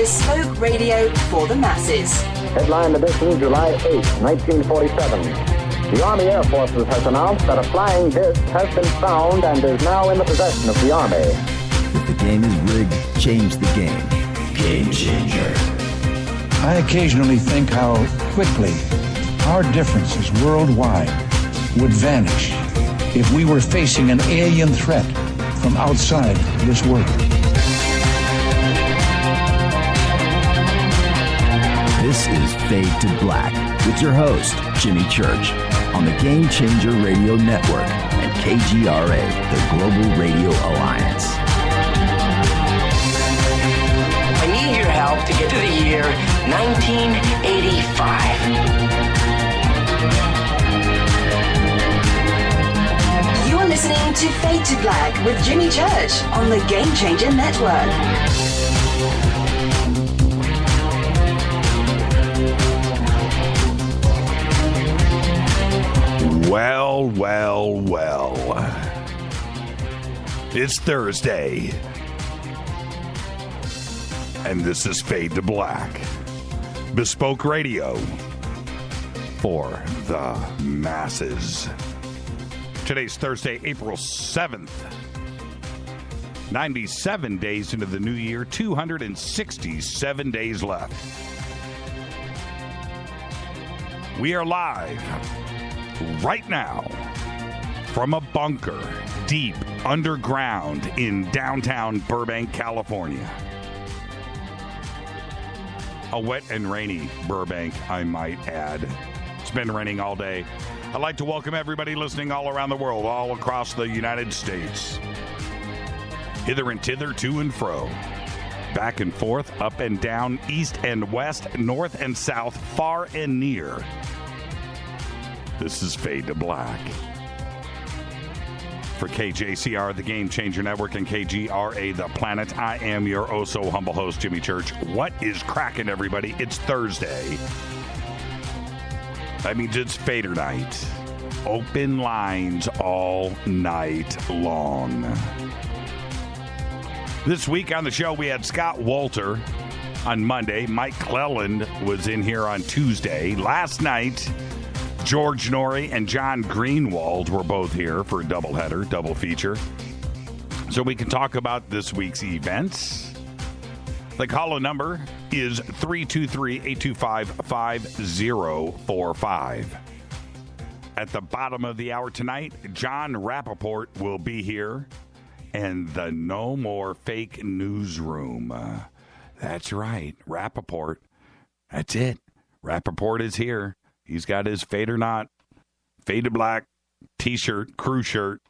bespoke radio for the masses. Headline edition, July 8, 1947. The Army Air Forces has announced that a flying disc has been found and is now in the possession of the Army. If the game is rigged, change the game. Game changer. I occasionally think how quickly our differences worldwide would vanish if we were facing an alien threat from outside this world. This is Fade to Black with your host, Jimmy Church, on the Game Changer Radio Network and KGRA, the Global Radio Alliance. I need your help to get to the year 1985. You're listening to Fade to Black with Jimmy Church on the Game Changer Network. Well. It's Thursday. And this is Fade to Black. Bespoke radio for the masses. Today's Thursday, April 7th. 97 days into the new year, 267 days left. We are live right now from a bunker deep underground in downtown Burbank, California. A wet and rainy Burbank, I might add. It's been raining all day. I'd like to welcome everybody listening all around the world, all across the United States. Hither and thither, to and fro. Back and forth, up and down, east and west, north and south, far and near. This is Fade to Black. For KJCR, the Game Changer Network, and KGRA, the Planet, I am your oh-so-humble host, Jimmy Church. What is cracking, everybody? It's Thursday. That means it's Fader Night. Open lines all night long. This week on the show, we had Scott Walter on Monday. Mike Cleland was in here on Tuesday. Last night, George Norrie and John Greenwald were both here for a doubleheader, double feature. So we can talk about this week's events. The call-in number is 323-825-5045. At the bottom of the hour tonight, Jon Rappoport will be here, and the No More Fake Newsroom. That's right, Rappoport. That's it. Rappoport is here. He's got his Fade or Not, Fade to Black T-shirt, crew shirt,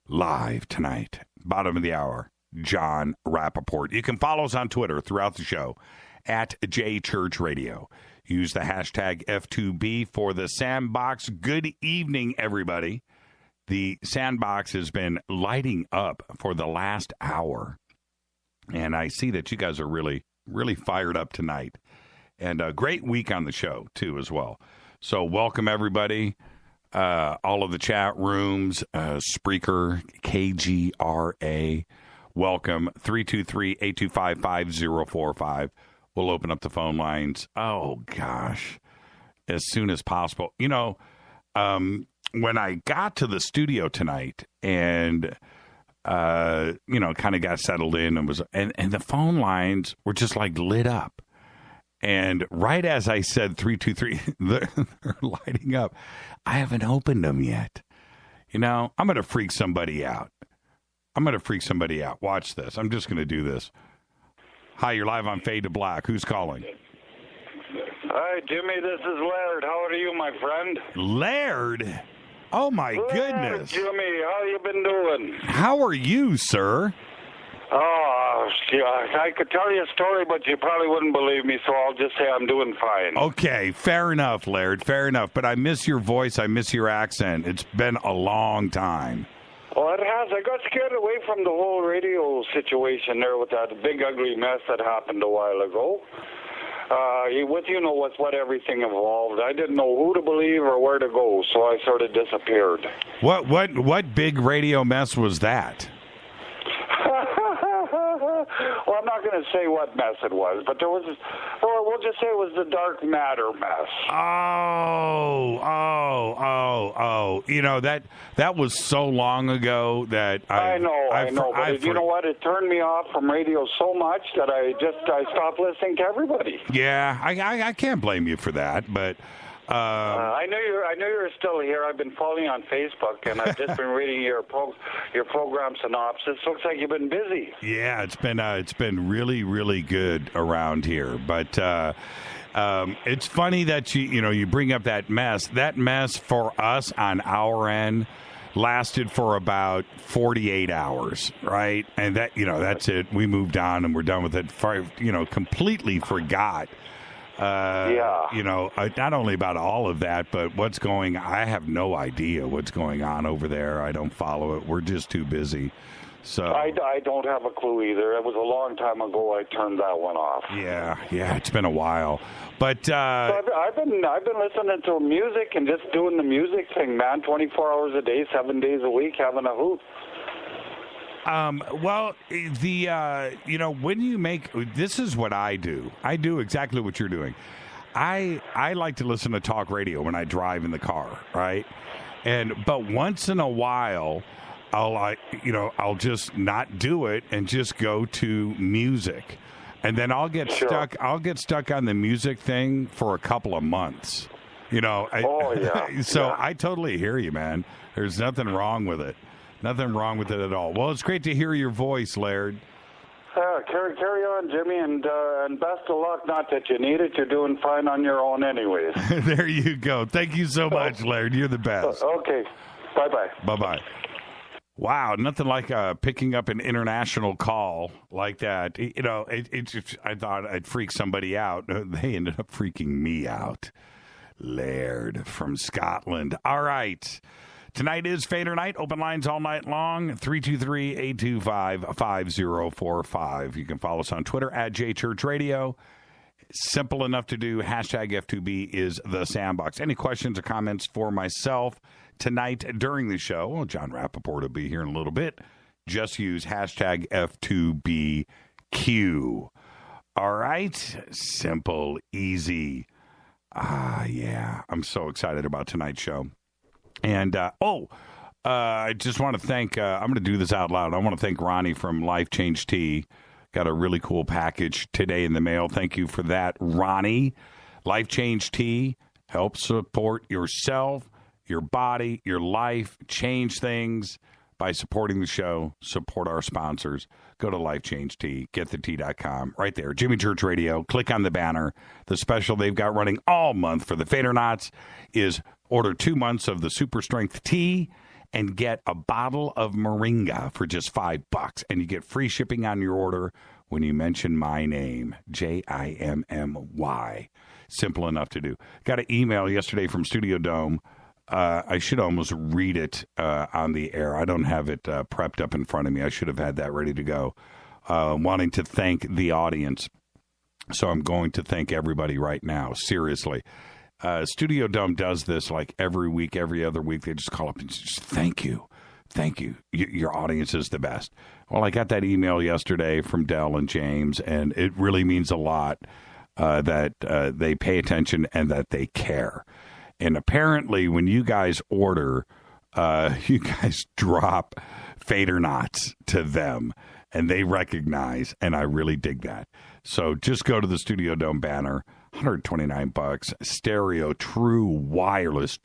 live tonight. Bottom of the hour, Jon Rappoport. You can follow us on Twitter throughout the show at JChurchRadio. Use the hashtag F2B for the Sandbox. Good evening, everybody. The Sandbox has been lighting up for the last hour. And I see that you guys are really, really fired up tonight. And a great week on the show, too, as well. So welcome, everybody. All of the chat rooms, Spreaker, KGRA. Welcome. 323-825-5045. We'll open up the phone lines. Oh, gosh. As soon as possible. You know, when I got to the studio tonight and, you know, kind of got settled in and the phone lines were just like lit up. And right as I said 323, they're lighting up. I haven't opened them yet. You know, I'm going to freak somebody out. Watch this. I'm just going to do this. Hi, you're live on Fade to Black. Who's calling? Hi, Jimmy. This is Laird. How are you, my friend? Laird? Oh, my goodness. Jimmy, how you been doing? How are you, sir? Oh, I could tell you a story, but you probably wouldn't believe me, so I'll just say I'm doing fine. Okay, fair enough, Laird, fair enough. But I miss your voice. I miss your accent. It's been a long time. Well, it has. I got scared away from the whole radio situation there with that big, ugly mess that happened a while ago. What everything involved. I didn't know who to believe or where to go, so I sort of disappeared. What big radio mess was that? Well, I'm not going to say what mess it was, but there was, or we'll just say it was the dark matter mess. Oh. You know, that was so long ago that I know. But you know what? It turned me off from radio so much that I stopped listening to everybody. Yeah, I can't blame you for that, but I know you're still here. I've been following on Facebook, and I've just been reading your program synopsis. Looks like you've been busy. Yeah, it's been really, really good around here. But it's funny that you bring up that mess. That mess for us on our end lasted for about 48 hours, right? And that's it. We moved on and we're done with it. Completely forgot. Not only about all of that, but I have no idea what's going on over there. I don't follow it. We're just too busy. So I don't have a clue either. It was a long time ago I turned that one off. Yeah, it's been a while. But so I've been listening to music and just doing the music thing, man, 24 hours a day, 7 days a week, having a hoot. When you make, this is what I do. I do exactly what you're doing. I like to listen to talk radio when I drive in the car, right? But once in a while, I'll just not do it and just go to music. And then I'll get stuck on the music thing for a couple of months. I totally hear you, man. There's nothing wrong with it. Nothing wrong with it at all. Well, it's great to hear your voice, Laird. Carry on, Jimmy, and best of luck. Not that you need it. You're doing fine on your own anyways. There you go. Thank you so much, Laird. You're the best. Okay. Bye-bye. Bye-bye. Wow, nothing like picking up an international call like that. I thought I'd freak somebody out. They ended up freaking me out. Laird from Scotland. All right. Tonight is Fader Night. Open lines all night long. 323-825-5045. You can follow us on Twitter at JChurchRadio. Simple enough to do. Hashtag F2B is the sandbox. Any questions or comments for myself tonight during the show? Well, Jon Rappoport will be here in a little bit. Just use hashtag F2BQ. All right. Simple, easy. Yeah. I'm so excited about tonight's show. And, I just want to thank, I'm going to do this out loud. I want to thank Ronnie from Life Change Tea. Got a really cool package today in the mail. Thank you for that, Ronnie. Life Change Tea helps support yourself, your body, your life, change things by supporting the show. Support our sponsors. Go to Life Change Tea, getthetea.com. Right there, Jimmy Church Radio. Click on the banner. The special they've got running all month for the FADERNIGHTs is order 2 months of the Super Strength Tea and get a bottle of Moringa for just $5. And you get free shipping on your order when you mention my name, Jimmy. Simple enough to do. Got an email yesterday from Studio Dome. I should almost read it on the air. I don't have it prepped up in front of me. I should have had that ready to go. Wanting to thank the audience. So I'm going to thank everybody right now. Seriously. Studio Dome does this like every week, every other week. They just call up and just thank you. Thank you. Your audience is the best. Well, I got that email yesterday from Dell and James, and it really means a lot that they pay attention and that they care. And apparently when you guys order, you guys drop FADERNIGHTs to them, and they recognize, and I really dig that. So just go to the Studio Dome banner. $129 stereo, true wireless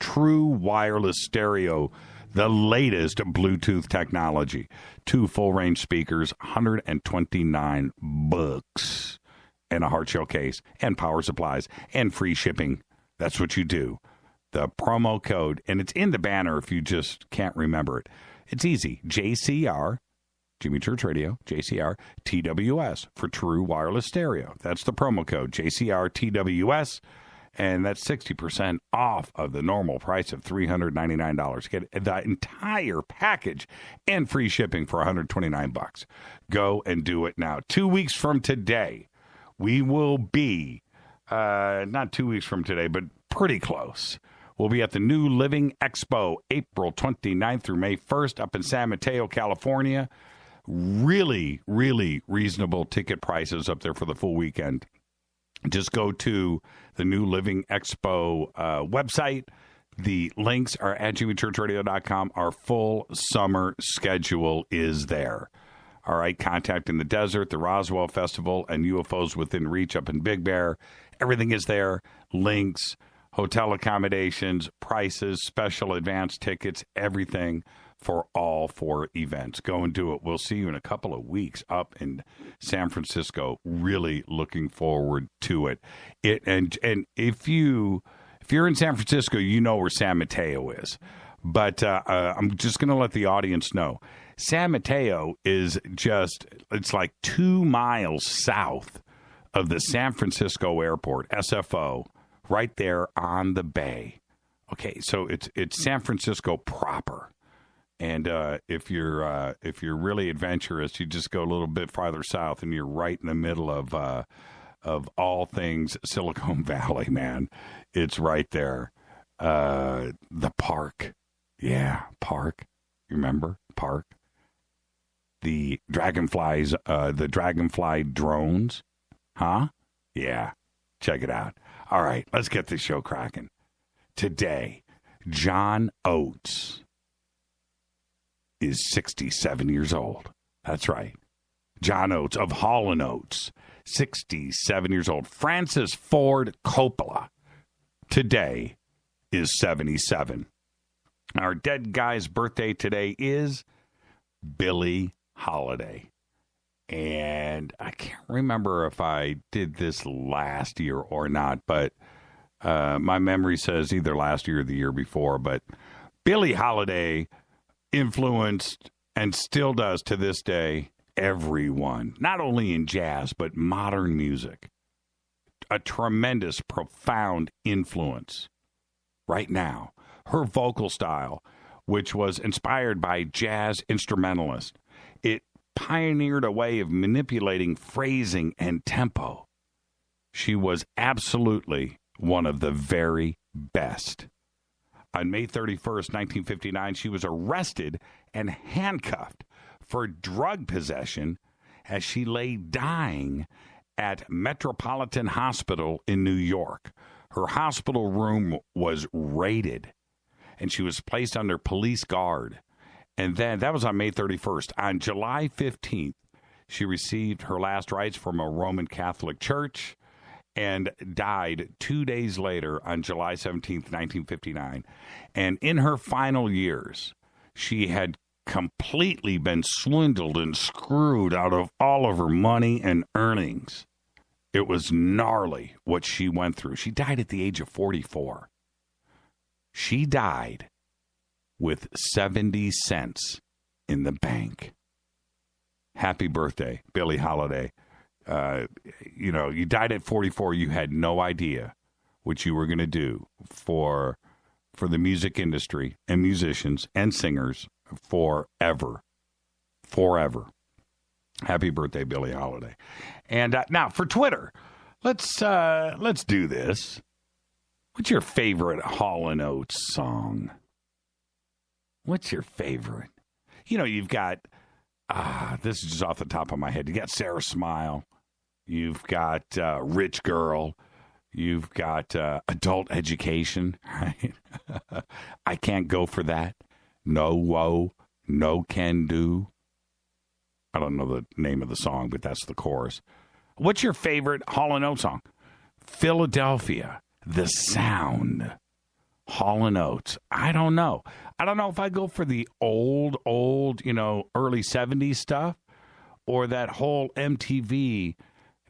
stereo, the latest Bluetooth technology, 2 full range speakers, $129 and a hard shell case and power supplies and free shipping. That's what you do. The promo code, and it's in the banner if you just can't remember it. It's easy. JCR, Jimmy Church Radio, JCR, TWS for true wireless stereo. That's the promo code, JCR, TWS, and that's 60% off of the normal price of $399. Get the entire package and free shipping for $129. Go and do it now. 2 weeks from today, we will be, not 2 weeks from today, but pretty close. We'll be at the New Living Expo, April 29th through May 1st up in San Mateo, California. really, really reasonable ticket prices up there for the full weekend. Just go to the New Living Expo website. The links are at jimmychurchradio.com. Our full summer schedule is there. All right, Contact in the Desert, the Roswell Festival, and UFOs Within Reach up in Big Bear. Everything is there. Links, hotel accommodations, prices, special advance tickets, everything for all 4 events. Go and do it. We'll see you in a couple of weeks up in San Francisco. Really looking forward to it. And if you're in San Francisco, you know where San Mateo is. But I'm just going to let the audience know. San Mateo is it's like 2 miles south of the San Francisco airport, SFO, right there on the bay. Okay, so it's San Francisco proper. And if you're really adventurous, you just go a little bit farther south, and you're right in the middle of all things Silicon Valley, man. It's right there. The park. Yeah, park. You remember? Park. The dragonflies, the dragonfly drones. Huh? Yeah. Check it out. All right, let's get this show cracking. Today, John Oates is 67 years old. That's right. John Oates of Hall & Oates, 67 years old. Francis Ford Coppola today is 77. Our dead guy's birthday today is Billie Holiday. And I can't remember if I did this last year or not, but my memory says either last year or the year before. But Billie Holiday influenced and still does to this day everyone, not only in jazz, but modern music. A tremendous, profound influence. Right now, her vocal style, which was inspired by jazz instrumentalists, it pioneered a way of manipulating phrasing and tempo. She was absolutely one of the very best. On May 31st, 1959, she was arrested and handcuffed for drug possession as she lay dying at Metropolitan Hospital in New York. Her hospital room was raided, and she was placed under police guard. And then, that was on May 31st. On July 15th, she received her last rites from a Roman Catholic church and died 2 days later on July 17th, 1959. And in her final years, she had completely been swindled and screwed out of all of her money and earnings. It was gnarly what she went through. She died at the age of 44. She died with 70 cents in the bank. Happy birthday, Billie Holiday. You died at 44. You had no idea what you were going to do for the music industry and musicians and singers forever. Happy birthday, Billie Holiday. And now for Twitter, let's do this. What's your favorite Hall & Oates song? What's your favorite? You've got, this is just off the top of my head. You got Sarah Smile. You've got Rich Girl. You've got Adult Education, right? I Can't Go For That. No Woe, No Can Do. I don't know the name of the song, but that's the chorus. What's your favorite Hall & Oates song? Philadelphia, The Sound, Hall & Oates. I don't know. I don't know if I go for the old, early 70s stuff or that whole MTV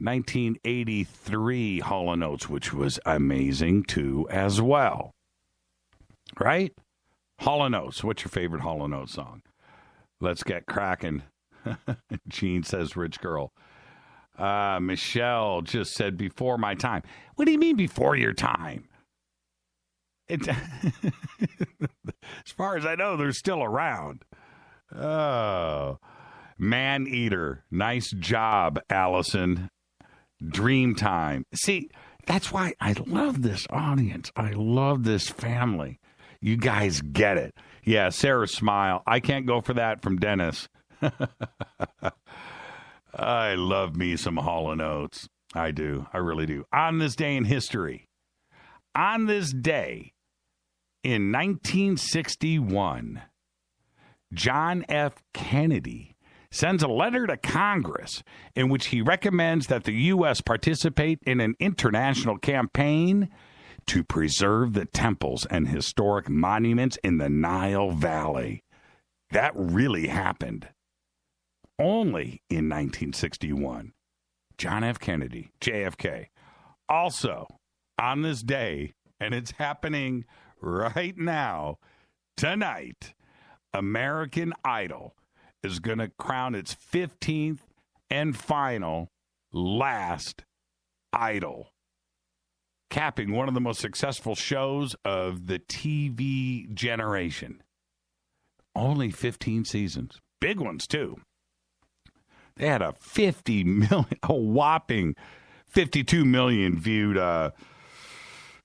1983 Hall & Oates, which was amazing too as well. Right? Hall & Oates. What's your favorite Hall & Oates song? Let's get cracking. Gene says, Rich Girl. Michelle just said, before my time. What do you mean before your time? As far as I know, they're still around. Oh. Man Eater. Nice job, Allison. Dream Time. See, that's why I love this audience. I love this family. You guys get it. Yeah, Sarah Smile. I Can't Go For That from Dennis. I love me some Hall & Oates. I do. I really do. On this day in history, on this day in 1961, John F. Kennedy sends a letter to Congress in which he recommends that the U.S. participate in an international campaign to preserve the temples and historic monuments in the Nile Valley. That really happened. Only in 1961. John F. Kennedy, JFK. Also, on this day, and it's happening right now, tonight, American Idol is going to crown its 15th and final last idol, capping one of the most successful shows of the TV generation. Only 15 seasons. Big ones, too. They had a whopping 52 million viewed,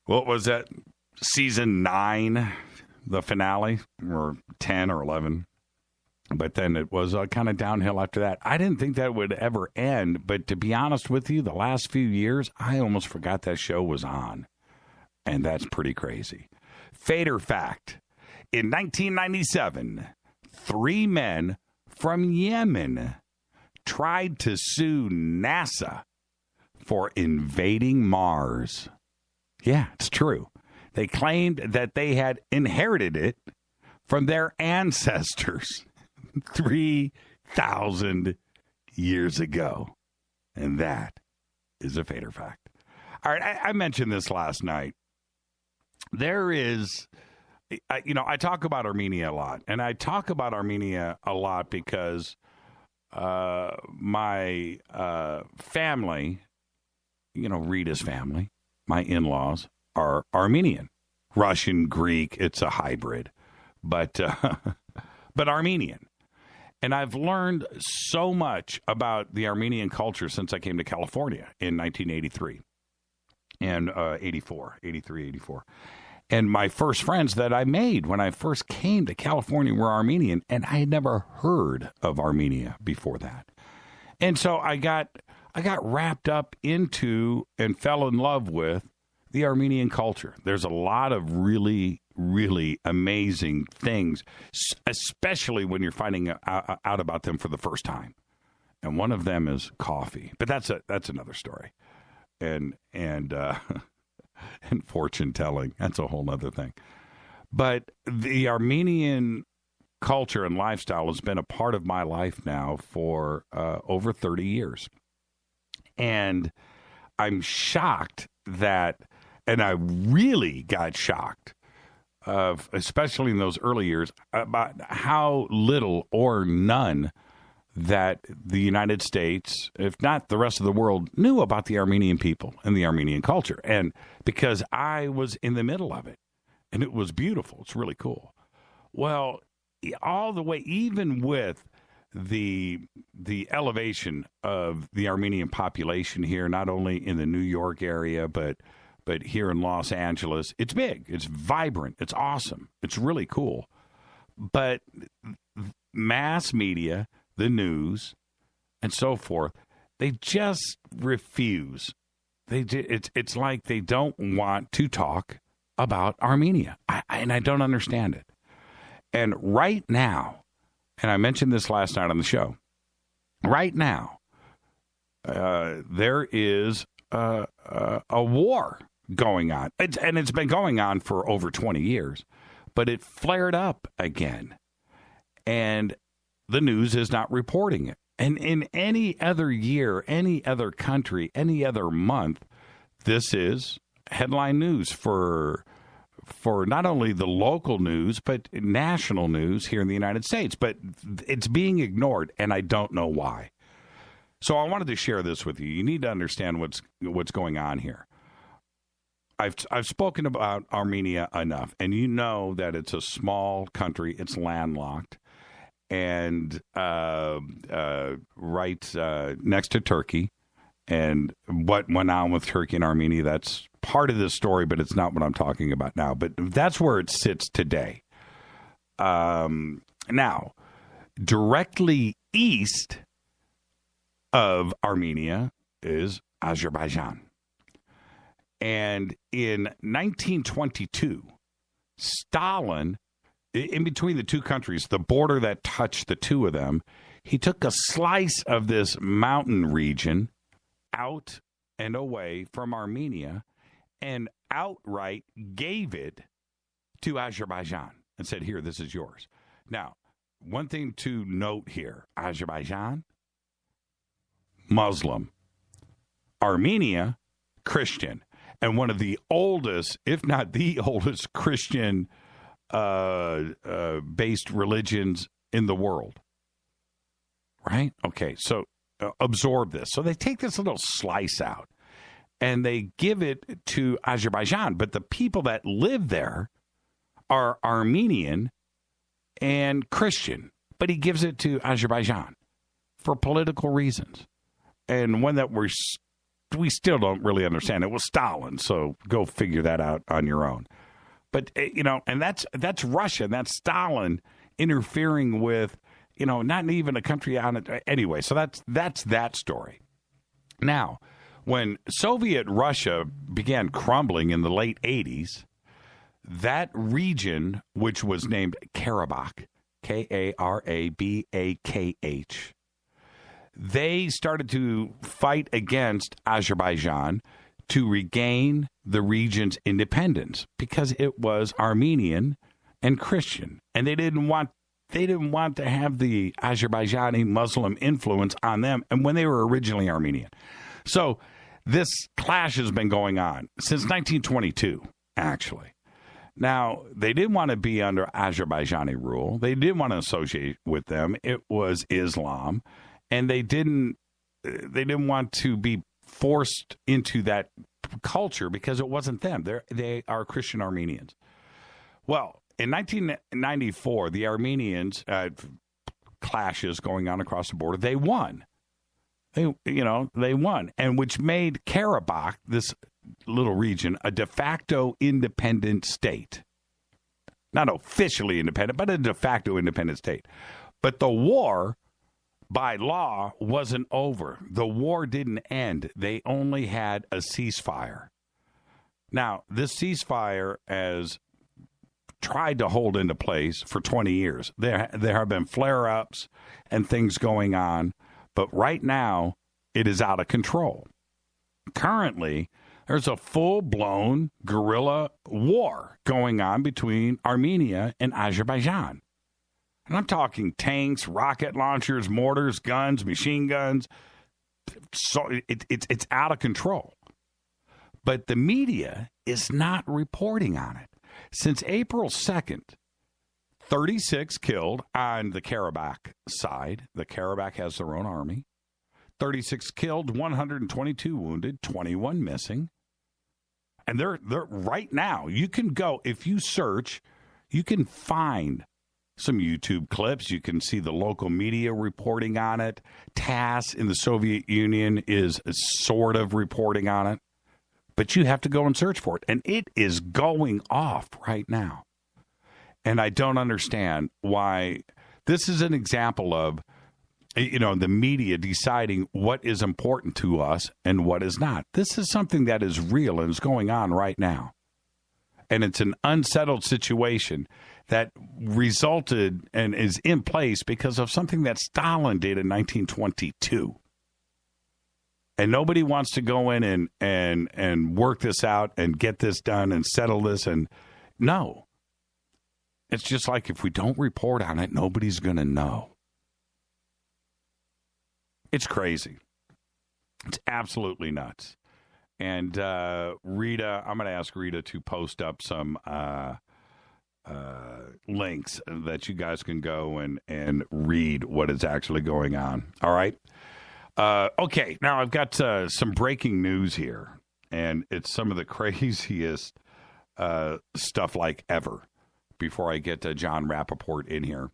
what was that, season 9, the finale, or 10 or 11. But then it was kind of downhill after that. I didn't think that would ever end, but to be honest with you, the last few years, I almost forgot that show was on. And that's pretty crazy. Fader fact. In 1997, 3 men from Yemen tried to sue NASA for invading Mars. Yeah, it's true. They claimed that they had inherited it from their ancestors 3,000 years ago. And that is a Fader fact. All right, I mentioned this last night. There is, I talk about Armenia a lot. And I talk about Armenia a lot because my family, Rita's family, my in-laws are Armenian. Russian, Greek, it's a hybrid, but Armenian. And I've learned so much about the Armenian culture since I came to California in 1983 and 84. And my first friends that I made when I first came to California were Armenian, and I had never heard of Armenia before that. And so I got wrapped up into and fell in love with the Armenian culture. There's a lot of really, really amazing things, especially when you're finding out about them for the first time. And one of them is coffee, but that's another story. And and fortune telling. That's a whole other thing. But the Armenian culture and lifestyle has been a part of my life now for over 30 years. And I'm shocked that, and I really got shocked, especially in those early years, about how little or none that the United States, if not the rest of the world, knew about the Armenian people and the Armenian culture. And because I was in the middle of it, and it was beautiful. It's really cool. Well, all the way, even with the elevation of the Armenian population here, not only in the New York area, but here in Los Angeles, it's big, it's vibrant, it's awesome, it's really cool. But mass media, the news, and so forth, they just refuse. It's like they don't want to talk about Armenia, and I don't understand it. And right now, and I mentioned this last night on the show, right now, there is a war going on. It's been going on for over 20 years, but it flared up again. And the news is not reporting it. And in any other year, any other country, any other month, this is headline news for not only the local news, but national news here in the United States. But it's being ignored, and I don't know why. So I wanted to share this with you. You need to understand what's going on here. I've spoken about Armenia enough, and you know that it's a small country. It's landlocked. And right next to Turkey, and what went on with Turkey and Armenia, that's part of this story, but it's not what I'm talking about now. But that's where it sits today. Now, directly east of Armenia is Azerbaijan. And in 1922, Stalin, in between the two countries, the border that touched the two of them, he took a slice of this mountain region out and away from Armenia and outright gave it to Azerbaijan and said, here, this is yours. Now, one thing to note here, Azerbaijan, Muslim, Armenia, Christian, and one of the oldest, if not the oldest, Christian based religions in the world. Right? Okay, so absorb this. So they take this little slice out and they give it to Azerbaijan, but the people that live there are Armenian and Christian, but he gives it to Azerbaijan for political reasons, and one that we still don't really understand. It was Stalin, so go figure that out on your own. But and that's Russia, and that's Stalin interfering with not even a country on it anyway. So that's that story. Now, when Soviet Russia began crumbling in the late 80s, that region, which was named Karabakh, Karabakh, they started to fight against Azerbaijan to regain the region's independence because it was Armenian and Christian, and they didn't want to have the Azerbaijani Muslim influence on them, and when they were originally Armenian. So this clash has been going on since 1922, actually. Now, they didn't want to be under Azerbaijani rule. They didn't want to associate with them. It was Islam, and they didn't want to be forced into that culture because it wasn't them. They are Christian Armenians. Well, in 1994, the Armenians clashes going on across the border, they won. They won, and which made Karabakh, this little region, a de facto independent state. Not officially independent, but a de facto independent state. But the war, by law, wasn't over. The war didn't end. They only had a ceasefire. Now, this ceasefire has tried to hold into place for 20 years. There have been flare-ups and things going on, but right now, it is out of control. Currently, there's a full-blown guerrilla war going on between Armenia and Azerbaijan. And I'm talking tanks, rocket launchers, mortars, guns, machine guns. So it's out of control. But the media is not reporting on it. Since April 2nd, 36 killed on the Karabakh side. The Karabakh has their own army. 36 killed, 122 wounded, 21 missing. And they're right now, you can go, if you search, you can find some YouTube clips. You can see the local media reporting on it. TASS in the Soviet Union is sort of reporting on it. But you have to go and search for it. And it is going off right now. And I don't understand why. This is an example of, the media deciding what is important to us and what is not. This is something that is real and is going on right now. And it's an unsettled situation that resulted and is in place because of something that Stalin did in 1922. And nobody wants to go in and work this out and get this done and settle this. And no. It's just like if we don't report on it, nobody's going to know. It's crazy. It's absolutely nuts. And Rita, I'm going to ask Rita to post up some links that you guys can go and read what is actually going on. All right? Okay, now I've got some breaking news here. And it's some of the craziest stuff like ever before I get to Jon Rappoport in here.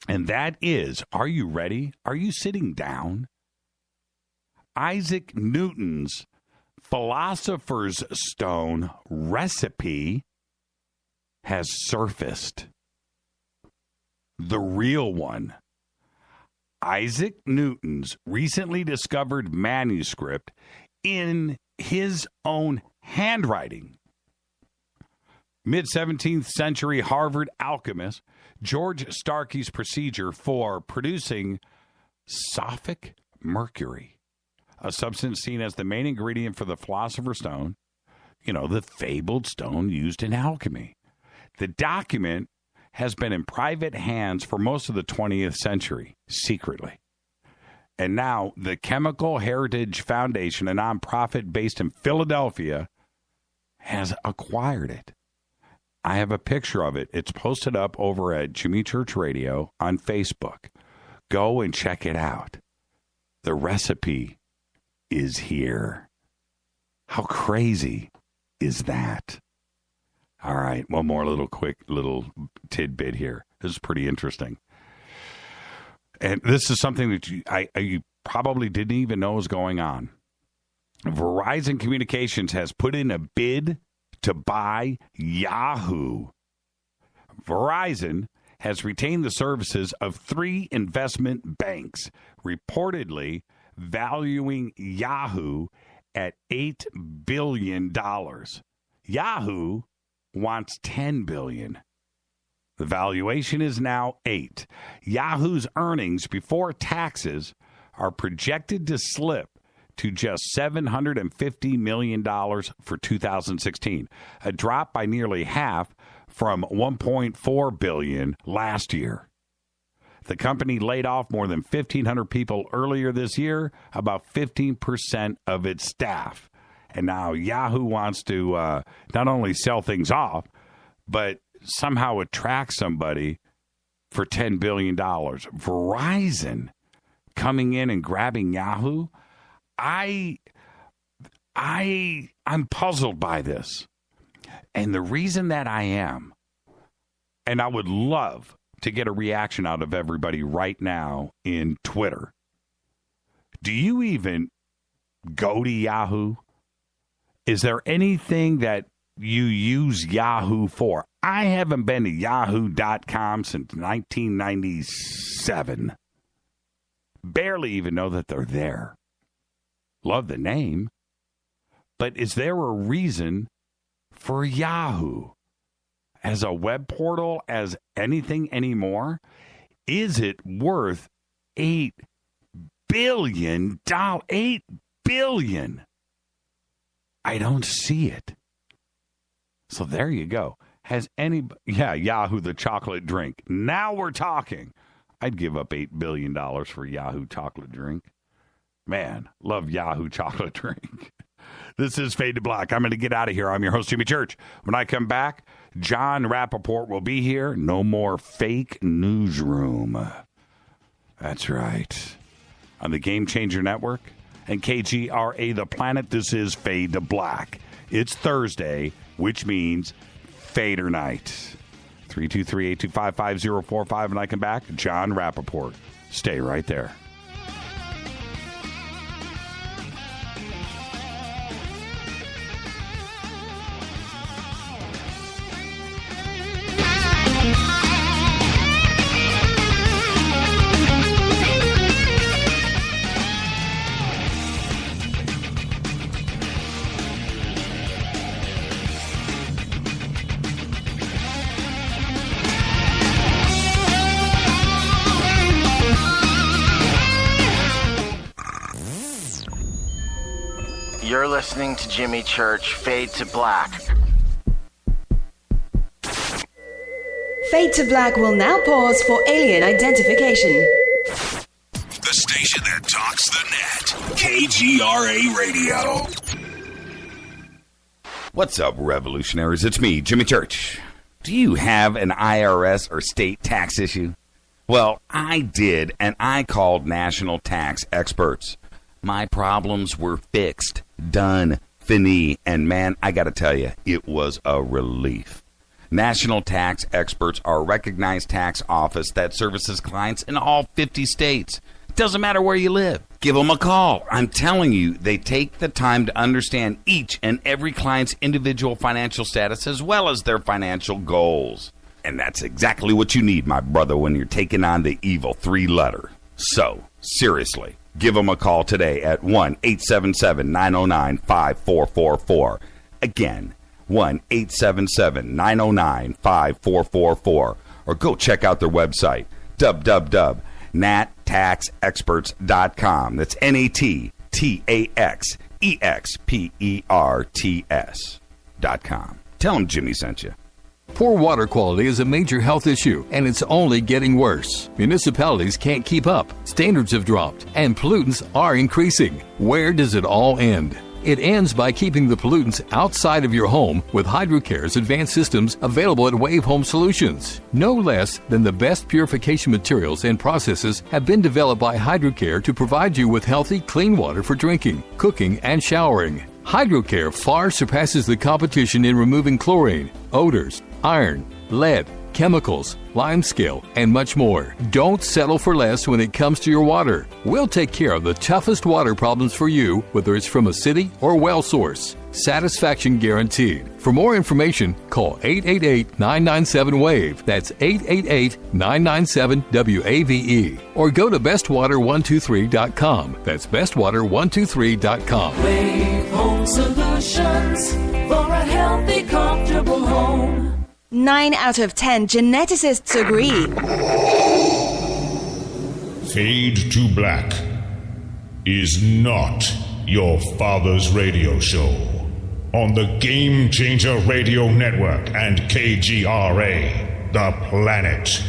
And that is, are you ready? Are you sitting down? Isaac Newton's Philosopher's Stone recipe has surfaced. The real one. Isaac Newton's recently discovered manuscript in his own handwriting. Mid-17th century Harvard alchemist George Starkey's procedure for producing Sophic mercury, a substance seen as the main ingredient for the Philosopher's Stone, the fabled stone used in alchemy. The document has been in private hands for most of the 20th century, secretly. And now the Chemical Heritage Foundation, a nonprofit based in Philadelphia, has acquired it. I have a picture of it. It's posted up over at Jimmy Church Radio on Facebook. Go and check it out. The recipe is here. How crazy is that? All right, one more quick little tidbit here. This is pretty interesting. And this is something that you probably didn't even know was going on. Verizon Communications has put in a bid to buy Yahoo. Verizon has retained the services of 3 investment banks, reportedly valuing Yahoo at $8 billion. Yahoo wants $10 billion. The valuation is now 8. Yahoo's earnings before taxes are projected to slip to just $750 million for 2016, a drop by nearly half from $1.4 billion last year. The company laid off more than 1,500 people earlier this year, about 15% of its staff. And now Yahoo wants to not only sell things off, but somehow attract somebody for $10 billion. Verizon coming in and grabbing Yahoo? I'm puzzled by this. And the reason that I am, and I would love to get a reaction out of everybody right now in Twitter. Do you even go to Yahoo? Is there anything that you use Yahoo for? I haven't been to yahoo.com since 1997. Barely even know that they're there. Love the name. But is there a reason for Yahoo as a web portal, as anything anymore? Is it worth $8 billion? $8 billion. I don't see it. So there you go. Has anybody... Yeah, Yahoo, the chocolate drink. Now we're talking. I'd give up $8 billion for Yahoo chocolate drink. Man, love Yahoo chocolate drink. This is Fade to Black. I'm going to get out of here. I'm your host, Jimmy Church. When I come back, Jon Rappoport will be here. No more fake newsroom. That's right. On the Game Changer Network and KGRA The Planet, this is Fade to Black. It's Thursday, which means Fader Night. 323-825-5045. When I come back, Jon Rappoport. Stay right there. You're listening to Jimmy Church, Fade to Black. Fade to Black will now pause for alien identification. The station that talks the net. KGRA Radio. What's up, revolutionaries? It's me, Jimmy Church. Do you have an IRS or state tax issue? Well, I did, and I called national tax experts. My problems were fixed, done, fini, and man, I gotta tell you, it was a relief. National tax experts are a recognized tax office that services clients in all 50 states. Doesn't matter where you live. Give them a call. I'm telling you, they take the time to understand each and every client's individual financial status as well as their financial goals. And that's exactly what you need, my brother, when you're taking on the evil 3-letter. So, seriously, give them a call today at 1-877-909-5444. Again, 1-877-909-5444. Or go check out their website, www.nattaxexperts.com. That's NATTAXEXPERTS.com. Tell them Jimmy sent you. Poor water quality is a major health issue, and it's only getting worse. Municipalities can't keep up, standards have dropped, and pollutants are increasing. Where does it all end? It ends by keeping the pollutants outside of your home with HydroCare's advanced systems available at Wave Home Solutions. No less than the best purification materials and processes have been developed by HydroCare to provide you with healthy, clean water for drinking, cooking, and showering. HydroCare far surpasses the competition in removing chlorine, odors, iron, lead, chemicals, limescale, and much more. Don't settle for less when it comes to your water. We'll take care of the toughest water problems for you, whether it's from a city or well source. Satisfaction guaranteed. For more information, call 888-997-WAVE. That's 888-997-WAVE. Or go to bestwater123.com. That's bestwater123.com. Wave Home Solutions for a healthy, comfortable home. 9 out of 10 geneticists agree. Fade to Black is not your father's radio show on the Game Changer Radio Network and KGRA, The Planet.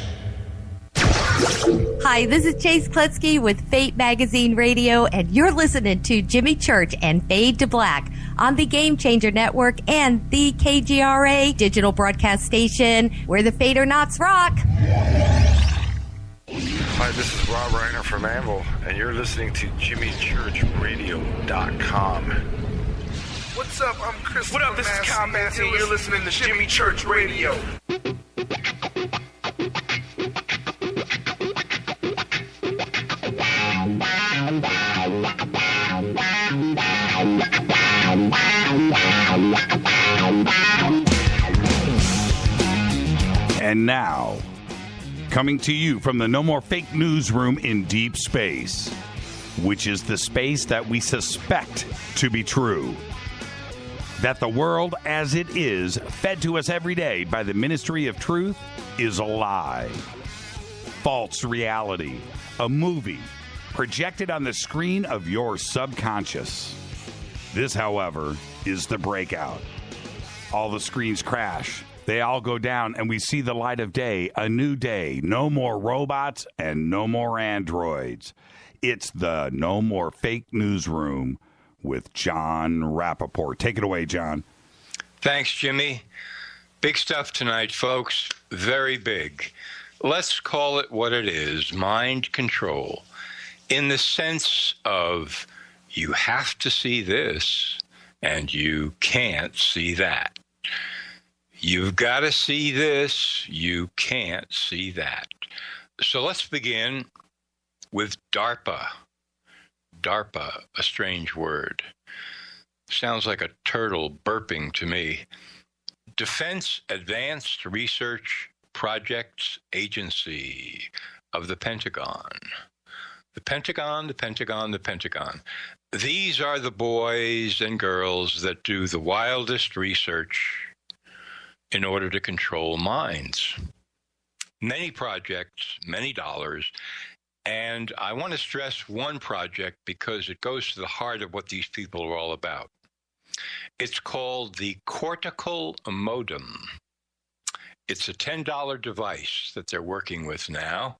Hi, this is Chase Kletsky with Fate Magazine Radio, and you're listening to Jimmy Church and Fade to Black on the Game Changer Network and the KGRA digital broadcast station, where the Fadernauts rock. Hi, this is Rob Reiner from Anvil, and you're listening to JimmyChurchRadio.com. What's up? I'm Chris. What up? This is Kyle Massey, and you're listening to Jimmy Church Radio. And now, coming to you from the No More Fake Newsroom in deep space, which is the space that we suspect to be true. That the world as it is, fed to us every day by the Ministry of Truth, is a lie. False reality. A movie projected on the screen of your subconscious. This, however, is the breakout. All the screens crash. They all go down, and we see the light of day, a new day. No more robots and no more androids. It's the No More Fake Newsroom with Jon Rappoport. Take it away, John. Thanks, Jimmy. Big stuff tonight, folks. Very big. Let's call it what it is, mind control. In the sense of you have to see this and you can't see that. You've got to see this, you can't see that. So let's begin with DARPA. DARPA, a strange word. Sounds like a turtle burping to me. Defense Advanced Research Projects Agency of the Pentagon. The Pentagon, the Pentagon, the Pentagon. These are the boys and girls that do the wildest research in order to control minds. Many projects, many dollars, and I want to stress one project because it goes to the heart of what these people are all about. It's called the cortical modem. It's a $10 device that they're working with now,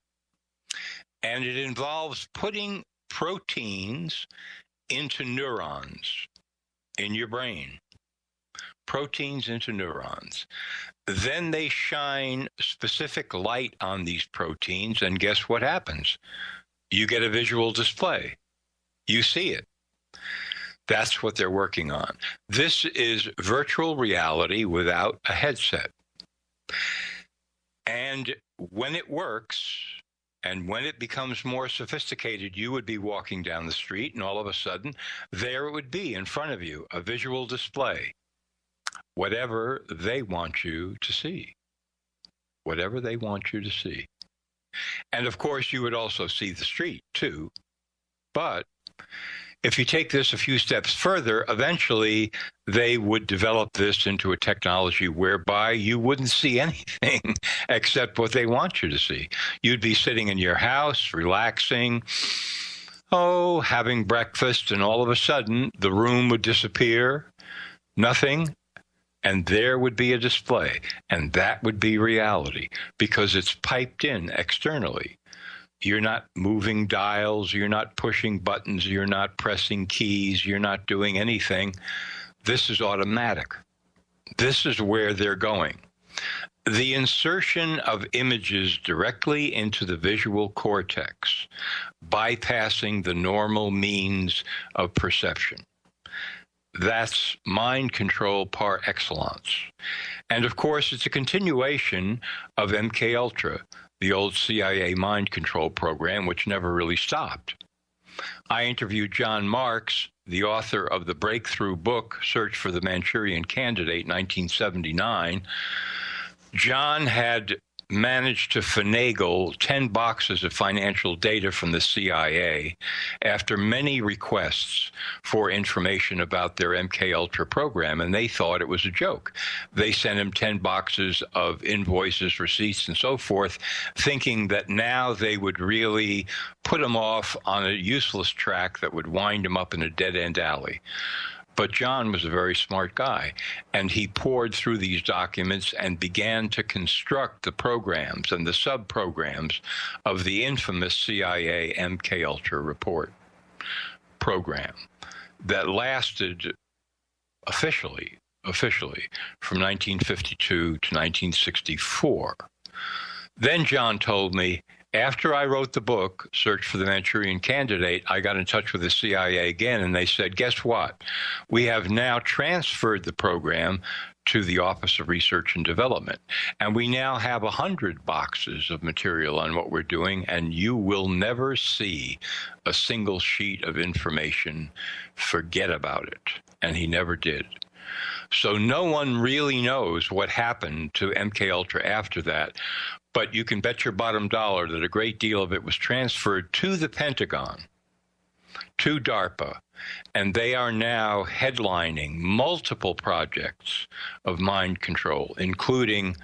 and it involves putting proteins into neurons in your brain. Proteins into neurons. Then they shine specific light on these proteins, and guess what happens? You get a visual display. You see it. That's what they're working on. This is virtual reality without a headset. And when it works, and when it becomes more sophisticated, you would be walking down the street, and all of a sudden, there it would be in front of you, a visual display. Whatever they want you to see. Whatever they want you to see. And of course, you would also see the street too. But if you take this a few steps further, eventually they would develop this into a technology whereby you wouldn't see anything except what they want you to see. You'd be sitting in your house, relaxing, having breakfast, and all of a sudden the room would disappear, nothing, and there would be a display. And that would be reality because it's piped in externally. You're not moving dials, you're not pushing buttons, you're not pressing keys, you're not doing anything. This is automatic. This is where they're going. The insertion of images directly into the visual cortex, bypassing the normal means of perception. That's mind control par excellence. And of course, it's a continuation of MKUltra, the old CIA mind control program, which never really stopped. I interviewed John Marks, the author of the breakthrough book, Search for the Manchurian Candidate, 1979. John had managed to finagle 10 boxes of financial data from the CIA after many requests for information about their MKUltra program, and they thought it was a joke. They sent him 10 boxes of invoices, receipts, and so forth, thinking that now they would really put him off on a useless track that would wind him up in a dead-end alley. But John was a very smart guy, and he poured through these documents and began to construct the programs and the sub-programs of the infamous CIA MKUltra report program that lasted officially from 1952 to 1964. Then John told me, after I wrote the book, Search for the Manchurian Candidate, I got in touch with the CIA again, and they said, guess what? We have now transferred the program to the Office of Research and Development, and we now have 100 boxes of material on what we're doing, and you will never see a single sheet of information. Forget about it. And he never did. So no one really knows what happened to MKUltra after that. But you can bet your bottom dollar that a great deal of it was transferred to the Pentagon, to DARPA, and they are now headlining multiple projects of mind control, including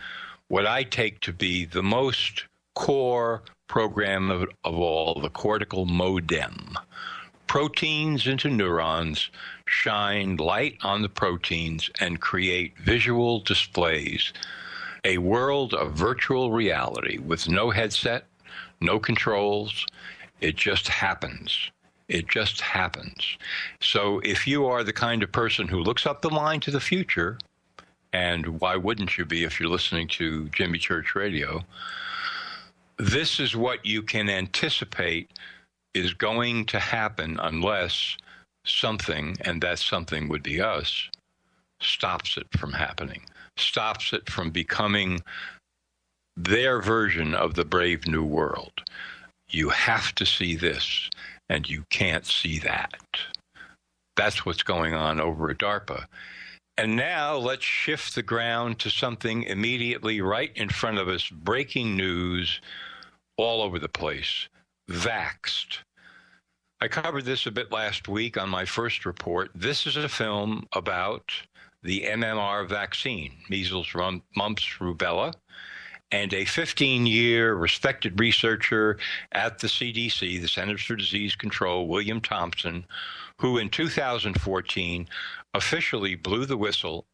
what I take to be the most core program of all, the cortical modem. Proteins into neurons shine light on the proteins and create visual displays. A world of virtual reality with no headset, no controls. It just happens. It just happens. So if you are the kind of person who looks up the line to the future, and why wouldn't you be if you're listening to Jimmy Church Radio, this is what you can anticipate is going to happen unless something, and that something would be us, stops it from happening. Stops it from becoming their version of the brave new world. You have to see this, and you can't see that. That's what's going on over at DARPA. And now let's shift the ground to something immediately right in front of us, breaking news all over the place. Vaxxed. I covered this a bit last week on my first report. This is a film about the MMR vaccine, measles, mumps, rubella, and a 15-year respected researcher at the CDC, the Centers for Disease Control, William Thompson, who in 2014 officially blew the whistle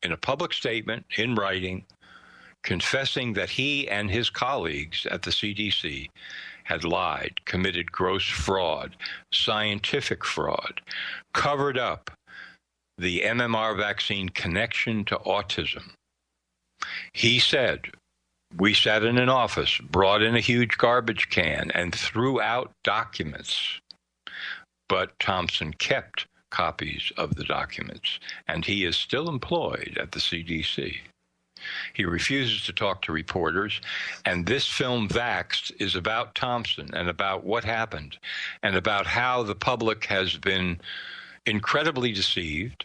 in a public statement in writing, confessing that he and his colleagues at the CDC had lied, committed gross fraud, scientific fraud, covered up the MMR vaccine connection to autism. He said, we sat in an office, brought in a huge garbage can, and threw out documents. But Thompson kept copies of the documents, and he is still employed at the CDC. He refuses to talk to reporters, and this film, Vaxxed, is about Thompson and about what happened and about how the public has been incredibly deceived,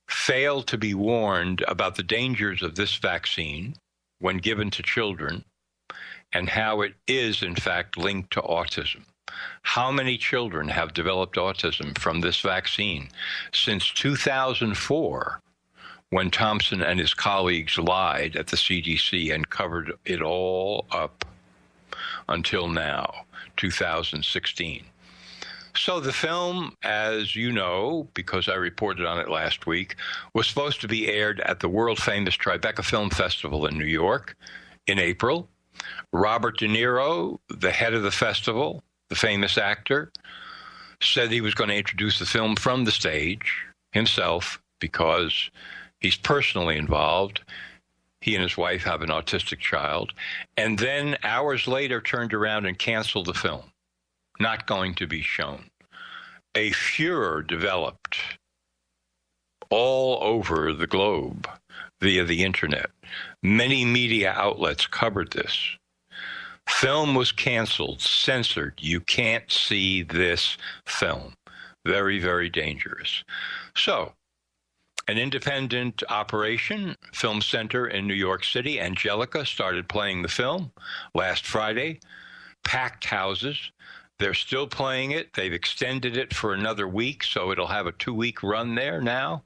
failed to be warned about the dangers of this vaccine when given to children, and how it is, in fact, linked to autism. How many children have developed autism from this vaccine since 2004, when Thompson and his colleagues lied at the CDC and covered it all up until now, 2016. So the film, as you know, because I reported on it last week, was supposed to be aired at the world-famous Tribeca Film Festival in New York in April. Robert De Niro, the head of the festival, the famous actor, said he was going to introduce the film from the stage himself because he's personally involved. He and his wife have an autistic child. And then hours later turned around and canceled the film. Not going to be shown. A furor developed all over the globe via the internet. Many media outlets covered this. Film was canceled, censored. You can't see this film. Very, very dangerous. So, an independent operation, Film Center in New York City, Angelica, started playing the film last Friday. Packed houses. They're still playing it. They've extended it for another week, so it'll have a 2-week run there now.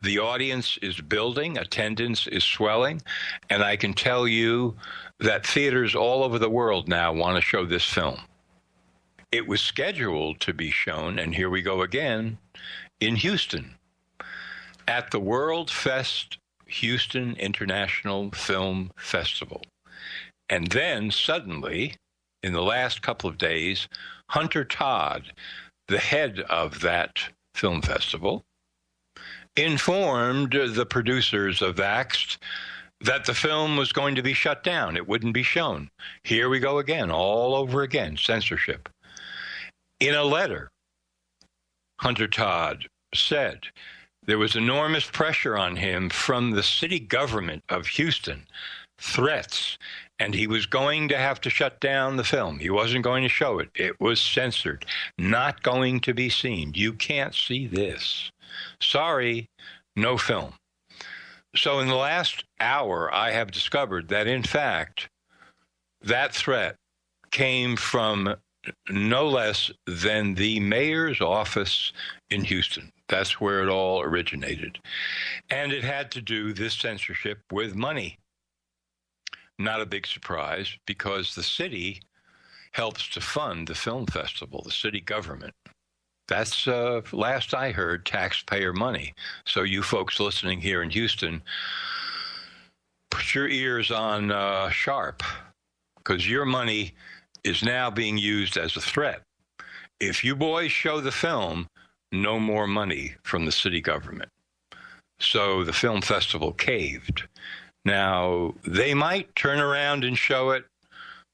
The audience is building, attendance is swelling, and I can tell you that theaters all over the world now want to show this film. It was scheduled to be shown, and here we go again, in Houston, at the World Fest Houston International Film Festival. And then suddenly, in the last couple of days, Hunter Todd, the head of that film festival, informed the producers of Vaxxed that the film was going to be shut down. It wouldn't be shown. Here we go again, all over again, censorship. In a letter, Hunter Todd said there was enormous pressure on him from the city government of Houston, threats, and he was going to have to shut down the film. He wasn't going to show it. It was censored, not going to be seen. You can't see this. Sorry, no film. So in the last hour, I have discovered that, in fact, that threat came from no less than the mayor's office in Houston. That's where it all originated. And it had to do, this censorship, with money. Not a big surprise, because the city helps to fund the film festival, the city government. That's, last I heard, taxpayer money. So you folks listening here in Houston, put your ears on sharp, because your money is now being used as a threat. If you boys show the film, no more money from the city government. So the film festival caved. Now, they might turn around and show it.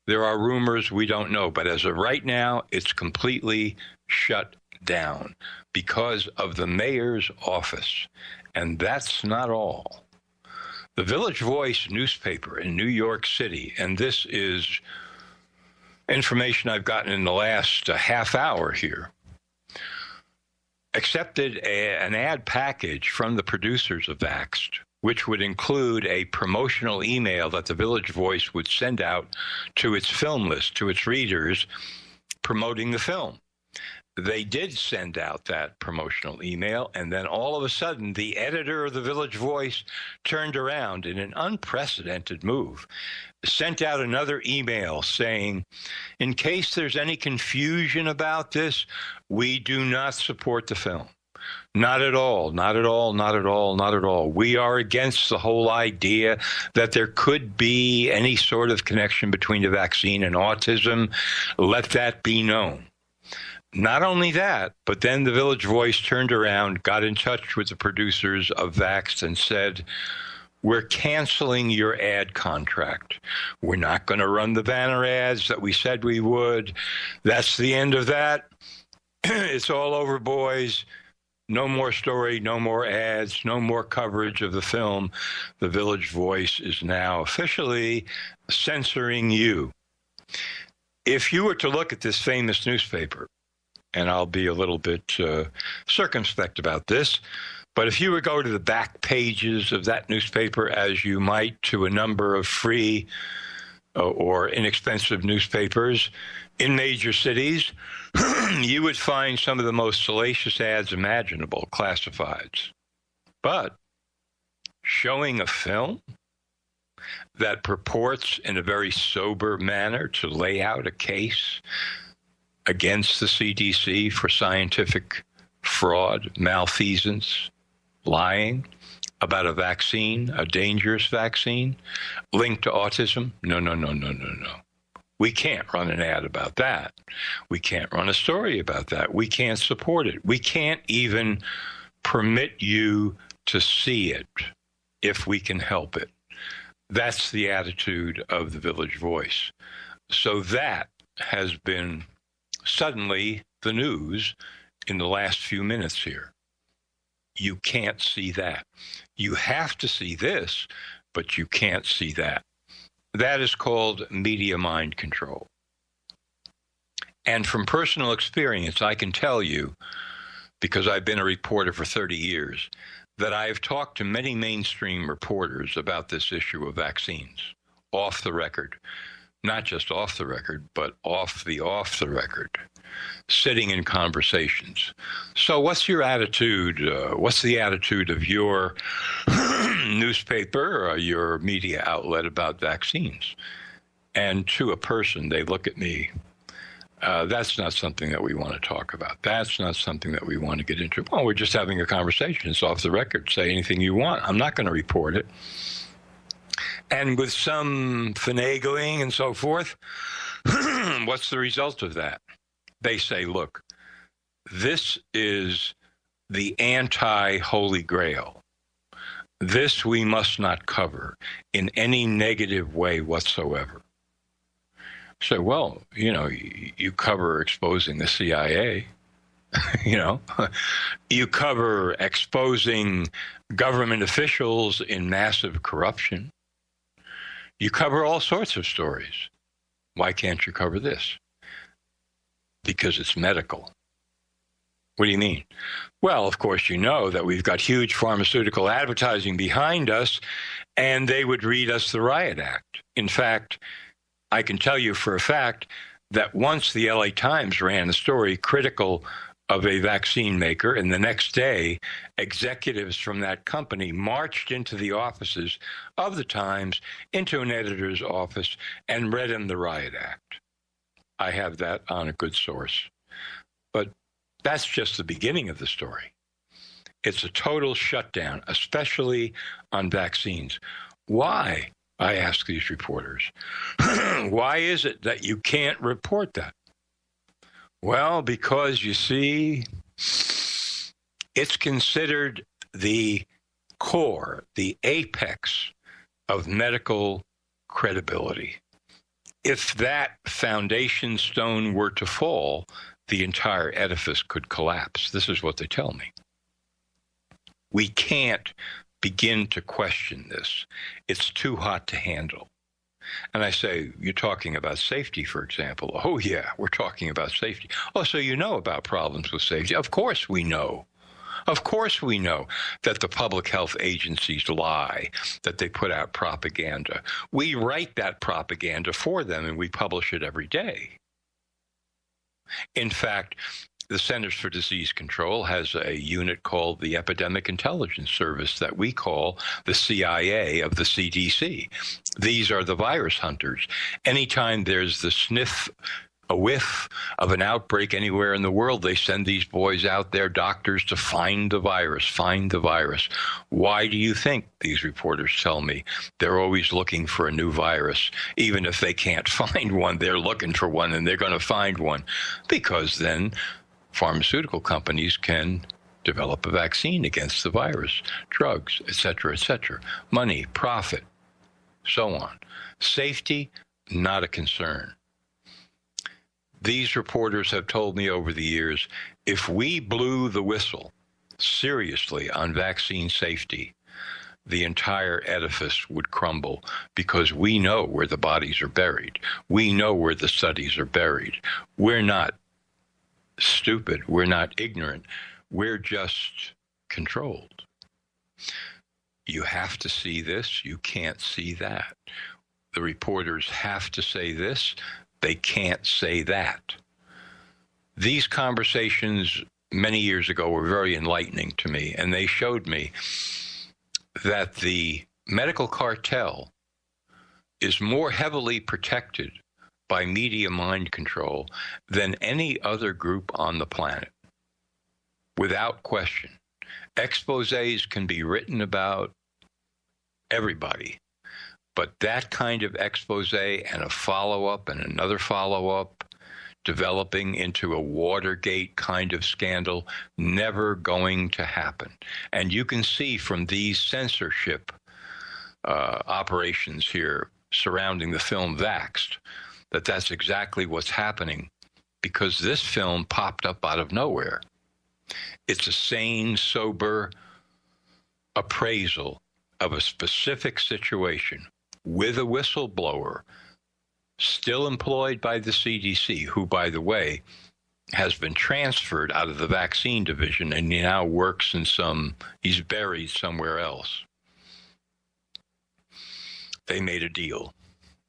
There are rumors, we don't know. But as of right now, it's completely shut down because of the mayor's office. And that's not all. The Village Voice newspaper in New York City, and this is information I've gotten in the last half hour here, accepted an ad package from the producers of Vaxxed, which would include a promotional email that the Village Voice would send out to its film list, to its readers, promoting the film. They did send out that promotional email, and then all of a sudden, the editor of the Village Voice turned around in an unprecedented move, sent out another email saying, in case there's any confusion about this, we do not support the film. Not at all, not at all, not at all, not at all. We are against the whole idea that there could be any sort of connection between the vaccine and autism. Let that be known. Not only that, but then the Village Voice turned around, got in touch with the producers of Vaxxed and said, we're canceling your ad contract. We're not going to run the banner ads that we said we would. That's the end of that. It's all over, boys. No more story, no more ads, no more coverage of the film. The Village Voice is now officially censoring you. If you were to look at this famous newspaper, and I'll be a little bit circumspect about this, but if you would go to the back pages of that newspaper, as you might to a number of free or inexpensive newspapers in major cities, you would find some of the most salacious ads imaginable, classifieds. But showing a film that purports in a very sober manner to lay out a case against the CDC for scientific fraud, malfeasance, lying about a vaccine, a dangerous vaccine linked to autism. No. We can't run an ad about that. We can't run a story about that. We can't support it. We can't even permit you to see it if we can help it. That's the attitude of the Village Voice. So that has been suddenly the news in the last few minutes here. You can't see that. You have to see this, but you can't see that. That is called media mind control. And from personal experience, I can tell you, because I've been a reporter for 30 years, that I've talked to many mainstream reporters about this issue of vaccines, off the record. Not just off the record, but off the record, sitting in conversations. So what's your attitude? What's the attitude of your newspaper or your media outlet about vaccines? And to a person, they look at me, that's not something that we want to talk about. That's not something that we want to get into. Well, we're just having a conversation. It's off the record. Say anything you want. I'm not going to report it. And with some finagling and so forth, what's the result of that? They say, look, this is the anti-Holy Grail. This we must not cover in any negative way whatsoever. So, well, you cover exposing the CIA, you cover exposing government officials in massive corruption. You cover all sorts of stories. Why can't you cover this? Because it's medical. What do you mean? Well, of course, you know that we've got huge pharmaceutical advertising behind us, and they would read us the Riot Act. In fact, I can tell you for a fact that once the LA Times ran a story critical of a vaccine maker, and the next day, executives from that company marched into the offices of the Times, into an editor's office, and read him the Riot Act. I have that on a good source. But that's just the beginning of the story. It's a total shutdown, especially on vaccines. Why, I ask these reporters, why is it that you can't report that? Well, because, you see, it's considered the core, the apex of medical credibility. If that foundation stone were to fall, the entire edifice could collapse. This is what they tell me. We can't begin to question this. It's too hot to handle. And I say, you're talking about safety, for example. Oh, yeah, we're talking about safety. Oh, so you know about problems with safety. Of course we know. Of course we know that the public health agencies lie, that they put out propaganda. We write that propaganda for them, and we publish it every day. In fact, the Centers for Disease Control has a unit called the Epidemic Intelligence Service that we call the CIA of the CDC. These are the virus hunters. Anytime there's the sniff, a whiff of an outbreak anywhere in the world, they send these boys out there, doctors, to find the virus, find the virus. Why do you think, these reporters tell me, they're always looking for a new virus? Even if they can't find one, they're looking for one, and they're going to find one. Because then pharmaceutical companies can develop a vaccine against the virus, drugs, et cetera, money, profit, so on. Safety, not a concern. These reporters have told me over the years, if we blew the whistle seriously on vaccine safety, the entire edifice would crumble, because we know where the bodies are buried. We know where the studies are buried. We're not stupid. We're not ignorant. We're just controlled. You have to see this. You can't see that. the reporters have to say this, they can't say that. These conversations many years ago were very enlightening to me, and they showed me that the medical cartel is more heavily protected by media mind control than any other group on the planet, without question. Exposés can be written about everybody, but that kind of expose and a follow-up and another follow-up developing into a Watergate kind of scandal, never going to happen. And you can see from these censorship operations here surrounding the film Vaxxed that that's exactly what's happening, because this film popped up out of nowhere. It's a sane, sober appraisal of a specific situation with a whistleblower still employed by the CDC, who, by the way, has been transferred out of the vaccine division and he now works in he's buried somewhere else. They made a deal.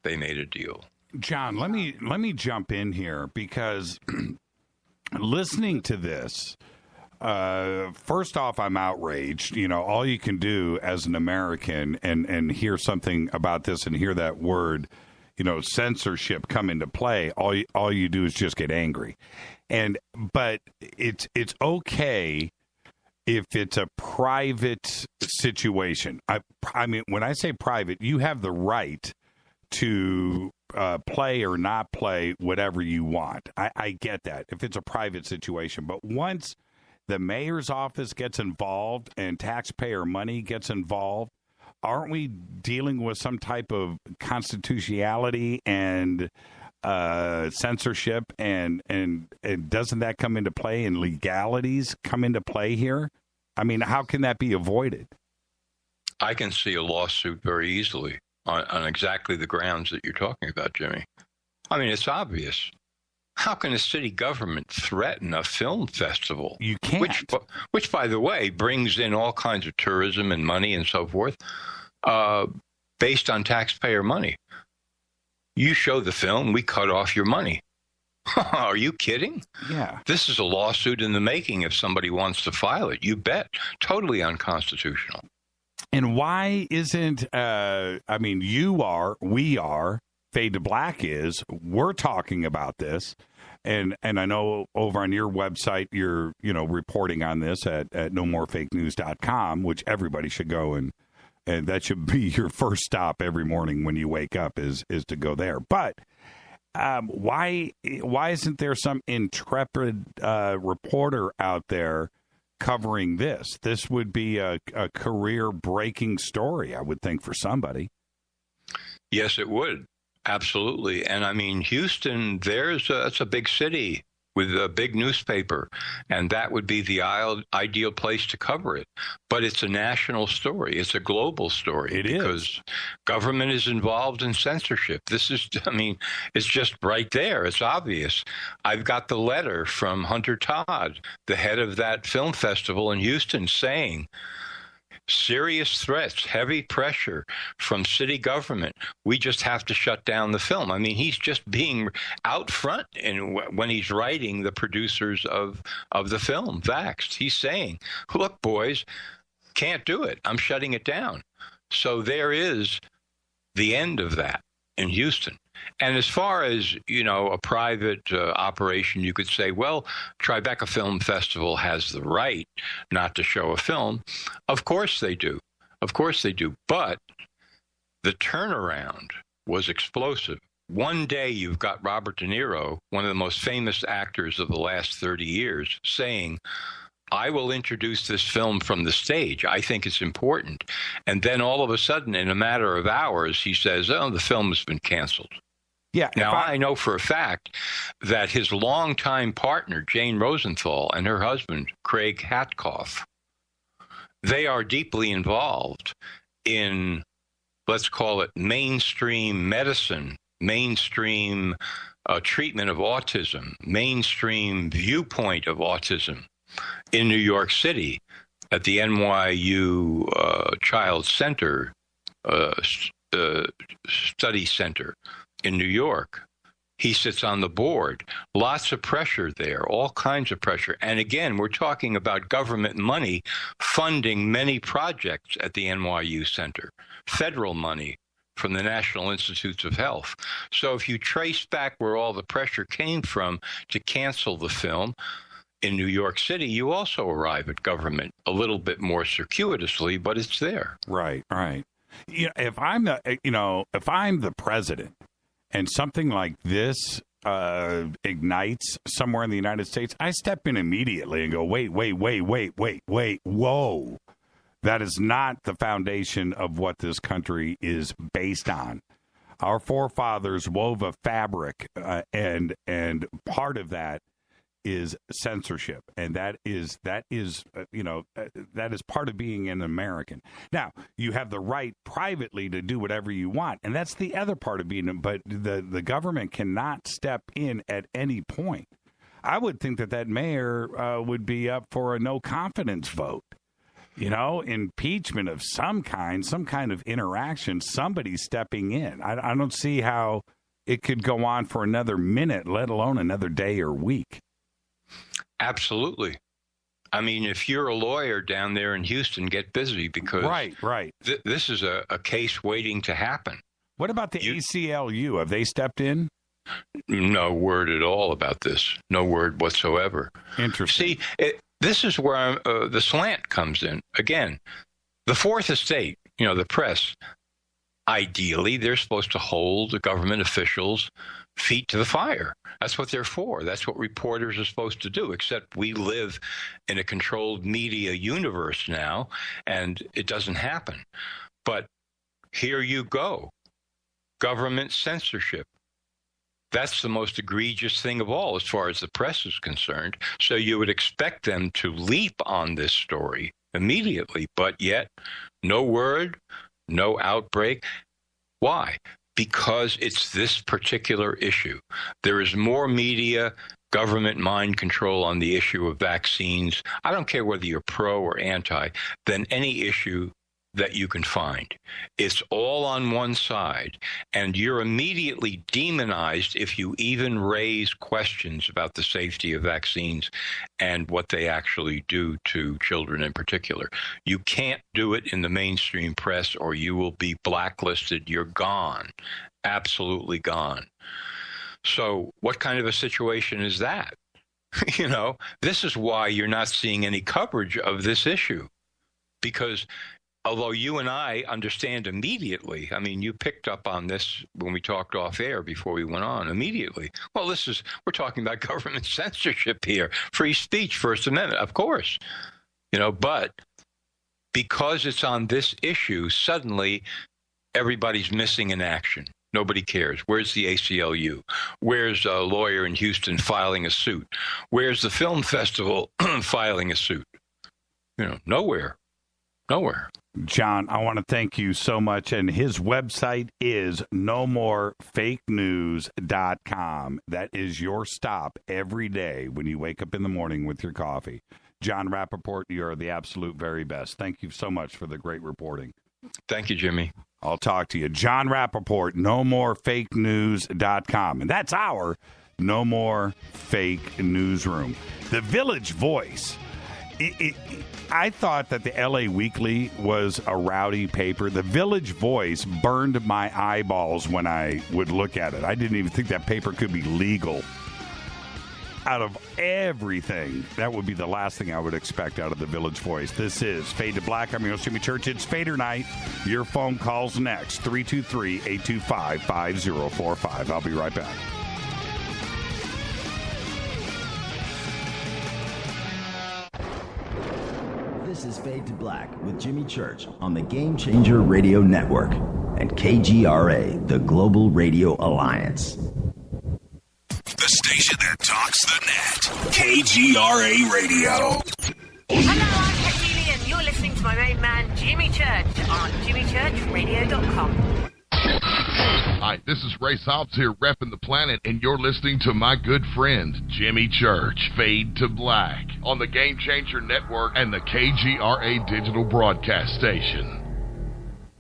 They made a deal. John, let me jump in here, because listening to this, first off, I'm outraged. You know, all you can do as an American and hear something about this and hear that word, you know, censorship come into play, all you do is just get angry. But it's okay if it's a private situation. I mean, when I say private, you have the right to play or not play whatever you want. I get that if it's a private situation. But once the mayor's office gets involved and taxpayer money gets involved, aren't we dealing with some type of constitutionality and censorship? And doesn't that come into play, and legalities come into play here? I mean, how can that be avoided? I can see a lawsuit very easily on exactly the grounds that you're talking about, Jimmy. I mean, it's obvious. How can a city government threaten a film festival? You can't. Which, by the way, brings in all kinds of tourism and money and so forth, based on taxpayer money. You show the film, we cut off your money. Are you kidding? Yeah. This is a lawsuit in the making if somebody wants to file it. You bet. Totally unconstitutional. And why isn't, I mean, we are, Fade to Black is, we're talking about this. And I know over on your website, you're, reporting on this at nomorefakenews.com, which everybody should go and that should be your first stop every morning when you wake up is to go there. But why isn't there some intrepid reporter out there covering this? This would be a career-breaking story, I would think, for somebody. Yes, it would. Absolutely. And I mean, Houston, it's a big city with a big newspaper, and that would be the ideal place to cover it. But it's a national story. It's a global story. Because government is involved in censorship. This is, it's just right there. It's obvious. I've got the letter from Hunter Todd, the head of that film festival in Houston, saying, serious threats, heavy pressure from city government. We just have to shut down the film. I mean, he's just being out front when he's writing the producers of the film, Vaxxed. He's saying, look, boys, can't do it. I'm shutting it down. So there is the end of that in Houston. And as far as, a private operation, you could say, well, Tribeca Film Festival has the right not to show a film. Of course they do. Of course they do. But the turnaround was explosive. One day you've got Robert De Niro, one of the most famous actors of the last 30 years, saying, I will introduce this film from the stage. I think it's important. And then all of a sudden, in a matter of hours, he says, oh, the film has been canceled. Yeah. Now, I know for a fact that his longtime partner, Jane Rosenthal, and her husband, Craig Hatkoff, they are deeply involved in, let's call it, mainstream medicine, mainstream treatment of autism, mainstream viewpoint of autism in New York City at the NYU Child Center Study Center in New York. He sits on the board. Lots of pressure there, all kinds of pressure. And again, we're talking about government money funding many projects at the NYU Center, federal money from the National Institutes of Health. So if you trace back where all the pressure came from to cancel the film in New York City, you also arrive at government a little bit more circuitously, but it's there. Right, right. If I'm the president, and something like this ignites somewhere in the United States, I step in immediately and go, wait, whoa. That is not the foundation of what this country is based on. Our forefathers wove a fabric, and part of that is censorship, and that is part of being an American. Now, you have the right privately to do whatever you want, and that's the other part of being. But the government cannot step in at any point. I would think that mayor would be up for a no confidence vote. Impeachment of some kind of interaction, somebody stepping in. I don't see how it could go on for another minute, let alone another day or week. Absolutely. I mean, if you're a lawyer down there in Houston, get busy, because right. This is a case waiting to happen. What about the ACLU? Have they stepped in? No word at all about this. No word whatsoever. Interesting. See, this is where the slant comes in. Again, the Fourth Estate, the press, ideally, they're supposed to hold the government officials' feet to the fire. That's what they're for. That's what reporters are supposed to do, except we live in a controlled media universe now, and it doesn't happen. But here you go. Government censorship. That's the most egregious thing of all as far as the press is concerned. So you would expect them to leap on this story immediately, but yet no word, no outbreak. Why? Because it's this particular issue. There is more media, government mind control on the issue of vaccines. I don't care whether you're pro or anti, than any issue that you can find. It's all on one side, and you're immediately demonized if you even raise questions about the safety of vaccines and what they actually do to children in particular. You can't do it in the mainstream press, or you will be blacklisted. You're gone, absolutely gone. So what kind of a situation is that? This is why you're not seeing any coverage of this issue, because although you and I understand immediately, I mean, you picked up on this when we talked off air before we went on immediately. Well, we're talking about government censorship here, free speech, First Amendment, of course, but because it's on this issue, suddenly everybody's missing in action. Nobody cares. Where's the ACLU? Where's a lawyer in Houston filing a suit? Where's the film festival filing a suit? Nowhere. John, I want to thank you so much. And his website is nomorefake.news.com. That is your stop every day when you wake up in the morning with your coffee. Jon Rappoport, you're the absolute very best. Thank you so much for the great reporting. Thank you, Jimmy. I'll talk to you. Jon Rappoport, nomorefake.news.com. And that's our No More Fake Newsroom. The Village Voice. I thought that the LA Weekly was a rowdy paper. The Village Voice burned my eyeballs when I would look at it. I didn't even think that paper could be legal. Out of everything, that would be the last thing I would expect out of the Village Voice. This is Fade to Black. I'm your host, Jimmy Church. It's Fader Night. Your phone calls next, 323-825-5045. I'll be right back. This is Fade to Black with Jimmy Church on the Game Changer Radio Network and KGRA, the Global Radio Alliance. The station that talks the net. KGRA Radio. Hello, I'm Katie, and you're listening to my main man, Jimmy Church, on jimmychurchradio.com. Hi, this is Ray Saltz here, repping the planet, and you're listening to my good friend, Jimmy Church, Fade to Black, on the Game Changer Network and the KGRA digital broadcast station.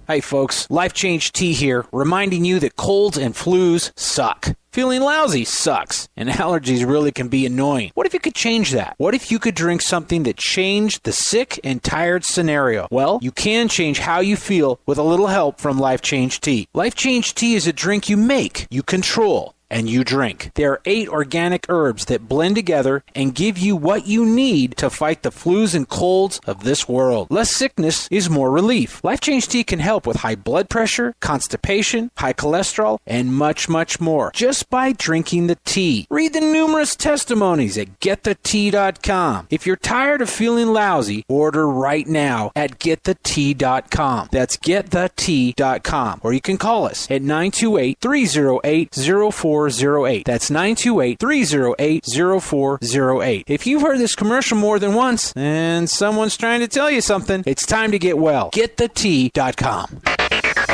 Hey folks, Life Change Tea here, reminding you that colds and flus suck. Feeling lousy sucks, and allergies really can be annoying. What if you could change that? What if you could drink something that changed the sick and tired scenario? Well, you can change how you feel with a little help from Life Change Tea. Life Change Tea is a drink you make, you control, and you drink. There are 8 organic herbs that blend together and give you what you need to fight the flus and colds of this world. Less sickness is more relief. Life Change Tea can help with high blood pressure, constipation, high cholesterol, and much, much more just by drinking the tea. Read the numerous testimonies at getthetea.com. If you're tired of feeling lousy, order right now at getthetea.com. That's getthetea.com. Or you can call us at 928-308-0408. That's 928-308-0408. If you've heard this commercial more than once and someone's trying to tell you something, it's time to get well. GetTheTea.com.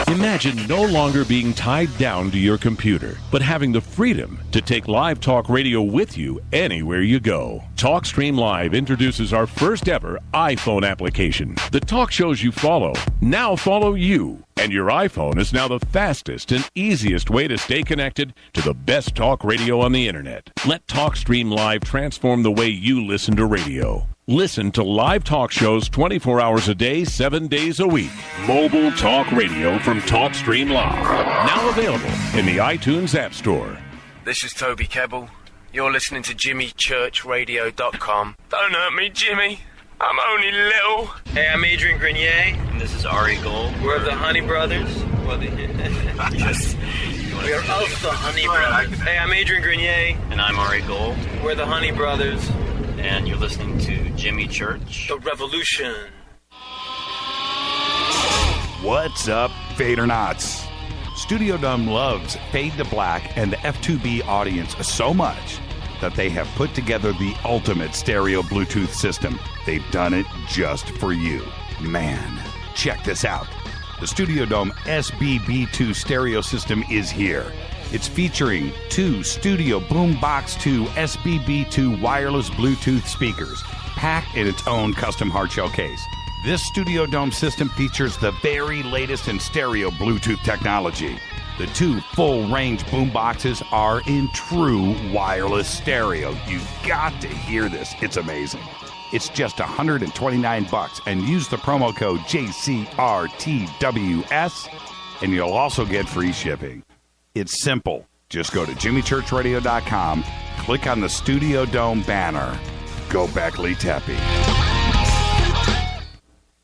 Imagine no longer being tied down to your computer, but having the freedom to take live talk radio with you anywhere you go. TalkStream Live introduces our first ever iPhone application. The talk shows you follow now follow you. And your iPhone is now the fastest and easiest way to stay connected to the best talk radio on the internet. Let TalkStream Live transform the way you listen to radio. Listen to live talk shows 24 hours a day, 7 days a week. Mobile talk radio from TalkStream Live. Now available in the iTunes App Store. This is Toby Kebbell. You're listening to JimmyChurchRadio.com. Don't hurt me, Jimmy. I'm only little. Hey, I'm Adrian Grenier. And this is Ari Gold. We're the Honey Brothers. Yes. We are of the Honey Brothers. Hey, I'm Adrian Grenier. And I'm Ari Gold. We're the Honey Brothers. And you're listening to Jimmy Church. The Revolution. What's up, Fadernauts? Studio Dome loves Fade to Black and the F2B audience so much that they have put together the ultimate stereo Bluetooth system. They've done it just for you. Man, check this out. The Studio Dome SBB2 stereo system is here. It's featuring 2 Studio Boombox 2 SBB2 wireless Bluetooth speakers, packed in its own custom hardshell case. This Studio Dome system features the very latest in stereo Bluetooth technology. The 2 full-range boomboxes are in true wireless stereo. You've got to hear this. It's amazing. It's just $129 and use the promo code JCRTWS and you'll also get free shipping. It's simple. Just go to JimmyChurchRadio.com, click on the Studio Dome banner. Go Beckley Tepe.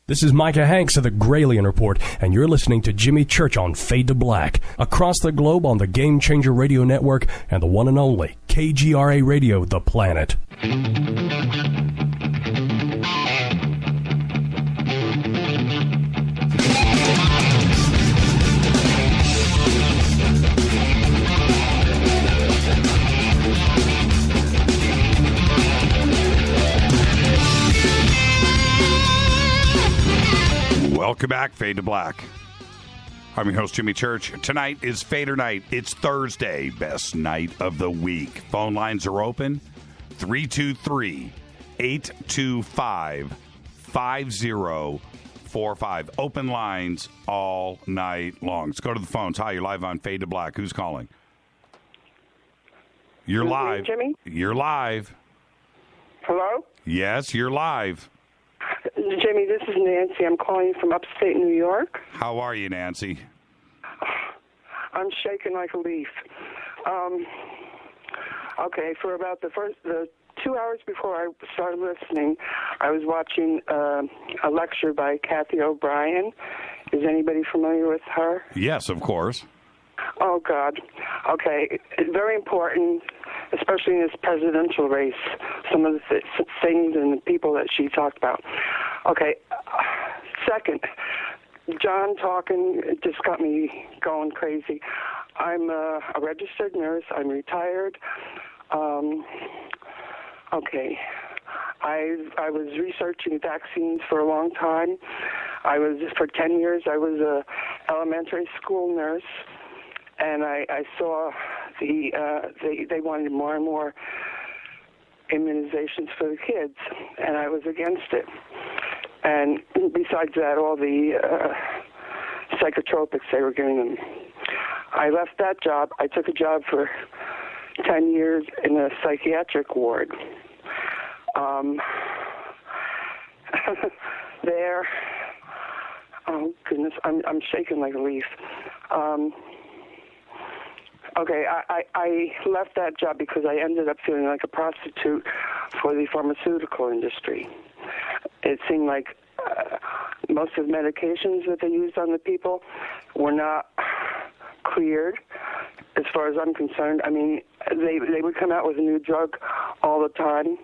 This is Micah Hanks of the Gralien Report, and you're listening to Jimmy Church on Fade to Black, across the globe on the Game Changer Radio Network and the one and only KGRA Radio, The Planet. Welcome back, Fade to Black. I'm your host, Jimmy Church. Tonight is Fader Night. It's Thursday, best night of the week. Phone lines are open, 323-825-5045. Open lines all night long. Let's go to the phones. Hi, you're live on Fade to Black. Who's calling? You're live. Jimmy? You're live. Hello? Yes, you're live. Jimmy, this is Nancy. I'm calling from upstate New York. How are you, Nancy? I'm shaking like a leaf. Okay, for about the 2 hours before I started listening, I was watching a lecture by Kathy O'Brien. Is anybody familiar with her? Yes, of course. Oh, God. Okay, it's very important, especially in this presidential race, some of the things and the people that she talked about. Okay, second, John talking just got me going crazy. I'm a registered nurse. I'm retired. Okay, I was researching vaccines for a long time. For 10 years, I was a elementary school nurse. And I saw they wanted more and more immunizations for the kids, and I was against it. And besides that, all the psychotropics they were giving them. I left that job. I took a job for 10 years in a psychiatric ward. There, oh goodness, I'm shaking like a leaf. Okay, I left that job because I ended up feeling like a prostitute for the pharmaceutical industry. It seemed like most of the medications that they used on the people were not cleared, as far as I'm concerned. I mean, they would come out with a new drug all the time,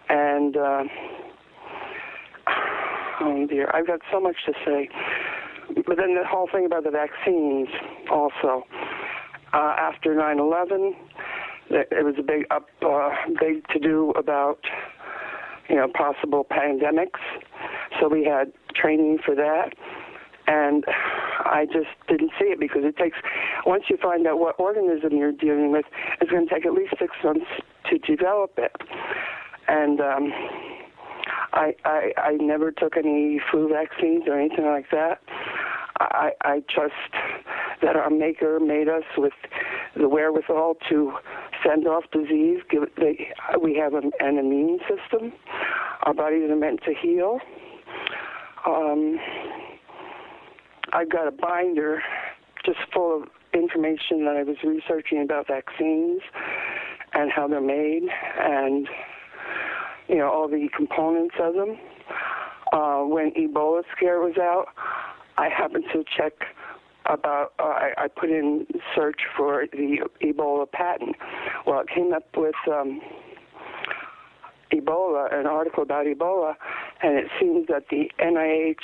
and oh dear, I've got so much to say. But then the whole thing about the vaccines also. After 9/11, there was a big to-do about, possible pandemics. So we had training for that. And I just didn't see it because it takes, once you find out what organism you're dealing with, it's going to take at least 6 months to develop it. And I never took any flu vaccines or anything like that. I trust that our Maker made us with the wherewithal to fend off disease. We have an immune system. Our bodies are meant to heal. I've got a binder just full of information that I was researching about vaccines and how they're made and, all the components of them. When Ebola scare was out, I happened to check about, I put in search for the Ebola patent. Well, it came up with Ebola, an article about Ebola, and it seems that the NIH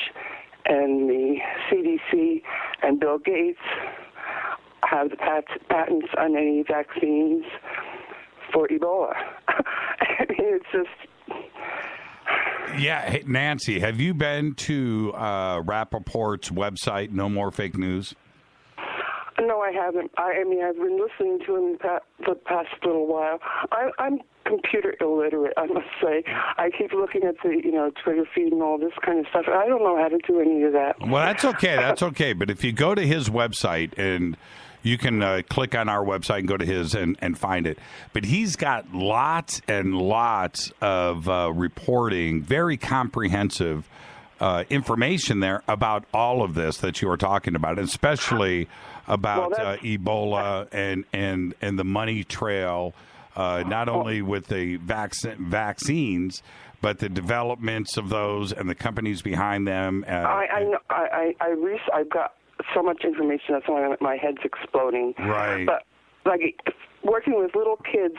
and the CDC and Bill Gates have the patents on any vaccines for Ebola. I mean, it's just... Yeah, hey, Nancy, have you been to Rappaport's website, No More Fake News? No, I haven't. I mean, I've been listening to him the past little while. I'm computer illiterate, I must say. I keep looking at the, Twitter feed and all this kind of stuff. I don't know how to do any of that. Well, that's okay. That's okay. But if you go to his website and you can click on our website and go to his and find it. But he's got lots and lots of reporting, very comprehensive information there about all of this that you were talking about, especially about Ebola and the money trail, not only with the vaccines, but the developments of those and the companies behind them. I've got so much information that's why my head's exploding. Right. But working with little kids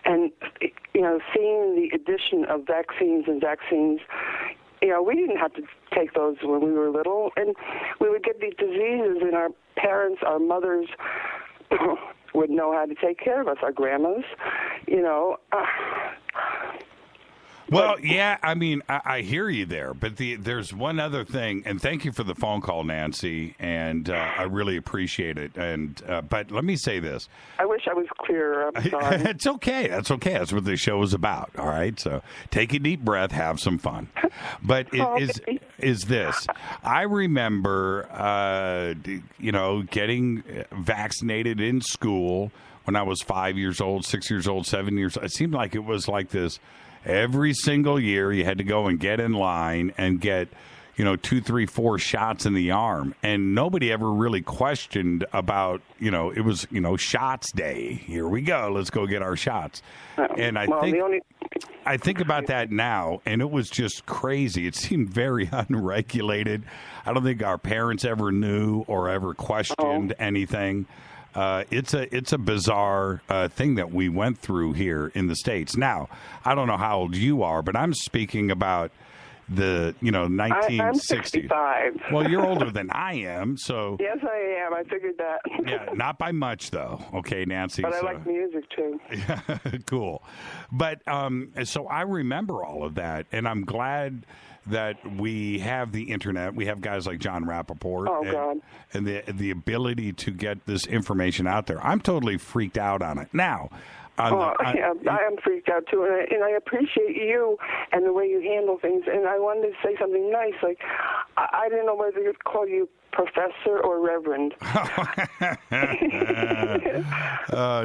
and seeing the addition of vaccines, we didn't have to take those when we were little, and we would get these diseases, and our parents, our mothers would know how to take care of us, our grandmas, Well, yeah, I mean, I hear you there, but there's one other thing, and thank you for the phone call, Nancy, and I really appreciate it. And but let me say this. I wish I was clearer. I'm sorry. It's okay. That's okay. That's what this show is about, all right? So take a deep breath, have some fun. But it is this. I remember, getting vaccinated in school when I was 5 years old, 6 years old, 7 years old. It seemed like it was like this. Every single year, you had to go and get in line and get, 2, 3, 4 shots in the arm. And nobody ever really questioned about, it was, shots day. Here we go. Let's go get our shots. And I think about that now, and it was just crazy. It seemed very unregulated. I don't think our parents ever knew or ever questioned anything. It's a bizarre thing that we went through here in the States. Now, I don't know how old you are, but I'm speaking about the 1960s. I'm 65. Well, you're older than I am, so yes, I am. I figured that. Yeah, not by much though. Okay, Nancy. But I like music too. Yeah, cool. But so I remember all of that, and I'm glad that we have the internet. We have guys like Jon Rappoport and the ability to get this information out there. I'm totally freaked out on it. Now, I am freaked out too, and I appreciate you and the way you handle things. And I wanted to say something nice. Like, I didn't know whether to call you Professor or Reverend.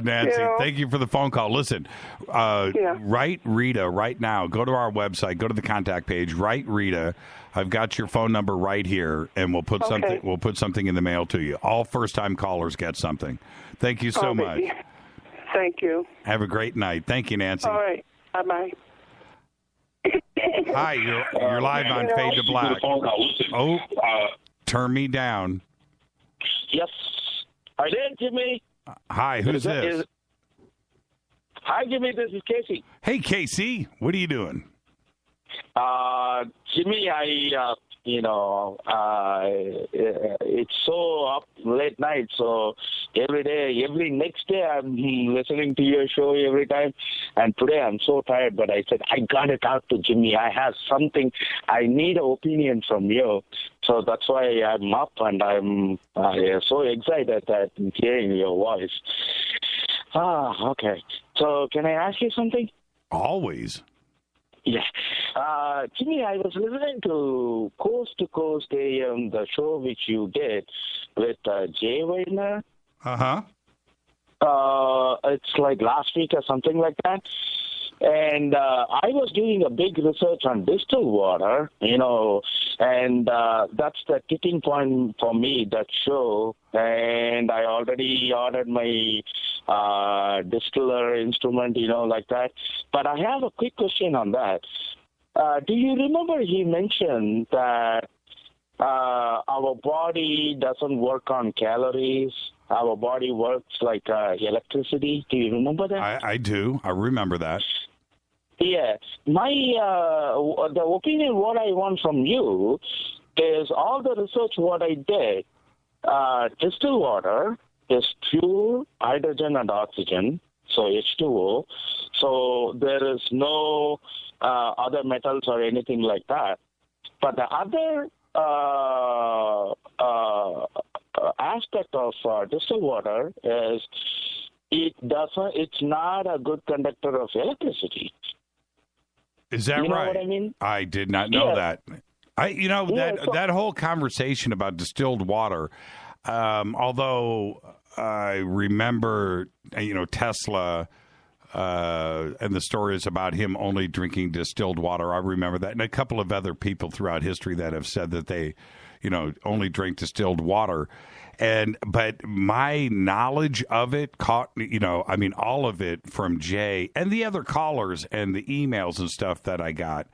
Nancy, thank you for the phone call. Listen, write Rita right now. Go to our website. Go to the contact page. Write Rita. I've got your phone number right here, and we'll put something. We'll put something in the mail to you. All first-time callers get something. Thank you so much. Thank you. Have a great night. Thank you, Nancy. All right. Bye-bye. Hi, you're live on Fade to Black. Oh, turn me down. Yes. Are there, Jimmy? Hi, who's this? Hi, Jimmy. This is Casey. Hey, Casey. What are you doing? Jimmy, it's so up late night, so every next day I'm listening to your show every time, and today I'm so tired, but I said, I gotta talk to Jimmy. I have something, I need an opinion from you, so that's why I'm up, and I'm so excited at hearing your voice. Okay. So can I ask you something? Always. Yeah. Jimmy, I was listening to Coast to Coast AM, the show which you did with Jay Wagner. Uh-huh. It's like last week or something like that. And I was doing a big research on distilled water, and that's the kicking point for me, that show. And I already ordered my distiller instrument, like that. But I have a quick question on that. Do you remember he mentioned that our body doesn't work on calories? Our body works like electricity. Do you remember that? I do. I remember that. Yeah. My the opinion what I want from you is all the research what I did, distilled water is pure hydrogen and oxygen, so H2O. So there is no other metals or anything like that. But the other aspect of distilled water is it's not a good conductor of electricity. Is that right? You know what I mean? I did not know that. That whole conversation about distilled water, although I remember, Tesla and the stories about him only drinking distilled water. I remember that. And a couple of other people throughout history that have said that they, only drink distilled water. But my knowledge of it all of it from Jay and the other callers and the emails and stuff that I got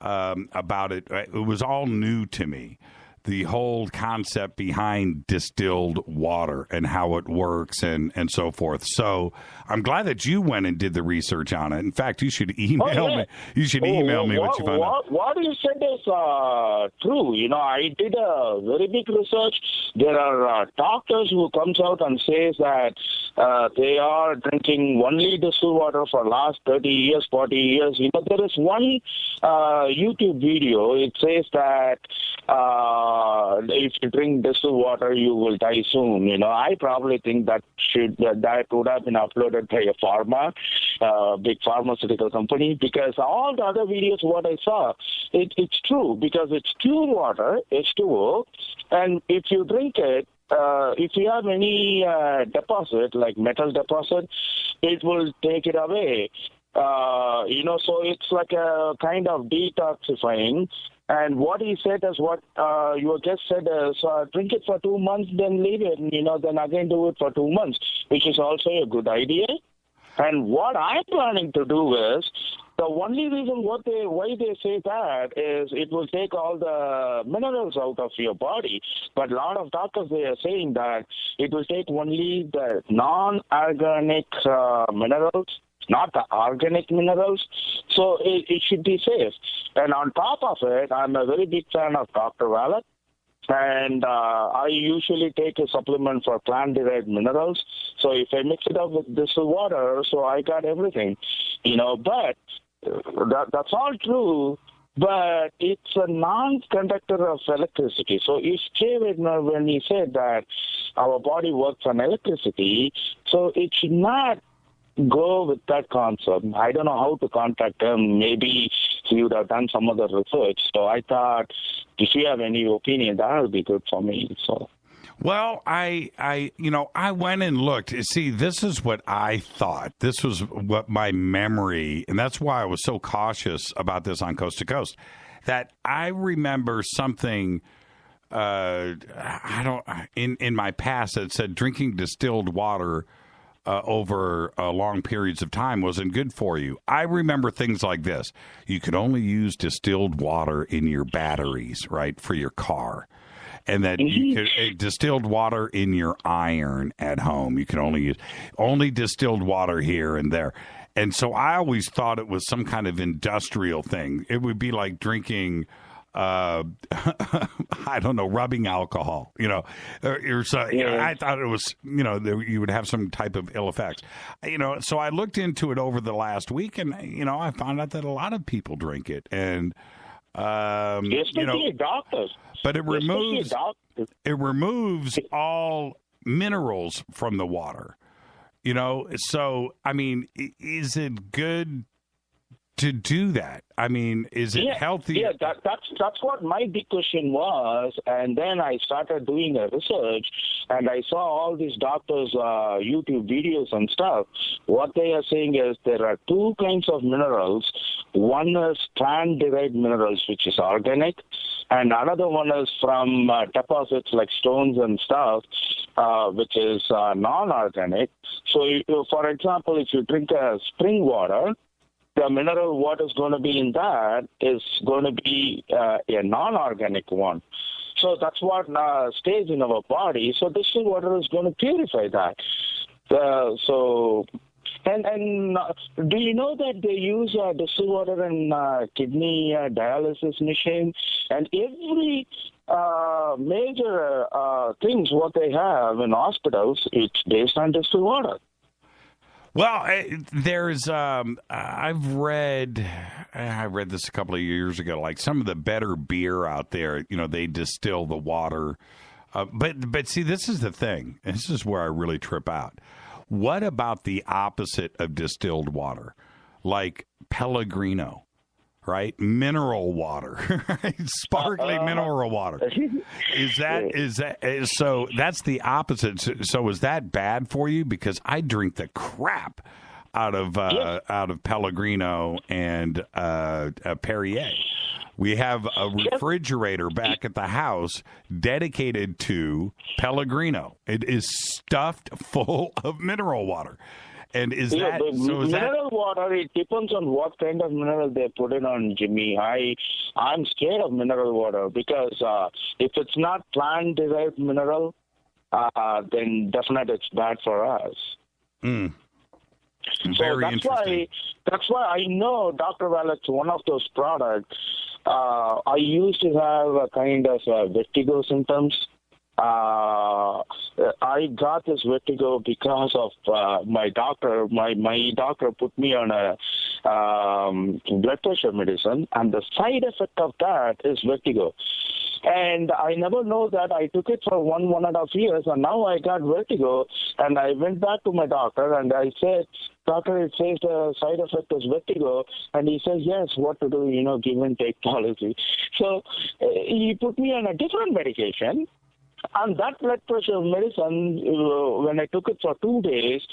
about it. It was all new to me. The whole concept behind distilled water and how it works and so forth. So I'm glad that you went and did the research on it. In fact, you should email me. You should email me what you found out. What you said is true. I did a very big research. There are doctors who comes out and says that they are drinking only distilled water for last 30 years, 40 years. There is one YouTube video. It says that if you drink distilled water, you will die soon. I probably think that would have been uploaded by a big pharmaceutical company, because all the other videos what I saw, it's true, because it's pure water, H2O, and if you drink it, if you have any deposit, like metal deposit, it will take it away. So it's like a kind of detoxifying. And what he said is what your guest said is, drink it for 2 months, then leave it, and, then again do it for 2 months, which is also a good idea. And what I'm planning to do is, the only reason why they say that is it will take all the minerals out of your body. But a lot of doctors, they are saying that it will take only the non-organic minerals, not the organic minerals, so it should be safe. And on top of it, I'm a very big fan of Dr. Wallet, and I usually take a supplement for plant-derived minerals. So if I mix it up with distilled water, so I got everything, But that's all true. But it's a non-conductor of electricity. So if Jay Wagner, when he said that our body works on electricity, so it should not go with that concept. I don't know how to contact him. Maybe he would have done some other research. So I thought, if you have any opinion, that would be good for me. So. Well, I went and looked. See, this is what I thought. This was what my memory, and that's why I was so cautious about this on Coast to Coast, that I remember something in my past that said drinking distilled water over long periods of time wasn't good for you. I remember things like this. You could only use distilled water in your batteries, right, for your car. And that you could distilled water in your iron at home. You can only use distilled water here and there. And so I always thought it was some kind of industrial thing. It would be like drinking, I don't know, rubbing alcohol. I thought it was, you would have some type of ill effects. So I looked into it over the last week, and I found out that a lot of people drink it, and doctors. But it removes all minerals from the water. So I mean, is it good to do that? I mean, is it healthy? Yeah, that's what my big question was. And then I started doing a research, and I saw all these doctors' YouTube videos and stuff. What they are saying is there are two kinds of minerals. One is plant-derived minerals, which is organic, and another one is from deposits like stones and stuff, which is non-organic. So, for example, if you drink spring water, the mineral water is going to be in that is going to be a non-organic one. So that's what stays in our body. So distilled water is going to purify that. And do you know that they use distilled water in kidney dialysis machine? And every major things what they have in hospitals, it's based on distilled water. Well, there's I've read this a couple of years ago. Like some of the better beer out there, they distill the water. But see, this is the thing. This is where I really trip out. What about the opposite of distilled water, like Pellegrino? Right, mineral water, right? Sparkling mineral water. So that's the opposite. So is that bad for you? Because I drink the crap out of Pellegrino and Perrier. We have a refrigerator back at the house dedicated to Pellegrino. It is stuffed full of mineral water. And mineral water, it depends on what kind of mineral they put it on, Jimmy. I'm scared of mineral water because if it's not plant-derived mineral, then definitely it's bad for us. Mm. So that's why I know Dr. Vallet's one of those products. I used to have a kind of vertigo symptoms. I got this vertigo because of my doctor. My doctor put me on a blood pressure medicine, and the side effect of that is vertigo. And I never know that. I took it for 1.5 years, and now I got vertigo. And I went back to my doctor, and I said, "Doctor, it says the side effect is vertigo." And he says, "Yes, what to do, give and take policy." So he put me on a different medication. And that blood pressure medicine, when I took it for 2 days,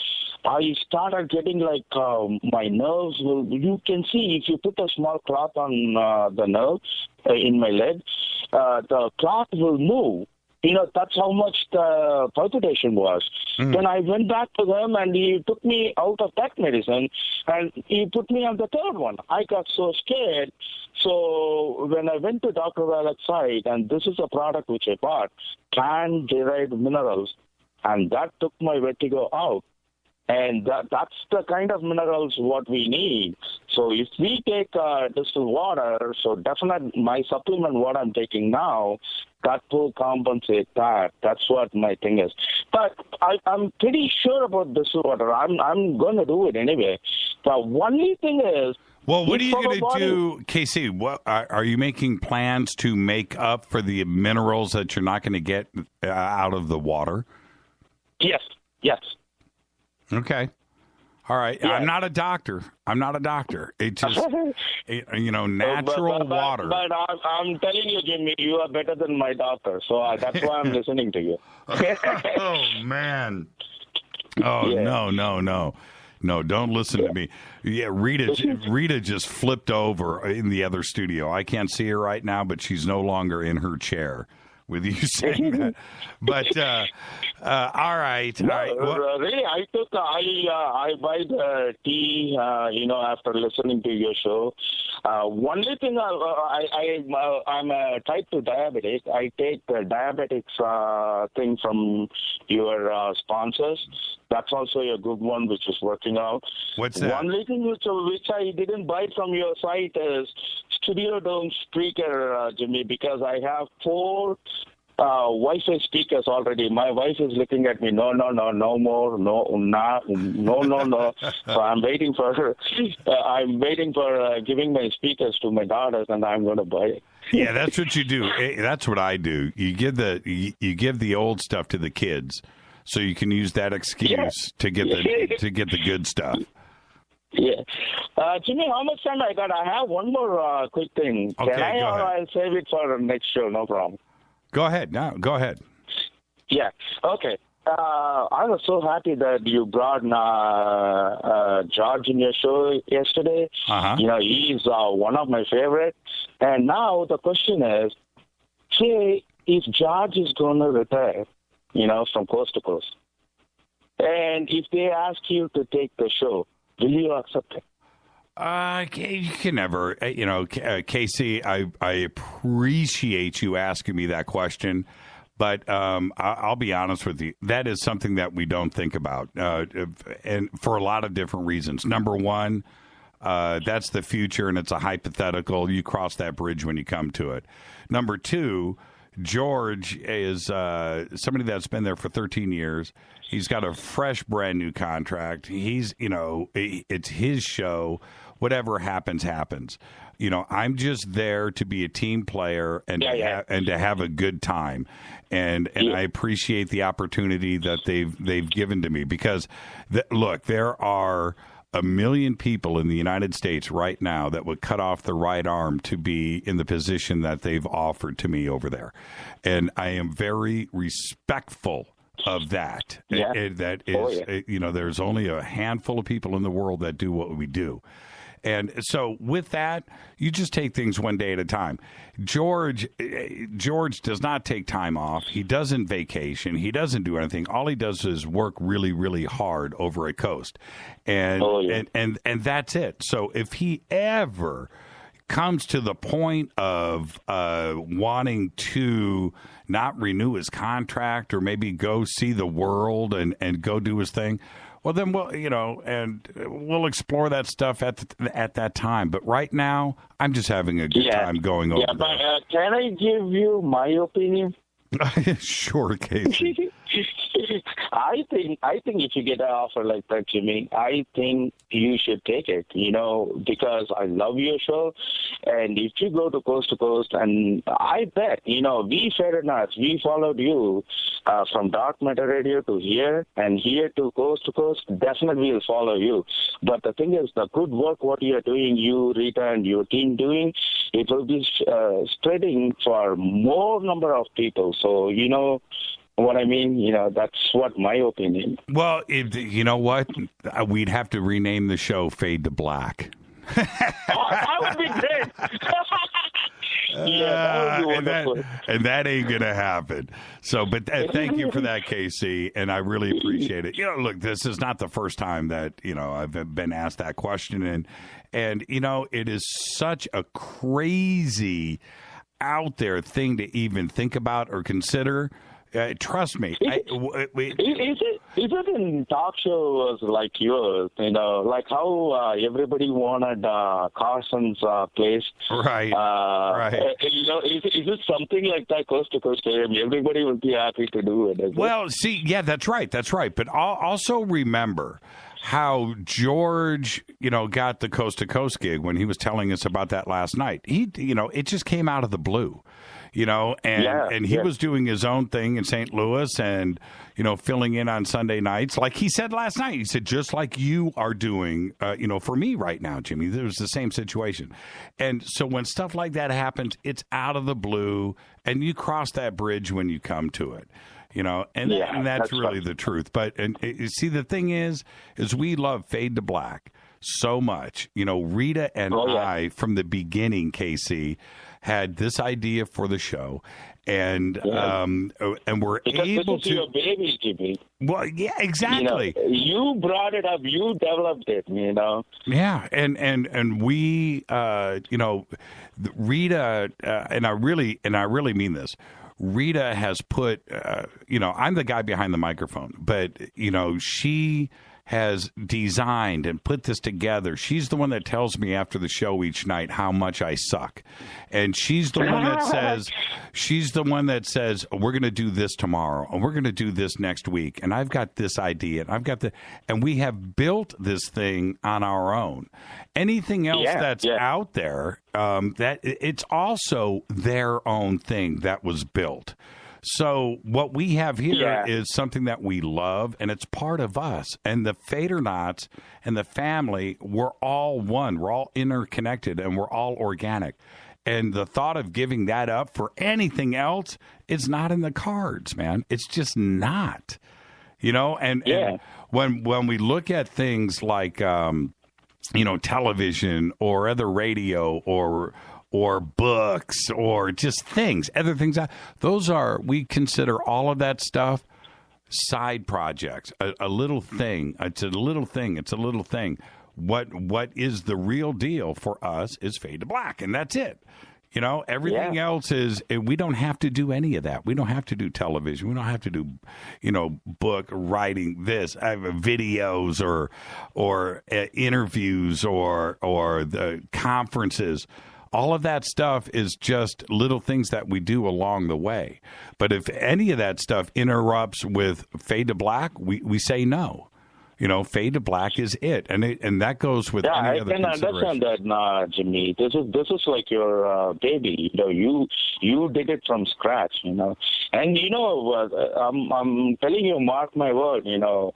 I started getting like my nerves you can see if you put a small cloth on the nerve in my leg, the cloth will move. That's how much the palpitation was. Then I went back to them, and he took me out of that medicine, and he put me on the third one. I got so scared. So when I went to Dr. Vallet's site, and this is a product which I bought, plant-derived minerals, and that took my vertigo out. And that's the kind of minerals what we need. So if we take distilled water, so definitely my supplement what I'm taking now, that will compensate that. That's what my thing is. But I'm pretty sure about distilled water. I'm going to do it anyway. The only thing is, well, what are you going to do, KC? What are you making plans to make up for the minerals that you're not going to get out of the water? Yes. Okay. All right. Yeah. I'm not a doctor. It just, natural water. But I'm telling you, Jimmy, you are better than my doctor. So that's why I'm listening to you. Oh, man. Oh, yeah. No, don't listen to me. Yeah, Rita just flipped over in the other studio. I can't see her right now, but she's no longer in her chair with you saying that. But all right. Really, I buy the tea, after listening to your show. Only thing, I'm a type 2 diabetic. I take the diabetics thing from your sponsors. That's also a good one, which is working out. What's that? Only thing which I didn't buy from your site is Studio Dome speaker, Jimmy, because I have 4 Wi-Fi speakers already. My wife is looking at me. No more. No. So I'm waiting for giving my speakers to my daughters, and I'm going to buy it. Yeah, that's what you do. That's what I do. You give the old stuff to the kids, so you can use that excuse to get the good stuff. Yeah. Jimmy, how much time I got? I have one more quick thing. Okay, Can I, go ahead. I'll save it for the next show, no problem. Go ahead. No, go ahead. Yeah. Okay. I was so happy that you brought George in your show yesterday. Uh-huh. He's one of my favorites. And now the question is, say, if George is going to retire, from coast to coast, and if they ask you to take the show, will you accept it? You can never, Casey, I appreciate you asking me that question, but I'll be honest with you. That is something that we don't think about, and for a lot of different reasons. Number one, that's the future, and it's a hypothetical. You cross that bridge when you come to it. Number two, George is somebody that's been there for 13 years. He's got a fresh, brand new contract. He's, it's his show. Whatever happens, happens. I'm just there to be a team player and to have a good time. And I appreciate the opportunity that they've given to me because, look, there are 1 million people in the United States right now that would cut off the right arm to be in the position that they've offered to me over there. And I am very respectful of that. Yeah. That is, there's only a handful of people in the world that do what we do. And so with that, you just take things one day at a time. George does not take time off. He doesn't vacation. He doesn't do anything. All he does is work really, really hard over at Coast. And that's it. So if he ever comes to the point of wanting to not renew his contract or maybe go see the world and go do his thing, well, then we'll explore that stuff at that time. But right now, I'm just having a good time going over. Yeah, but can I give you my opinion? Sure, Casey. I think if you get an offer like that, Jimmy, I think you should take it, because I love your show. And if you go to coast, and I bet, we FADERNIGHT, we followed you from Dark Matter Radio to here and here to coast, definitely will follow you. But the thing is, the good work, what you are doing, you, Rita, and your team doing, it will be spreading for more number of people. So, what I mean, that's what my opinion. Well, you know what? We'd have to rename the show Fade to Black. That would be great. That would be wonderful. And that ain't going to happen. So, but thank you for that, Casey, and I really appreciate it. Look, this is not the first time that, I've been asked that question. And it is such a crazy out there thing to even think about or consider. Trust me. Is it in talk shows like yours, like how everybody wanted Carson's place? Right. Right. Is it something like that, coast to coast? Everybody would be happy to do it. Well, see, yeah, that's right. But also remember how George, got the coast to coast gig when he was telling us about that last night. It just came out of the blue. you know, and he was doing his own thing in St. Louis and, you know, filling in on Sunday nights. Like he said last night, he said, just like you are doing, you know, for me right now, Jimmy, there's the same situation. And so when stuff like that happens, it's out of the blue, and you cross that bridge when you come to it. You know, and that's really the truth. But you see, the thing is we love Fade to Black so much. You know, Rita and I, from the beginning, Casey, had this idea for the show, and we're able to. Your baby, Jimmy. Well, yeah, exactly. You know, you brought it up. You developed it. You know. Yeah, and we, you know, Rita, and I really mean this. Rita has put, you know, I'm the guy behind the microphone, but, you know, she has designed and put this together. She's the one that tells me after the show each night how much I suck. And she's the one that says, we're going to do this tomorrow, and we're going to do this next week. And I've got this idea, and and we have built this thing on our own. Anything else that's out there, that it's also their own thing that was built. So what we have here is something that we love, and it's part of us. And the Fadernaughts and the family, we're all one. We're all interconnected, and we're all organic. And the thought of giving that up for anything else is not in the cards, man. It's just not. You know, and when we look at things like, you know, television or other radio or books or just other things. We consider all of that stuff side projects, a little thing. It's a little thing. It's a little thing. What is the real deal for us is Fade to Black, and that's it. You know, everything else is, we don't have to do any of that. We don't have to do television. We don't have to do, you know, book writing, videos or interviews or the conferences. All of that stuff is just little things that we do along the way. But if any of that stuff interrupts with Fade to Black, we say no. You know, Fade to Black is it, and that goes with any other consideration. I can understand that, Jimmy. This is like your baby. You know, you did it from scratch. You know, and you know, I'm telling you, mark my word. You know,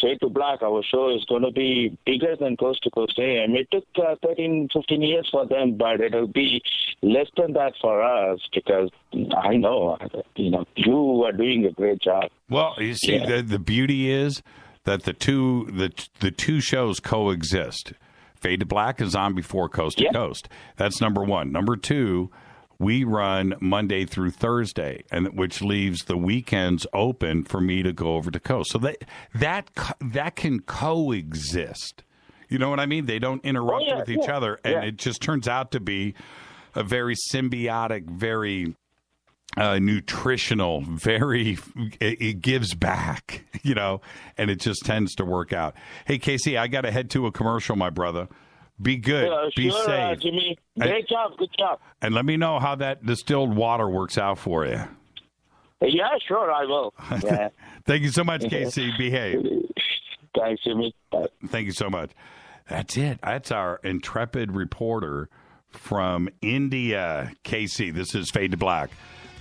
Fade to Black, our show is going to be bigger than Coast to Coast AM. It took 13, 15 years for them, but it'll be less than that for us because I know, you know, you are doing a great job. Well, you see, the beauty is that the two shows coexist. Fade to Black is on before Coast to Coast. That's number one. Number two, we run Monday through Thursday, and which leaves the weekends open for me to go over to Coast. So that can coexist. You know what I mean? They don't interrupt with each other, and it just turns out to be a very symbiotic, very nutritional, it gives back, you know, and it just tends to work out. Hey, Casey, I got to head to a commercial, my brother. Be good. Be safe. Jimmy. Great job. Good job. And let me know how that distilled water works out for you. Yeah, sure, I will. Yeah. Thank you so much, Casey. Behave. Thanks, Jimmy. Bye. Thank you so much. That's it. That's our intrepid reporter from India, Casey. This is Fade to Black.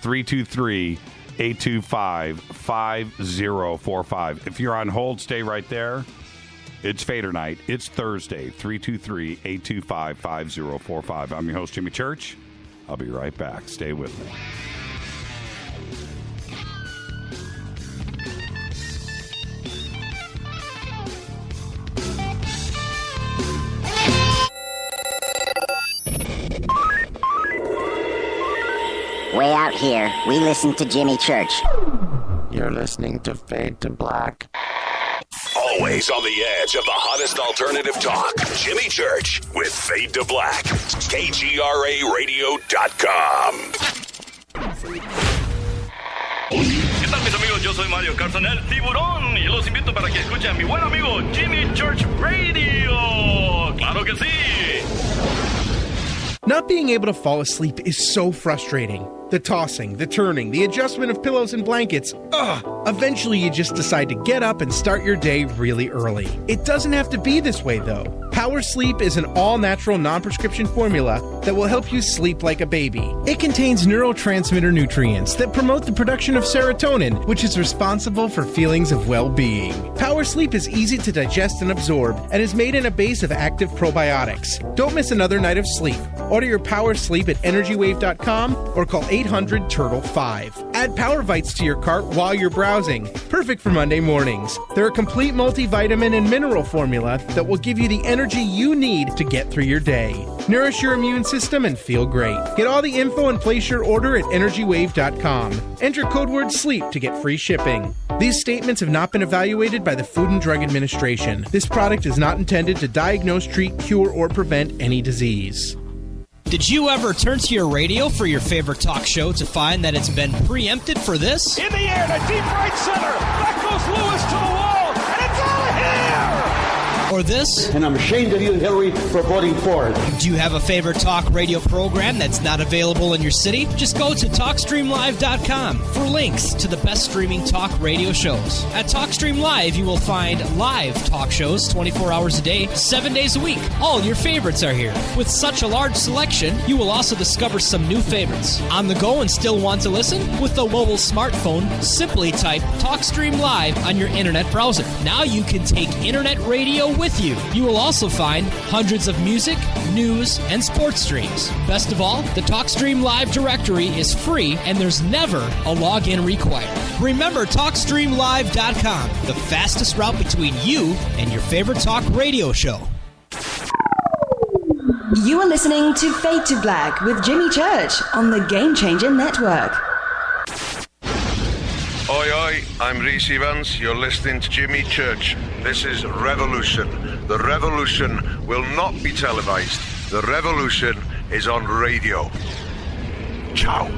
323-825-5045. If you're on hold, stay right there. It's FADERNIGHT. It's Thursday, 323-825-5045. I'm your host, Jimmy Church. I'll be right back. Stay with me. Way out here, we listen to Jimmy Church. You're listening to Fade to Black. Always on the edge of the hottest alternative talk. Jimmy Church with Fade to Black. KGRARadio.com. ¿Qué tal, mis amigos? Yo soy Mario Carson, el tiburón, y los invito para que escuchen a mi buen amigo Jimmy Church Radio. ¡Claro que sí! Not being able to fall asleep is so frustrating. The tossing, the turning, the adjustment of pillows and blankets. Ugh! Eventually you just decide to get up and start your day really early. It doesn't have to be this way though. Power Sleep is an all-natural non-prescription formula that will help you sleep like a baby. It contains neurotransmitter nutrients that promote the production of serotonin, which is responsible for feelings of well-being. Power Sleep is easy to digest and absorb and is made in a base of active probiotics. Don't miss another night of sleep. Order your Power Sleep at energywave.com or call 800-TURTLE-5. Add Power Vites to your cart while you're browsing. Perfect for Monday mornings. They're a complete multivitamin and mineral formula that will give you the energy you need to get through your day. Nourish your immune system and feel great. Get all the info and place your order at energywave.com. Enter code word SLEEP to get free shipping. These statements have not been evaluated by the Food and Drug Administration. This product is not intended to diagnose, treat, cure, or prevent any disease. Did you ever turn to your radio for your favorite talk show to find that it's been preempted for this? In the air to deep right center. Back goes Lewis to the wall, and it's out of here! Or this? And I'm ashamed of you, Hillary, for voting for it. Do you have a favorite talk radio program that's not available in your city? Just go to TalkStreamLive.com for links to the best streaming talk radio shows. At TalkStream Live, you will find live talk shows 24 hours a day, 7 days a week. All your favorites are here. With such a large selection, you will also discover some new favorites. On the go and still want to listen? With the mobile smartphone, simply type TalkStream Live on your internet browser. Now you can take internet radio with you. You will also find hundreds of music, news, and sports streams. Best of all, the TalkStream Live directory is free and there's never a login required. Remember TalkStreamLive.com, the fastest route between you and your favorite talk radio show. You are listening to Fade to Black with Jimmy Church on the Game Changer Network. Oi, oi, I'm Reese Evans. You're listening to Jimmy Church. This is Revolution. The revolution will not be televised. The revolution is on radio. Ciao.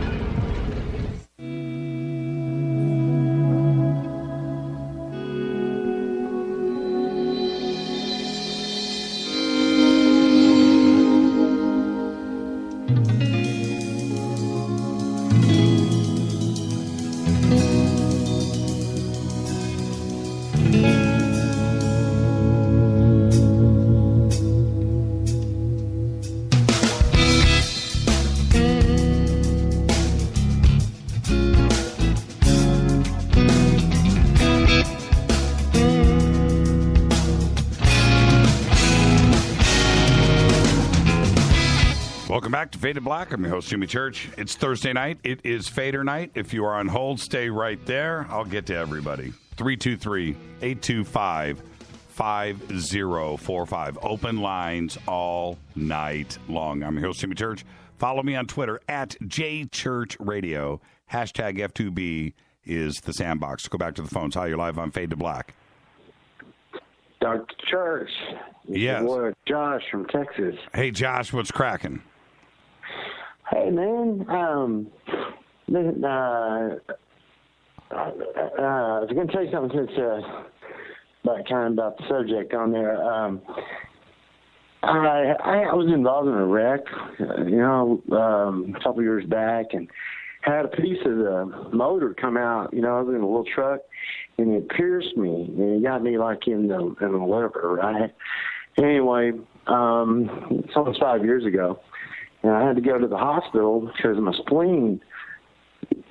Welcome back to Faded Black. I'm your host, Jimmy Church. It's Thursday night. It is Fader night. If you are on hold, stay right there. I'll get to everybody. 323-825-5045. Open lines all night long. I'm your host, Jimmy Church. Follow me on Twitter at JChurchRadio. Hashtag F2B is the sandbox. Go back to the phones. Hi, you're live on Fade to Black. Dr. Church. Yes. Boy, Josh from Texas. Hey, Josh, what's cracking? Hey, man. I was going to tell you something since about the subject on there. I was involved in a wreck, a couple years back, and had a piece of the motor come out. I was in a little truck, and it pierced me, and it got me like in the liver, right? Anyway, it's almost 5 years ago, and I had to go to the hospital because my spleen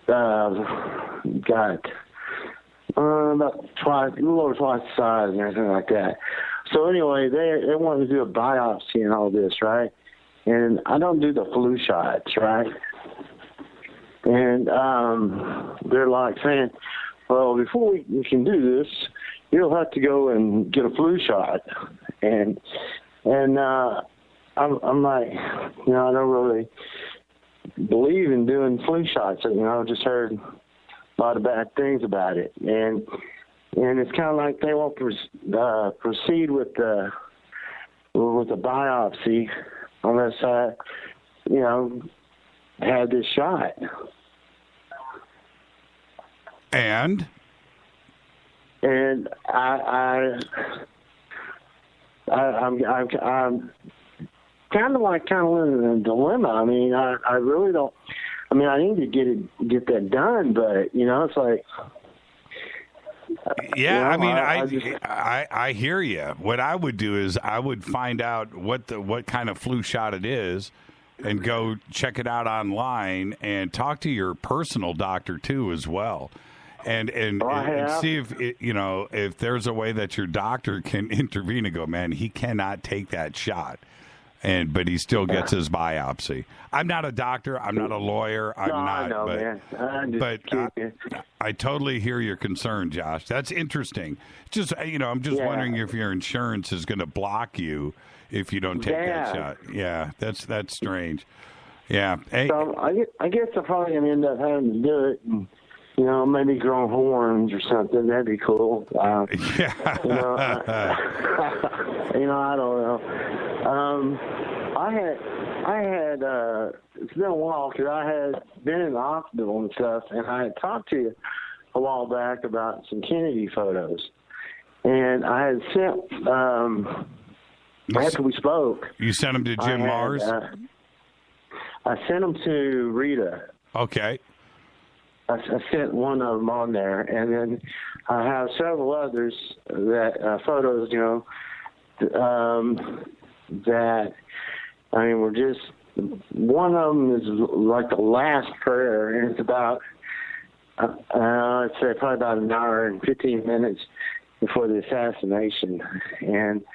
got about twice, a little over twice the size and everything like that. So anyway, they wanted to do a biopsy and all this, right? And I don't do the flu shots, right? And they're like saying, well, before we can do this, you'll have to go and get a flu shot. And I'm like, I don't really believe in doing flu shots. I just heard a lot of bad things about it. And it's kind of like they won't proceed with the biopsy unless I, had this shot. And I'm kind of in a dilemma. I mean, I really don't. I mean, I need to get that done, but you know, it's like. Yeah, you know, I mean, I hear you. What I would do is I would find out what kind of flu shot it is, and go check it out online, and talk to your personal doctor too as well, and see if if there's a way that your doctor can intervene and go, man, he cannot take that shot. But he still gets his biopsy. I'm not a doctor. I'm not a lawyer. I'm not. I know, man. I totally hear your concern, Josh. That's interesting. Just I'm just wondering if your insurance is going to block you if you don't take that shot. Yeah, that's strange. Yeah. Hey. So I guess I'm probably going to end up having to do it. And, maybe grow horns or something. That'd be cool. Yeah. I don't know. I had. It's been a while because I had been in the hospital and stuff, and I had talked to you a while back about some Kennedy photos, and I had sent. After we spoke, you sent them to Jim Mars. I sent them to Rita. Okay. I sent one of them on there, and then I have several others that photos, that were just one of them is like the last prayer, and it's about I'd say probably about an hour and 15 minutes before the assassination, and.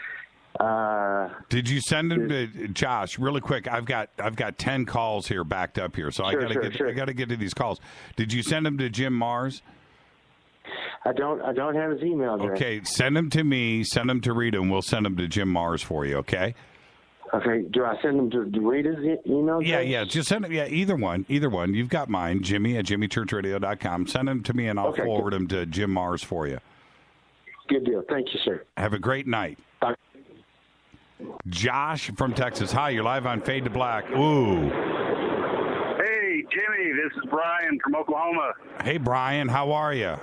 Did you send them to Josh? Really quick, I've got 10 calls here backed up here, so I got to get to these calls. Did you send them to Jim Mars? I don't have his email address. Okay, send them to me. Send them to Rita, and we'll send them to Jim Mars for you. Okay. Okay. Do I send them to Rita's email address? Yeah. Just send them. Yeah, either one. You've got mine, Jimmy at jimmychurchradio.com. Send them to me, and I'll forward them to Jim Mars for you. Good deal. Thank you, sir. Have a great night. Bye. Josh from Texas. Hi, you're live on Fade to Black. Ooh. Hey, Jimmy, this is Brian from Oklahoma. Hey, Brian, how are you?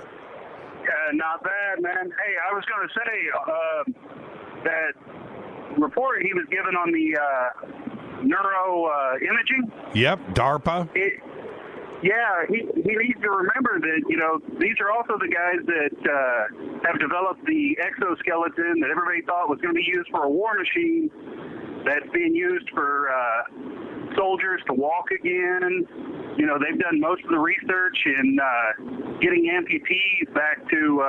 Not bad, man. Hey, I was going to say that report he was given on the neuro imaging. Yep, DARPA. He needs to remember that, these are also the guys that have developed the exoskeleton that everybody thought was going to be used for a war machine that's being used for soldiers to walk again. They've done most of the research in getting amputees back to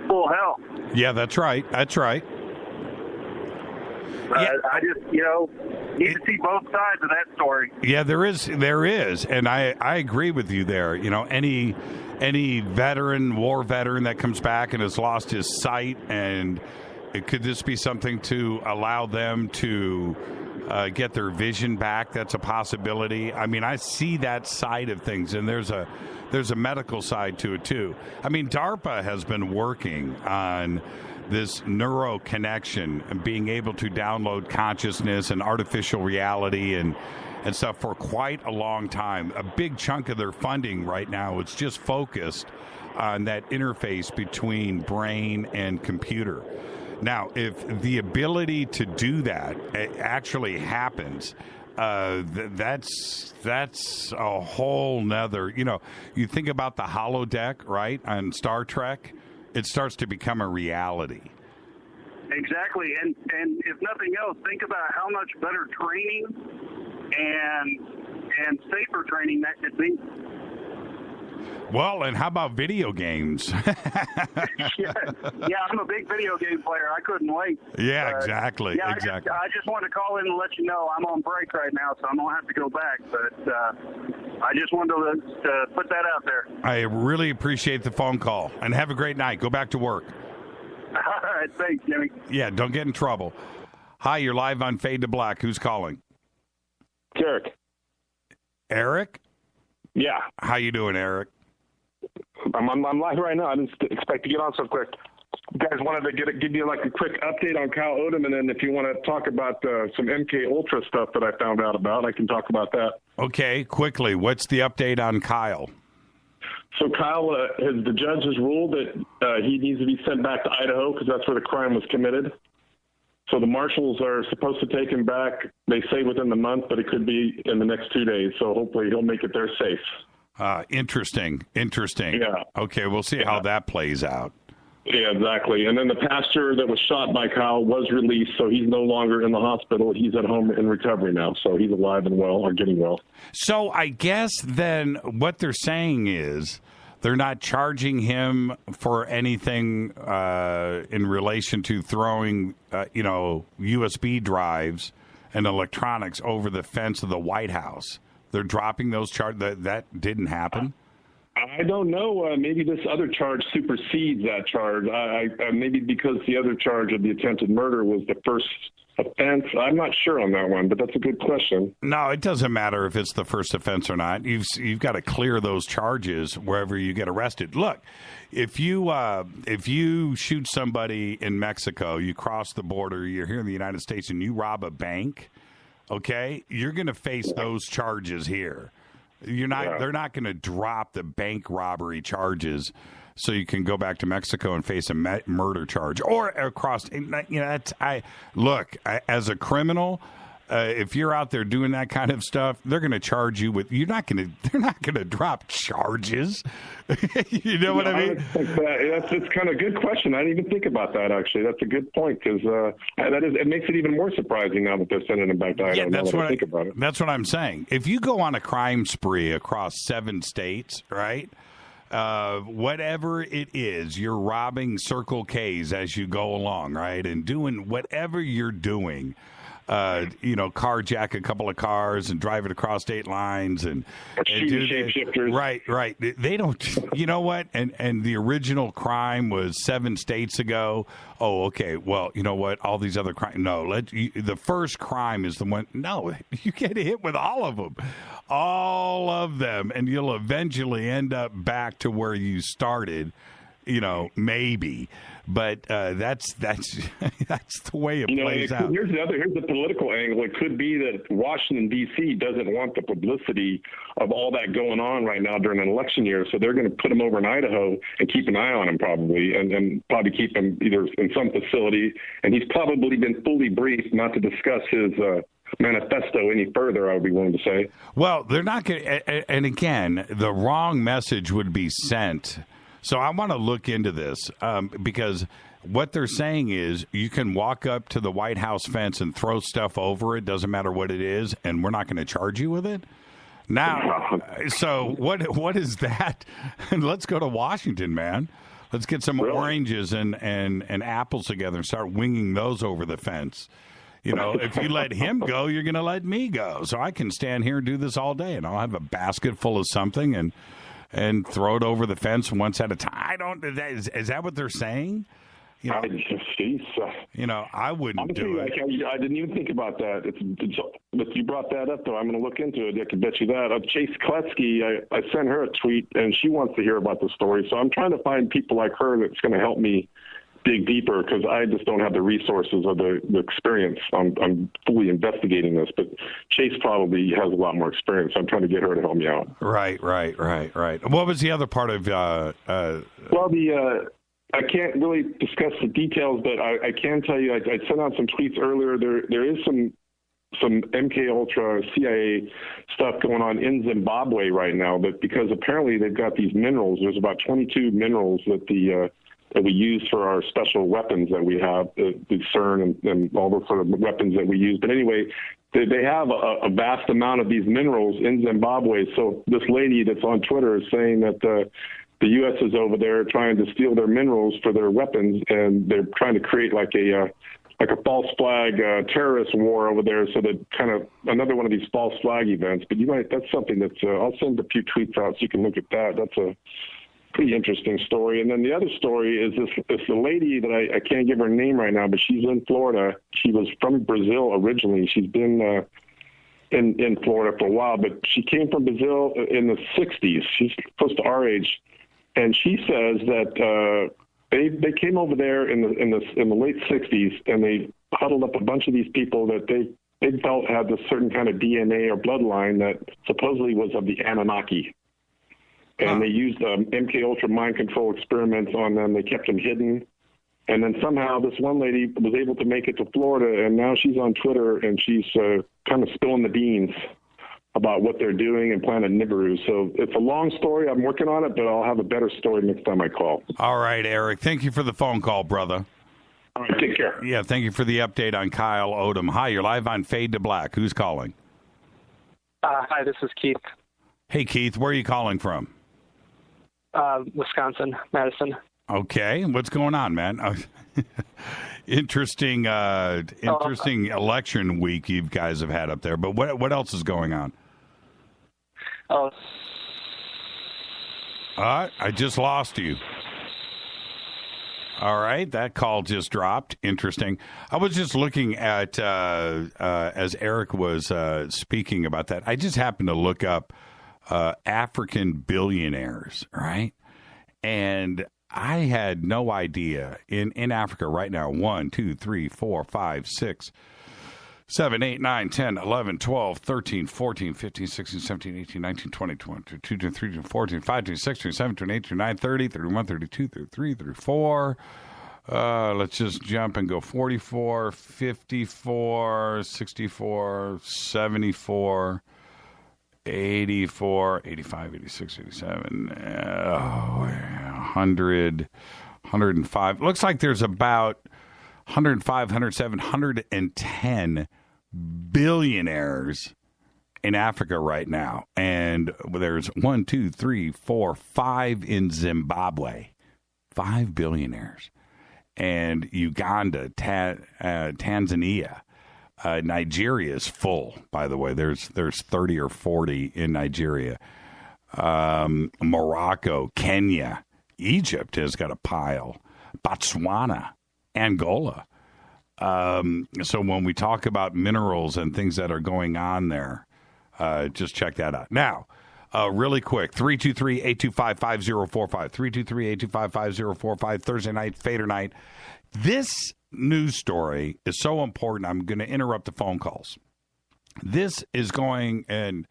full health. Yeah, that's right. I just, need to see both sides of that story. Yeah, there is, and I agree with you there. Any war veteran that comes back and has lost his sight, and could this be something to allow them to get their vision back? That's a possibility. I mean, I see that side of things, and there's a medical side to it too. I mean, DARPA has been working on this neuro connection and being able to download consciousness and artificial reality and stuff for quite a long time. A big chunk of their funding right now is just focused on that interface between brain and computer. Now, if the ability to do that actually happens, that's a whole nother, you think about the holodeck, right, on Star Trek. It starts to become a reality. Exactly, and if nothing else, think about how much better training and safer training that could be. Well, and how about video games? yeah, I'm a big video game player. I couldn't wait. Yeah, exactly. Yeah, exactly. I just wanted to call in and let you know I'm on break right now, so I don't have to go back. But I just wanted to put that out there. I really appreciate the phone call, and have a great night. Go back to work. All right, thanks, Jimmy. Yeah, don't get in trouble. Hi, you're live on Fade to Black. Who's calling? Eric. Eric? Yeah. How you doing, Eric? I'm live right now. I didn't expect to get on so quick. You guys wanted to give you like a quick update on Kyle Odom, and then if you want to talk about some MK Ultra stuff that I found out about, I can talk about that. Okay, quickly. What's the update on Kyle? So Kyle, the judge has ruled that he needs to be sent back to Idaho because that's where the crime was committed. So the marshals are supposed to take him back, they say within the month, but it could be in the next 2 days. So hopefully he'll make it there safe. Interesting. Yeah. Okay, we'll see how that plays out. Yeah, exactly. And then the pastor that was shot by Kyle was released, so he's no longer in the hospital. He's at home in recovery now, so he's alive and well, or getting well. So I guess then what they're saying is they're not charging him for anything in relation to throwing, USB drives and electronics over the fence of the White House. They're dropping those charges. That didn't happen? I don't know. Maybe this other charge supersedes that charge. Maybe because the other charge of the attempted murder was the first offense. I'm not sure on that one, but that's a good question. No, it doesn't matter if it's the first offense or not. You've got to clear those charges wherever you get arrested. Look, if you shoot somebody in Mexico, you cross the border, you're here in the United States, and you rob a bank, okay, you're going to face those charges here. You're not. They're not going to drop the bank robbery charges, so you can go back to Mexico and face a murder charge or across. Look, as a criminal, if you're out there doing that kind of stuff, they're going to charge you with. They're not going to drop charges. You know what I mean? That's kind of a good question. I didn't even think about that, actually. That's a good point, because it makes it even more surprising now that they're sending him back to Idaho. That's what I'm saying. If you go on a crime spree across 7 states, right? Whatever it is, you're robbing Circle K's as you go along, right? And doing whatever you're doing. Carjack a couple of cars and drive it across state lines and do shapeshifters. Right. They don't. You know what? And the original crime was 7 states ago. Oh, okay. Well, you know what? All these other crimes. No, the first crime is the one. No, you get hit with all of them, and you'll eventually end up back to where you started. Maybe. But that's the way it plays out. Here's the political angle. It could be that Washington, D.C. doesn't want the publicity of all that going on right now during an election year, so they're going to put him over in Idaho and keep an eye on him probably, and probably keep him either in some facility. And he's probably been fully briefed not to discuss his manifesto any further, I would be willing to say. Well, they're not going to, and again, the wrong message would be sent. So I want to look into this because what they're saying is you can walk up to the White House fence and throw stuff over it, doesn't matter what it is, and we're not going to charge you with it. Now, so what is that? Let's go to Washington, man. Let's get some oranges and apples together and start winging those over the fence. If you let him go, you're going to let me go. So I can stand here and do this all day, and I'll have a basket full of something and throw it over the fence once at a time. Is that what they're saying? I wouldn't do it. I didn't even think about that. But you brought that up, though. I'm going to look into it. I can bet you that. Chase Kletsky, I sent her a tweet, and she wants to hear about the story. So I'm trying to find people like her that's going to help me dig deeper, because I just don't have the resources or the experience. I'm fully investigating this, but Chase probably has a lot more experience. I'm trying to get her to help me out. Right. What was the other part of? I can't really discuss the details, but I can tell you I sent out some tweets earlier. There is some MK Ultra CIA stuff going on in Zimbabwe right now, but because apparently they've got these minerals. There's about 22 minerals that we use for our special weapons that we have, the CERN and all those sort of weapons that we use. But anyway, they have a vast amount of these minerals in Zimbabwe. So this lady that's on Twitter is saying that the U.S. is over there trying to steal their minerals for their weapons, and they're trying to create like a false flag terrorist war over there. So that kind of another one of these false flag events. But that's something that I'll send a few tweets out so you can look at that. That's a pretty interesting story. And then the other story is this lady that I can't give her name right now, but she's in Florida. She was from Brazil originally. She's been in Florida for a while, but she came from Brazil in the 60s. She's close to our age. And she says that they came over there in the late 60s, and they huddled up a bunch of these people that they felt had this certain kind of DNA or bloodline that supposedly was of the Anunnaki. And they used MK Ultra mind control experiments on them. They kept them hidden. And then somehow this one lady was able to make it to Florida, and now she's on Twitter, and she's kind of spilling the beans about what they're doing in Planet Nibiru. So it's a long story. I'm working on it, but I'll have a better story next time I call. All right, Eric. Thank you for the phone call, brother. All right, take care. Yeah, thank you for the update on Kyle Odom. Hi, you're live on Fade to Black. Who's calling? Hi, this is Keith. Hey, Keith. Where are you calling from? Wisconsin, Madison. Okay, what's going on, man? Interesting election week you guys have had up there. But what else is going on? I just lost you. All right, that call just dropped. Interesting. I was just looking at as Eric was speaking about that. I just happened to look up African billionaires, right? And I had no idea in Africa right now, 1, 2, 3, 4, 5, 6, 7, 8, 9, 10, 11, 12, 13, 14, 15, 16, 17, 18, 19, 20, 22, 23, 14, 15, 16, 17, 18, 19, 30, 31, 32, 33, 34. Let's just jump and go 44, 54, 64, 74. 84, 85, 86, 87, 100, 105. Looks like there's about 105, 107, 110 billionaires in Africa right now. And there's 1, 2, 3, 4, 5 in Zimbabwe. 5 billionaires. And Uganda, Tanzania. Nigeria is full, by the way. There's 30 or 40 in Nigeria. Morocco, Kenya, Egypt has got a pile. Botswana, Angola. So when we talk about minerals and things that are going on there, just check that out. Now, really quick, 323-825-5045. 323-825-5045. Thursday night, Fader night. This news story is so important, I'm going to interrupt the phone calls. This is going, and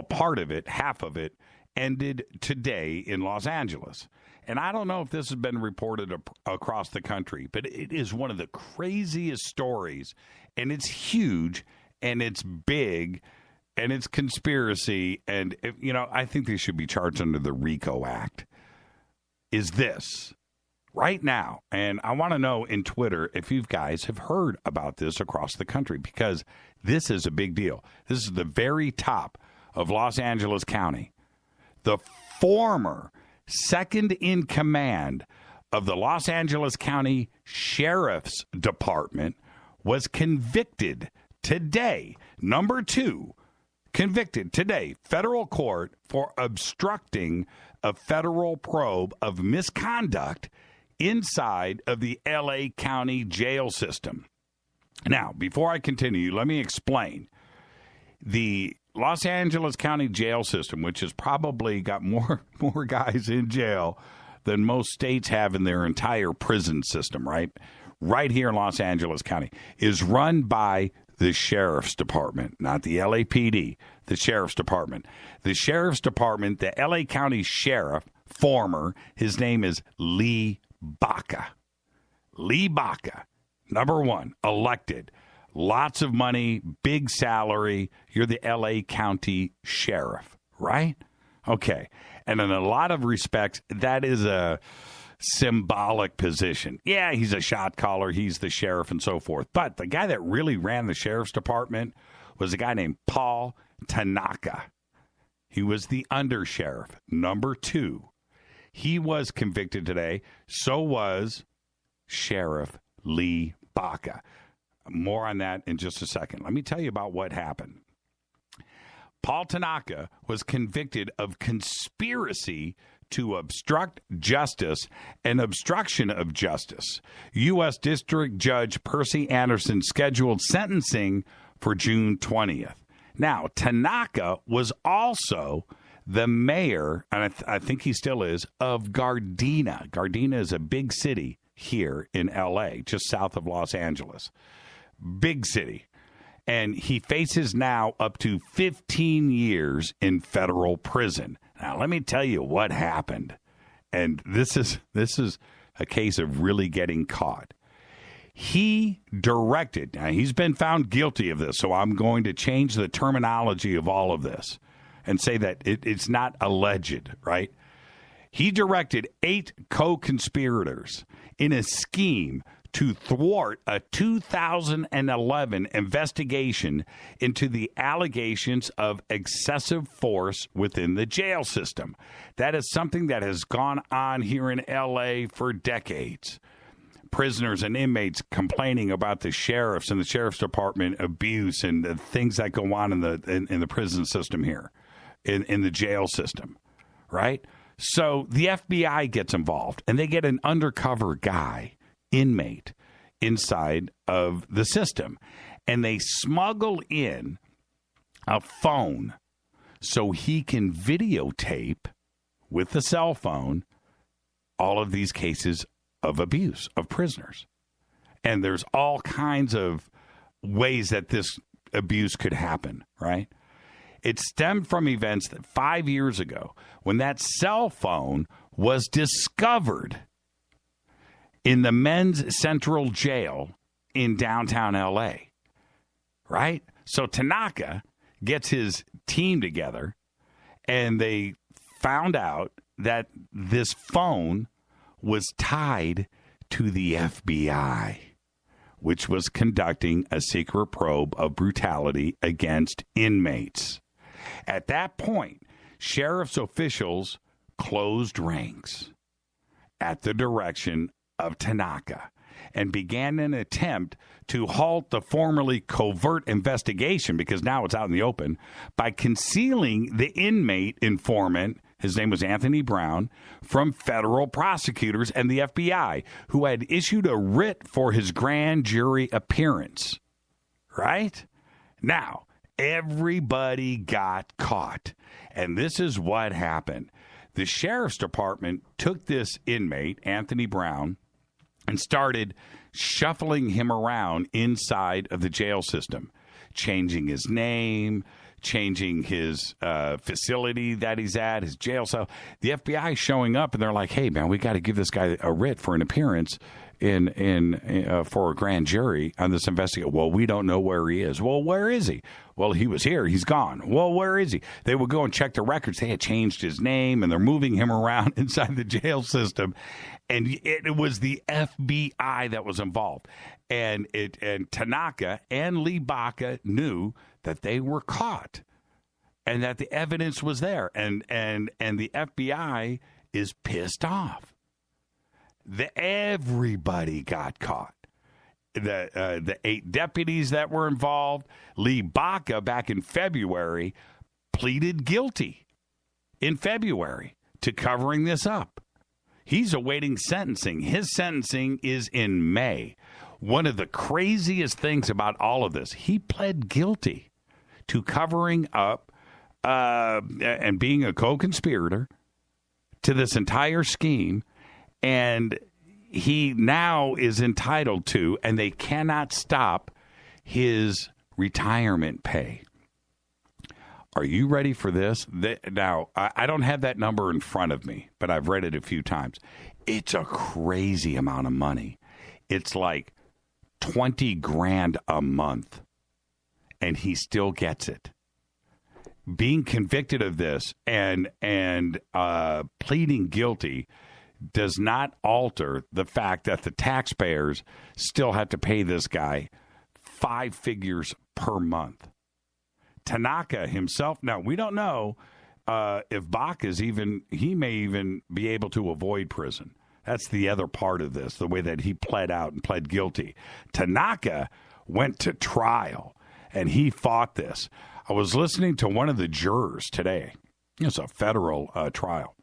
part of it, half of it, ended today in Los Angeles. And I don't know if this has been reported across the country, but it is one of the craziest stories, and it's huge, and it's big, and it's conspiracy, and, I think they should be charged under the RICO Act, is this. Right now, and I want to know in Twitter if you guys have heard about this across the country, because this is a big deal. This is the very top of Los Angeles County. The former second in command of the Los Angeles County Sheriff's Department was convicted today. Number 2, convicted today, federal court, for obstructing a federal probe of misconduct inside of the L.A. County jail system. Now, before I continue, let me explain. The Los Angeles County jail system, which has probably got more guys in jail than most states have in their entire prison system, right? Right here in Los Angeles County, is run by the Sheriff's Department, not the LAPD, the Sheriff's Department. The Sheriff's Department, the L.A. County Sheriff, former, his name is Lee Baca. Lee Baca, number 1, elected. Lots of money, big salary. You're the L.A. County Sheriff, right? Okay. And in a lot of respects, that is a symbolic position. Yeah, he's a shot caller. He's the sheriff and so forth. But the guy that really ran the Sheriff's Department was a guy named Paul Tanaka. He was the undersheriff, number 2. He was convicted today. So was Sheriff Lee Baca. More on that in just a second. Let me tell you about what happened. Paul Tanaka was convicted of conspiracy to obstruct justice and obstruction of justice. U.S. District Judge Percy Anderson scheduled sentencing for June 20th. Now, Tanaka was also the mayor, and I think he still is, of Gardena. Gardena is a big city here in L.A., just south of Los Angeles. Big city. And he faces now up to 15 years in federal prison. Now, let me tell you what happened. And this is a case of really getting caught. He directed, now he's been found guilty of this, so I'm going to change the terminology of all of this and say that it's not alleged, right? He directed 8 co-conspirators in a scheme to thwart a 2011 investigation into the allegations of excessive force within the jail system. That is something that has gone on here in L.A. for decades. Prisoners and inmates complaining about the sheriffs and the sheriff's department abuse and the things that go on in the prison system here, in the jail system, right? So the FBI gets involved, and they get an undercover guy, inmate, inside of the system, and they smuggle in a phone so he can videotape with the cell phone all of these cases of abuse of prisoners. And there's all kinds of ways that this abuse could happen, right? It stemmed from events that 5 years ago, when that cell phone was discovered in the men's central jail in downtown L.A., right? So Tanaka gets his team together, and they found out that this phone was tied to the FBI, which was conducting a secret probe of brutality against inmates. At that point, sheriff's officials closed ranks at the direction of Tanaka and began an attempt to halt the formerly covert investigation, because now it's out in the open, by concealing the inmate informant, his name was Anthony Brown, from federal prosecutors and the FBI, who had issued a writ for his grand jury appearance. Right? Now, everybody got caught, and this is what happened. The sheriff's department took this inmate, Anthony Brown, and started shuffling him around inside of the jail system, changing his name, changing his facility that he's at, his jail cell. The FBI showing up, and they're like, hey, man, we got to give this guy a writ for an appearance for a grand jury on this investigation. Well, we don't know where he is. Well, where is he? Well, he was here. He's gone. Well, where is he? They would go and check the records. They had changed his name, and they're moving him around inside the jail system. And it was the FBI that was involved. And Tanaka and Lee Baca knew that they were caught and that the evidence was there. And the FBI is pissed off. Everybody got caught. The 8 deputies that were involved, Lee Baca back in February pleaded guilty in February to covering this up. He's awaiting sentencing. His sentencing is in May. One of the craziest things about all of this, he pled guilty to covering up and being a co-conspirator to this entire scheme. And he now is entitled to, and they cannot stop his retirement pay. Are you ready for this? Now, I don't have that number in front of me, but I've read it a few times. It's a crazy amount of money. It's like $20,000 a month, and he still gets it. Being convicted of this and pleading guilty does not alter the fact that the taxpayers still have to pay this guy 5 figures per month. Tanaka himself, now we don't know if Bach is he may even be able to avoid prison. That's the other part of this, the way that he pled out and pled guilty. Tanaka went to trial, and he fought this. I was listening to one of the jurors today. It's a federal trial.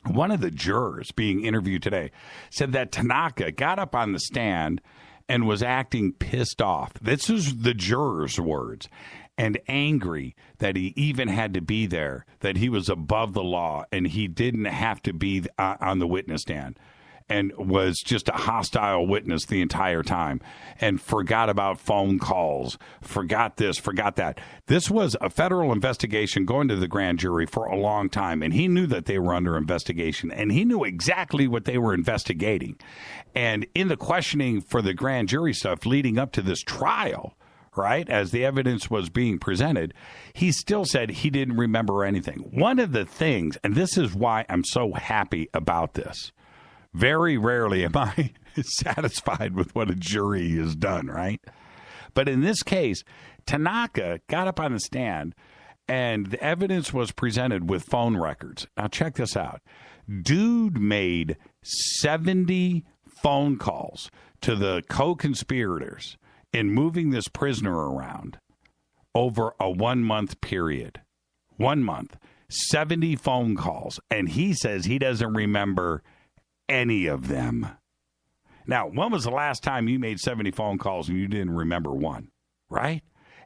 One of the jurors being interviewed today said that Tanaka got up on the stand and was acting pissed off. This is the juror's words. And angry that he even had to be there, that he was above the law and he didn't have to be on the witness stand. and was just a hostile witness the entire time and forgot about phone calls, forgot this, forgot that. This was a federal investigation going to the grand jury for a long time, and he knew that they were under investigation, and he knew exactly what they were investigating. And in the questioning for the grand jury stuff leading up to this trial, right, as the evidence was being presented, he still said he didn't remember anything. One of the things, and this is why I'm so happy about this, very rarely am I satisfied with what a jury has done, right? But in this case, Tanaka got up on the stand, and the evidence was presented with phone records. Now, check this out. Dude made 70 phone calls to the co-conspirators in moving this prisoner around over a 1 month period. 1 month, 70 phone calls. And he says he doesn't remember any of them. Now, when was the last time you made 70 phone calls and you didn't remember one, right?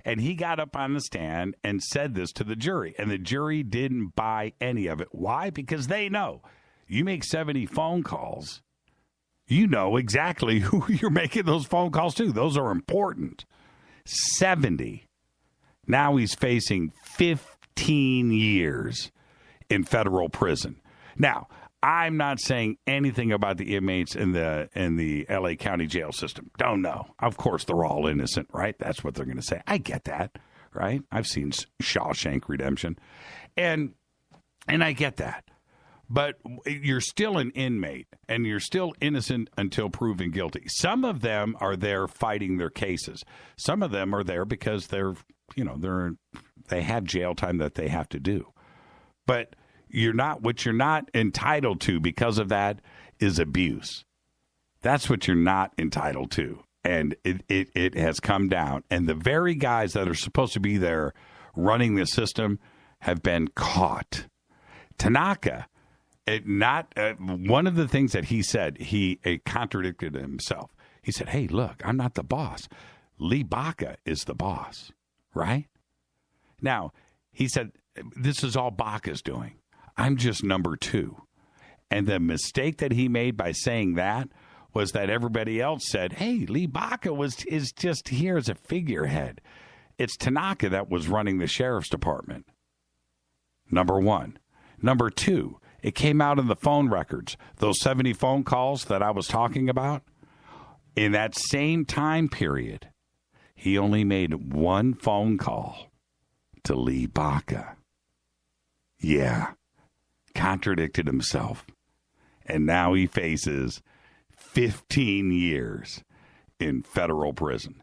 And he got up on the stand and said this to the jury, and the jury didn't buy any of it. Why? Because they know you make 70 phone calls, you know exactly who you're making those phone calls to. Those are important. 70. Now he's facing 15 years in federal prison. Now, I'm not saying anything about the inmates in the L.A. County jail system. Don't know. Of course, they're all innocent, right? That's what they're going to say. I get that, right? I've seen Shawshank Redemption, and I get that. But you're still an inmate, and you're still innocent until proven guilty. Some of them are there fighting their cases. Some of them are there because they have jail time that they have to do. But what you're not entitled to because of that is abuse. That's what you're not entitled to. And it has come down. And the very guys that are supposed to be there running the system have been caught. Tanaka, one of the things that he said, he contradicted himself. He said, hey, look, I'm not the boss. Lee Baca is the boss, right? Now, he said, this is all Baca's doing. I'm just number two. And the mistake that he made by saying that was that everybody else said, hey, Lee Baca is just here as a figurehead. It's Tanaka that was running the sheriff's department. Number one. Number two, it came out in the phone records. Those 70 phone calls that I was talking about, in that same time period, he only made one phone call to Lee Baca. Yeah. Contradicted himself, and now he faces 15 years in federal prison.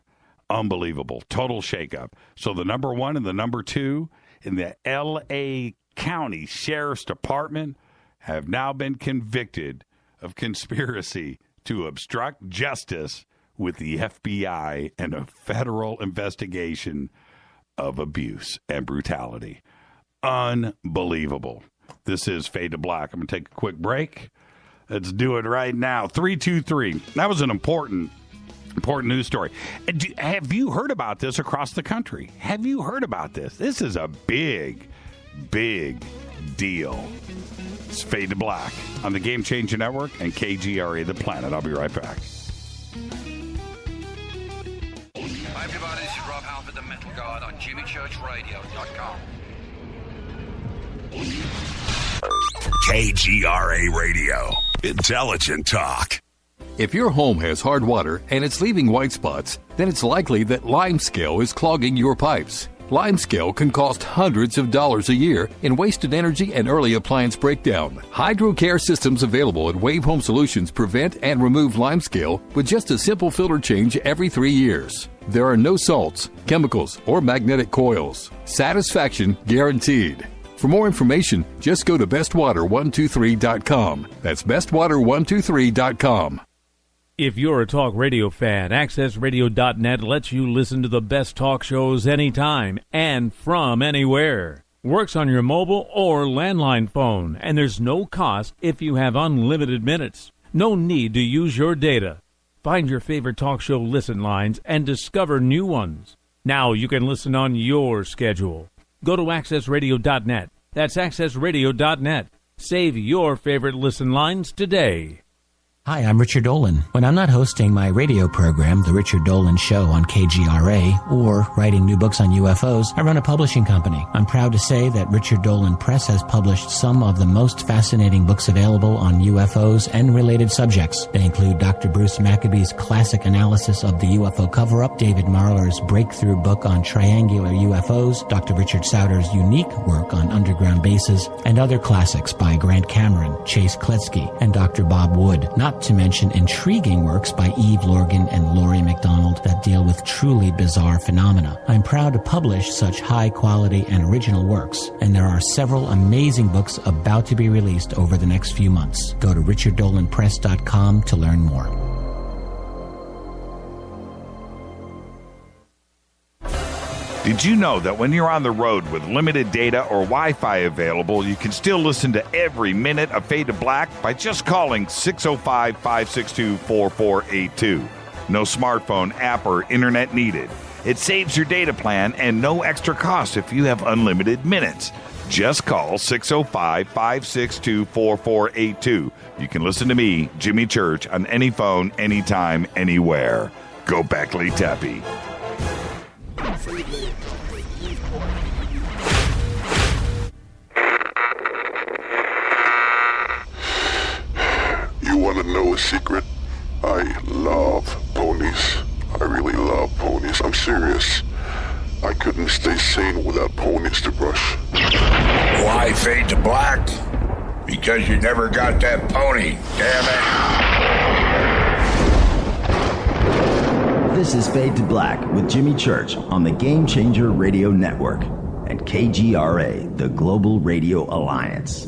Unbelievable. Total shakeup. So the number one and the number two in the L.A. County Sheriff's Department have now been convicted of conspiracy to obstruct justice with the FBI and a federal investigation of abuse and brutality. Unbelievable. This is Fade to Black. I'm going to take a quick break. Let's do it right now. 323. That was an important news story. Have you heard about this across the country? Have you heard about this? This is a big, big deal. It's Fade to Black on the Game Changer Network and KGRA The Planet. I'll be right back. Hi, everybody. This is Rob Halford, the Metal Guard on JimmyChurchRadio.com. KGRA Radio. Intelligent talk. If your home has hard water and it's leaving white spots, then it's likely that limescale is clogging your pipes. Limescale can cost hundreds of dollars a year in wasted energy and early appliance breakdown. HydroCare systems available at Wave Home Solutions prevent and remove limescale with just a simple filter change every 3 years. There are no salts, chemicals, or magnetic coils. Satisfaction guaranteed. For more information, just go to bestwater123.com. That's bestwater123.com. If you're a talk radio fan, AccessRadio.net lets you listen to the best talk shows anytime and from anywhere. Works on your mobile or landline phone, and there's no cost if you have unlimited minutes. No need to use your data. Find your favorite talk show listen lines and discover new ones. Now you can listen on your schedule. Go to AccessRadio.net. That's AccessRadio.net. Save your favorite listen lines today. Hi, I'm Richard Dolan. When I'm not hosting my radio program, The Richard Dolan Show on KGRA, or writing new books on UFOs, I run a publishing company. I'm proud to say that Richard Dolan Press has published some of the most fascinating books available on UFOs and related subjects. They include Dr. Bruce Maccabee's classic analysis of the UFO cover-up, David Marler's breakthrough book on triangular UFOs, Dr. Richard Sauter's unique work on underground bases, and other classics by Grant Cameron, Chase Kletsky, and Dr. Bob Wood, not to mention intriguing works by Eve Lorgan and Laurie MacDonald that deal with truly bizarre phenomena. I'm proud to publish such high-quality and original works, and there are several amazing books about to be released over the next few months. Go to richarddolanpress.com to learn more. Did you know that when you're on the road with limited data or Wi-Fi available, you can still listen to every minute of Fade to Black by just calling 605-562-4482. No smartphone, app, or internet needed. It saves your data plan and no extra cost if you have unlimited minutes. Just call 605-562-4482. You can listen to me, Jimmy Church, on any phone, anytime, anywhere. Go Beckley Tappy. You want to know a secret? I love ponies. I really love ponies. I'm serious. I couldn't stay sane without ponies to brush. Why Fade to Black? Because you never got that pony, damn it. This is Fade to Black with Jimmy Church on the Game Changer Radio Network and KGRA, the Global Radio Alliance.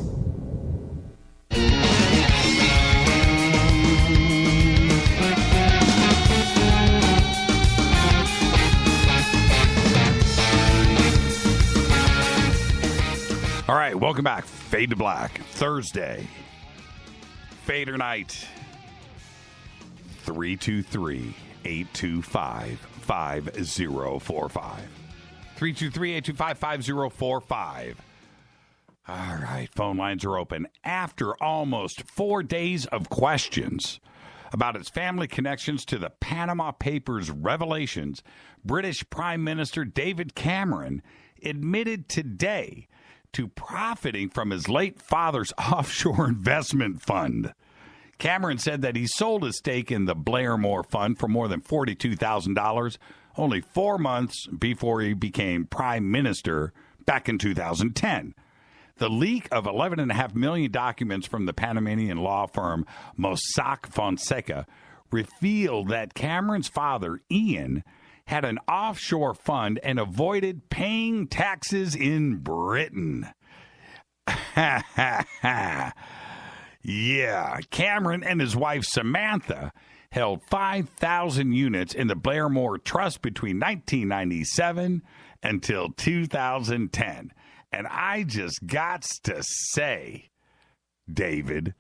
All right, welcome back. Fade to Black, Thursday. Fader Night. 323-825-5045. 323-825-5045. All right, phone lines are open. After almost 4 days of questions about its family connections to the Panama Papers revelations, British Prime Minister David Cameron admitted today to profiting from his late father's offshore investment fund. Cameron said that he sold his stake in the Blairmore Fund for more than $42,000 only 4 months before he became prime minister back in 2010. The leak of 11.5 million documents from the Panamanian law firm Mossack Fonseca revealed that Cameron's father, Ian, had an offshore fund and avoided paying taxes in Britain. Yeah, Cameron and his wife Samantha held 5,000 units in the Blairmore Trust between 1997 until 2010. And I just got to say, David,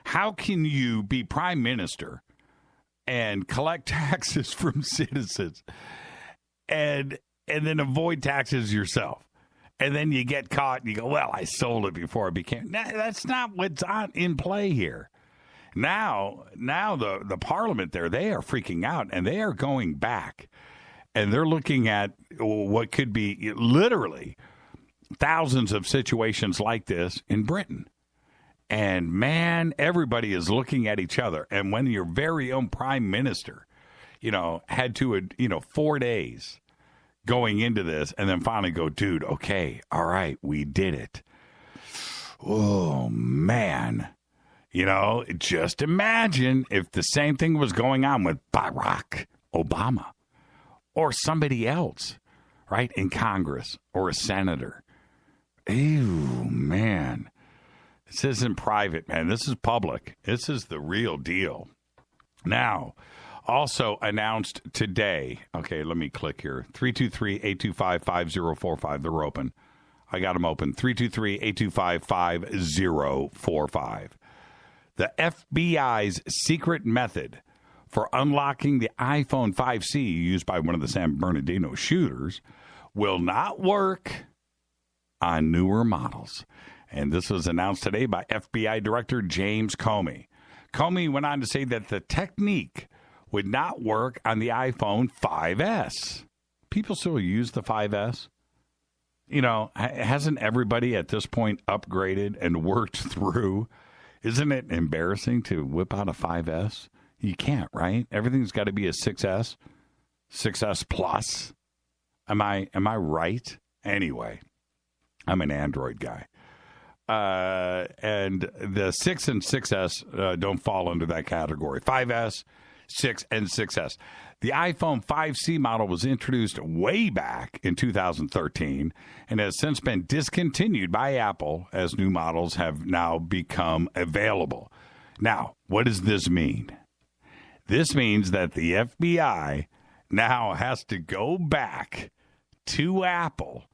how can you be prime minister and collect taxes from citizens and then avoid taxes yourself? And then you get caught and you go, well, I sold it before it became. That's not what's in play here. Now the parliament there, they are freaking out and they are going back and they're looking at what could be literally thousands of situations like this in Britain. And man, everybody is looking at each other. And when your very own prime minister, had to, 4 days going into this and then finally go, dude, okay, all right, we did it. Oh, man. Just imagine if the same thing was going on with Barack Obama or somebody else, right, in Congress or a senator. Ew, man. This isn't private, man. This is public. This is the real deal. Now, also announced today. Okay, let me click here. 323-825-5045. They're open. I got them open. 323-825-5045. The FBI's secret method for unlocking the iPhone 5C used by one of the San Bernardino shooters will not work on newer models. And this was announced today by FBI Director James Comey. Comey went on to say that the technique would not work on the iPhone 5S. People still use the 5S. You know, hasn't everybody at this point upgraded and worked through? Isn't it embarrassing to whip out a 5S? You can't, right? Everything's got to be a 6S, 6S Plus. Am I right? Anyway, I'm an Android guy. And the 6 and 6S don't fall under that category. 5S, 6, and 6S. The iPhone 5C model was introduced way back in 2013 and has since been discontinued by Apple as new models have now become available. Now, what does this mean? This means that the FBI now has to go back to Apple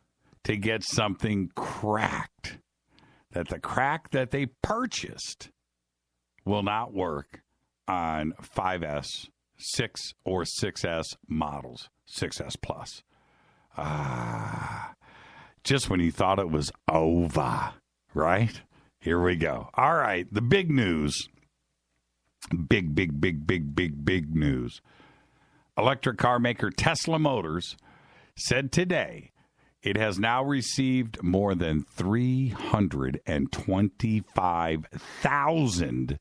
to get something cracked. That the crack that they purchased will not work on 5S, 6 or 6S models, 6S Plus. Just when you thought it was over, right? Here we go. All right, the big news. Big news. Electric car maker Tesla Motors said today it has now received more than 325,000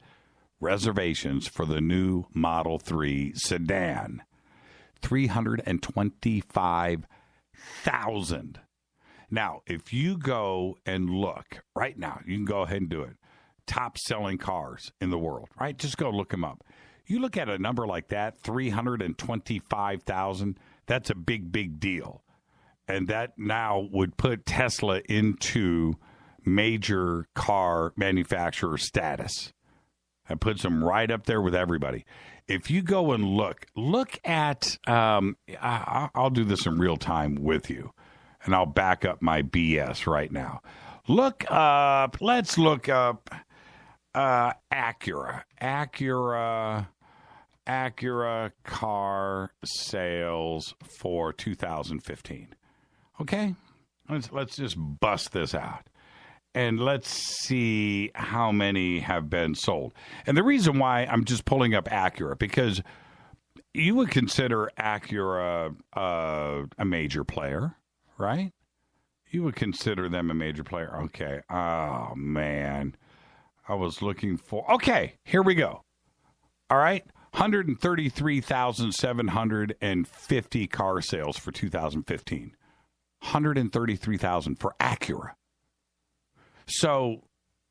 reservations for the new Model 3 sedan. 325,000. Now, if you go and look right now, you can go ahead and do it. Top selling cars in the world, right? Just go look them up. You look at a number like that, 325,000, that's a big deal. And that now would put Tesla into major car manufacturer status. That puts them right up there with everybody. If you go and look at, I'll do this in real time with you, and I'll back up my BS right now. Let's look up Acura car sales for 2015. Okay, let's just bust this out. And let's see how many have been sold. And the reason why I'm just pulling up Acura, because you would consider Acura a major player, right? You would consider them a major player. Okay. Oh, man. I was looking for... Okay, here we go. All right. 133,750 car sales for 2015. 133,000 for Acura. So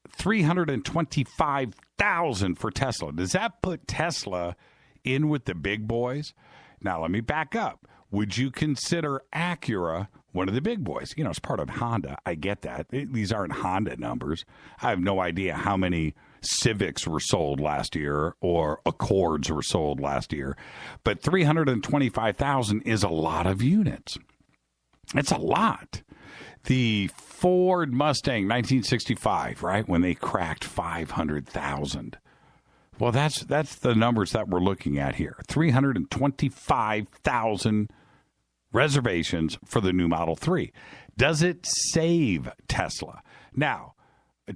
325,000 for Tesla. Does that put Tesla in with the big boys? Now, let me back up. Would you consider Acura one of the big boys? You know, it's part of Honda. I get that. These aren't Honda numbers. I have no idea how many Civics were sold last year or Accords were sold last year. But 325,000 is a lot of units. It's a lot. The Ford Mustang 1965, right, when they cracked 500,000. Well, that's the numbers that we're looking at here. 325,000 reservations for the new Model 3. Does it save Tesla? Now,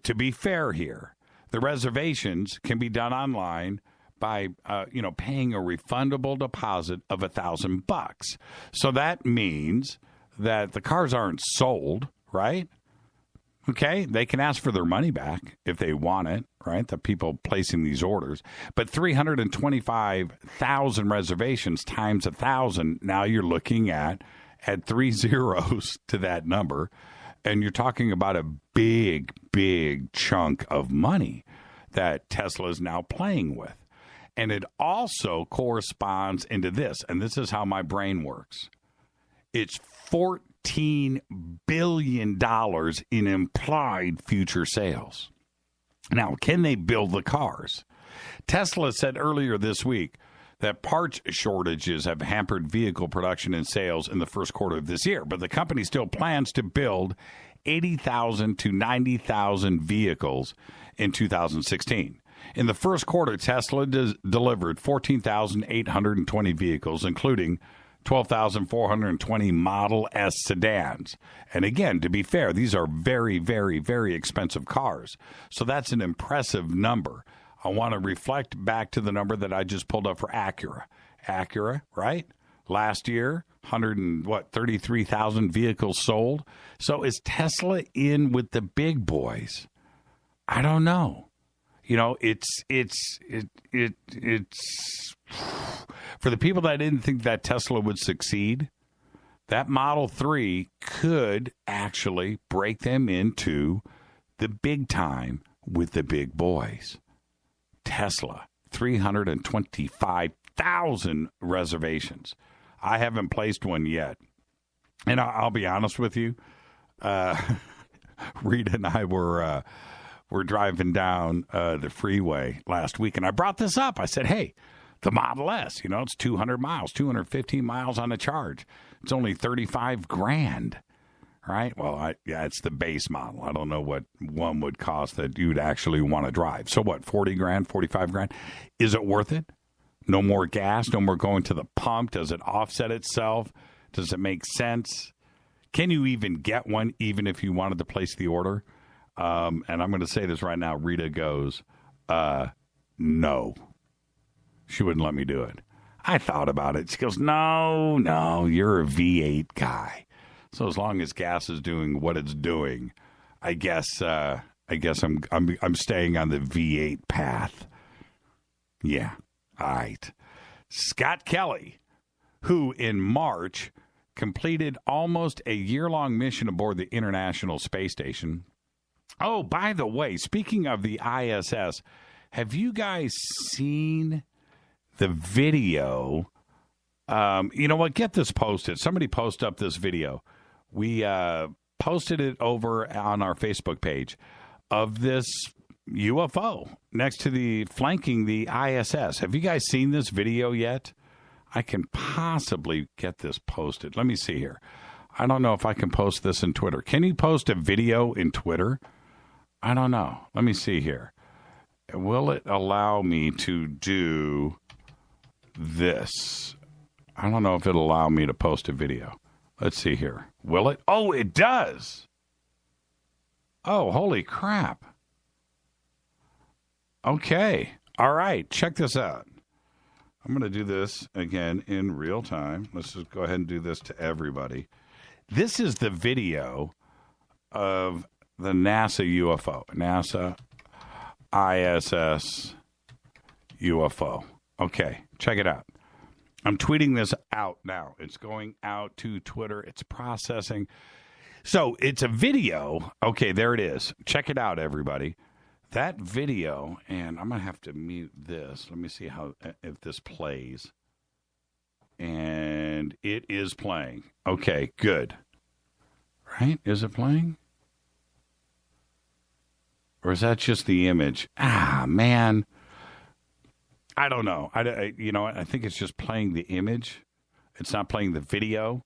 to be fair here, the reservations can be done online by paying a refundable deposit of $1,000. So that means that the cars aren't sold, right? Okay, they can ask for their money back if they want it, right? The people placing these orders. But 325,000 reservations times 1,000, now you're looking at 3 zeros to that number, and you're talking about a big chunk of money that Tesla is now playing with. And it also corresponds into this, and this is how my brain works. It's $14 billion in implied future sales. Now, can they build the cars? Tesla said earlier this week that parts shortages have hampered vehicle production and sales in the first quarter of this year, but the company still plans to build 80,000 to 90,000 vehicles in 2016. In the first quarter, Tesla delivered 14,820 vehicles, including 12,420 Model S sedans. And again, to be fair, these are very expensive cars. So that's an impressive number. I want to reflect back to the number that I just pulled up for Acura. Acura, right? Last year, 33,000 vehicles sold. So is Tesla in with the big boys? I don't know. You know, it's for the people that didn't think that Tesla would succeed, that Model 3 could actually break them into the big time with the big boys. Tesla, 325,000 reservations. I haven't placed one yet. And I'll be honest with you, Rita and I were driving down the freeway last week, and I brought this up. I said, hey, the Model S, you know, it's 200 miles, 215 miles on a charge. It's only $35,000, right? Well, it's the base model. I don't know what one would cost that you'd actually want to drive. So what, $40,000, $45,000? Is it worth it? No more gas, no more going to the pump. Does it offset itself? Does it make sense? Can you even get one, even if you wanted to place the order? And I'm going to say this right now. Rita goes, no. She wouldn't let me do it. I thought about it. She goes, no, you're a V8 guy. So as long as gas is doing what it's doing, I guess I'm staying on the V8 path. Yeah, all right. Scott Kelly, who in March completed almost a year-long mission aboard the International Space Station. Oh, by the way, speaking of the ISS, have you guys seen the video? You know what? Get this posted. Somebody post up this video. We posted it over on our Facebook page of this UFO next to the flanking the ISS. Have you guys seen this video yet? I can possibly get this posted. Let me see here. I don't know if I can post this in Twitter. Can you post a video in Twitter? I don't know. Let me see here. Will it allow me to do this? I don't know if it'll allow me to post a video. Let's see here. Will it? Oh, it does. Oh, holy crap. Okay. All right. Check this out. I'm going to do this again in real time. Let's just go ahead and do this to everybody. This is the video of the NASA UFO. NASA ISS UFO. Okay, check it out. I'm tweeting this out now. It's going out to Twitter. It's processing. So it's a video. Okay, there it is. Check it out, everybody. That video, and I'm going to have to mute this. Let me see if this plays. And it is playing. Okay, good. Right? Is it playing? Or is that just the image? Ah, man. I don't know. I think it's just playing the image. It's not playing the video.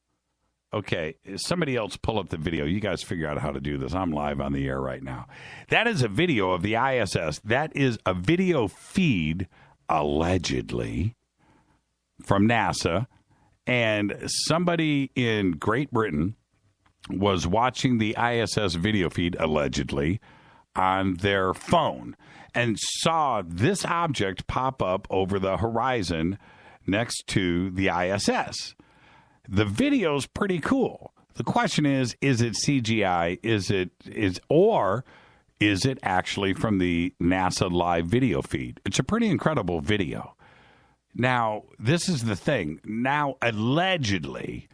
Okay, somebody else pull up the video. You guys figure out how to do this. I'm live on the air right now. That is a video of the ISS. That is a video feed, allegedly, from NASA. And somebody in Great Britain was watching the ISS video feed, allegedly, on their phone and saw this object pop up over the horizon next to the ISS. The video's pretty cool. The question is it CGI? Or is it actually from the NASA live video feed? It's a pretty incredible video. Now, this is the thing. Now, allegedly,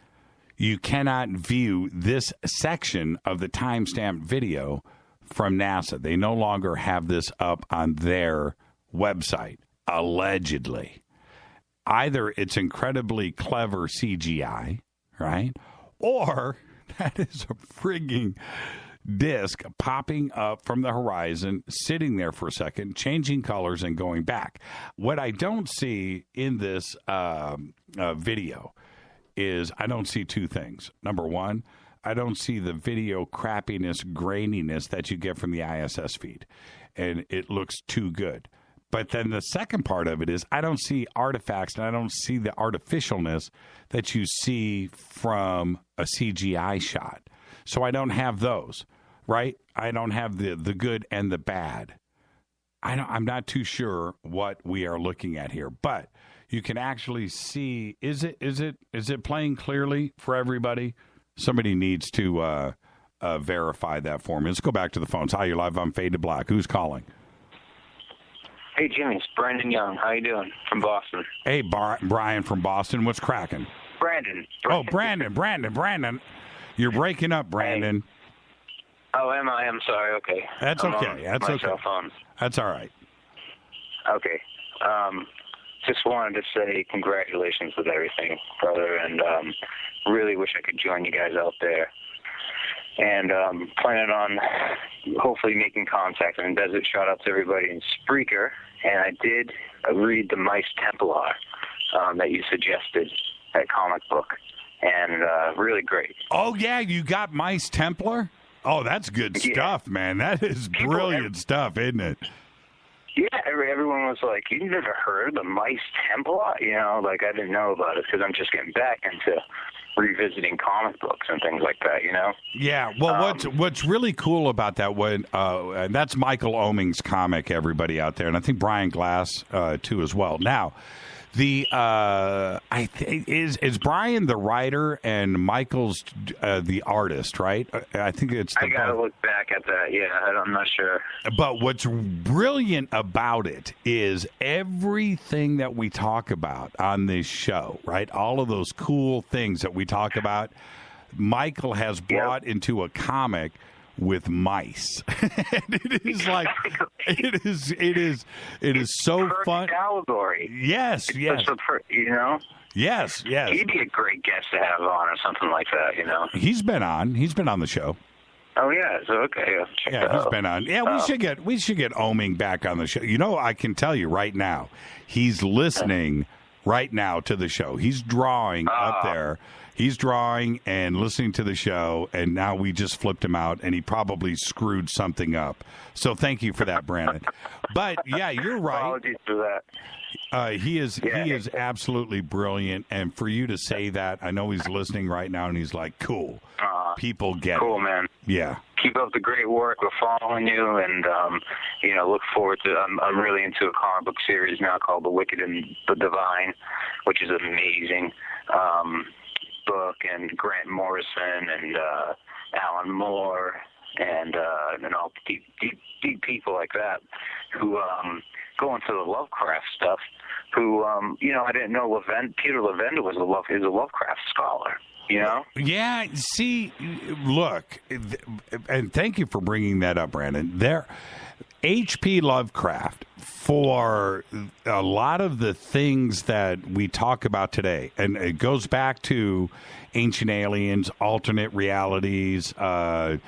you cannot view this section of the timestamped video from NASA. They no longer have this up on their website, allegedly. Either it's incredibly clever CGI, right? Or that is a frigging disc popping up from the horizon, sitting there for a second, changing colors and going back. What I don't see in this video is I don't see two things. Number one, I don't see the video crappiness, graininess that you get from the ISS feed, and it looks too good. But then the second part of it is I don't see artifacts and I don't see the artificialness that you see from a CGI shot. So I don't have those, right? I don't have the good and the bad. I'm not too sure what we are looking at here, but you can actually see. Is it playing clearly for everybody? Somebody needs to verify that for me. Let's go back to the phones. Hi, you're live on Fade to Black. Who's calling? Hey, Jimmy, it's Brandon Young. How you doing? From Boston. Hey, Brian from Boston. What's cracking? Brandon. Oh, Brandon. You're breaking up, Brandon. Oh, am I? I'm sorry. Okay. That's I'm okay. on That's my okay. cell phone. That's all right. Okay. Just wanted to say congratulations with everything, brother, and really wish I could join you guys out there. And planning on hopefully making contact. And desert shout out to everybody in Spreaker. And I did read the Mice Templar that you suggested, that comic book, and really great. Oh, yeah, you got Mice Templar? Oh, that's good stuff, man. That is brilliant stuff, isn't it? Yeah, everyone was like, "You never heard of the Mice Templar?" You know, like I didn't know about it because I'm just getting back into revisiting comic books and things like that. You know? Yeah. Well, what's really cool about that one, and that's Michael Oeming's comic, everybody out there, and I think Brian Glass too as well. Now, the I think is Brian the writer and Michael's the artist, right? I think it's. I gotta look back at that. Yeah, I'm not sure. But what's brilliant about it is everything that we talk about on this show, right? All of those cool things that we talk about, Michael has brought into a comic with mice. And it is like it is so fun. Allegory. Yes. You know. Yes. He'd be a great guest to have on or something like that. You know. He's been on the show. Oh yeah, so okay. He's been on. Yeah, we should get Oeming back on the show. You know, I can tell you right now, he's listening right now to the show. He's drawing up there. He's drawing and listening to the show, and now we just flipped him out, and he probably screwed something up. So thank you for that, Brandon. But yeah, you're right. Apologies for that. He is absolutely brilliant, and for you to say that, I know he's listening right now, and he's like, "Cool, people get it." Cool, man. Yeah. Keep up the great work. We're following you, and look forward to. I'm really into a comic book series now called The Wicked and the Divine, which is amazing. Book, and Grant Morrison and Alan Moore and all deep people like that who go into the Lovecraft stuff. Who I didn't know Peter Levenda was a Lovecraft scholar. You know? Yeah. See, look, and thank you for bringing that up, Brandon. H.P. Lovecraft, for a lot of the things that we talk about today, and it goes back to Ancient Aliens, alternate realities, timelines,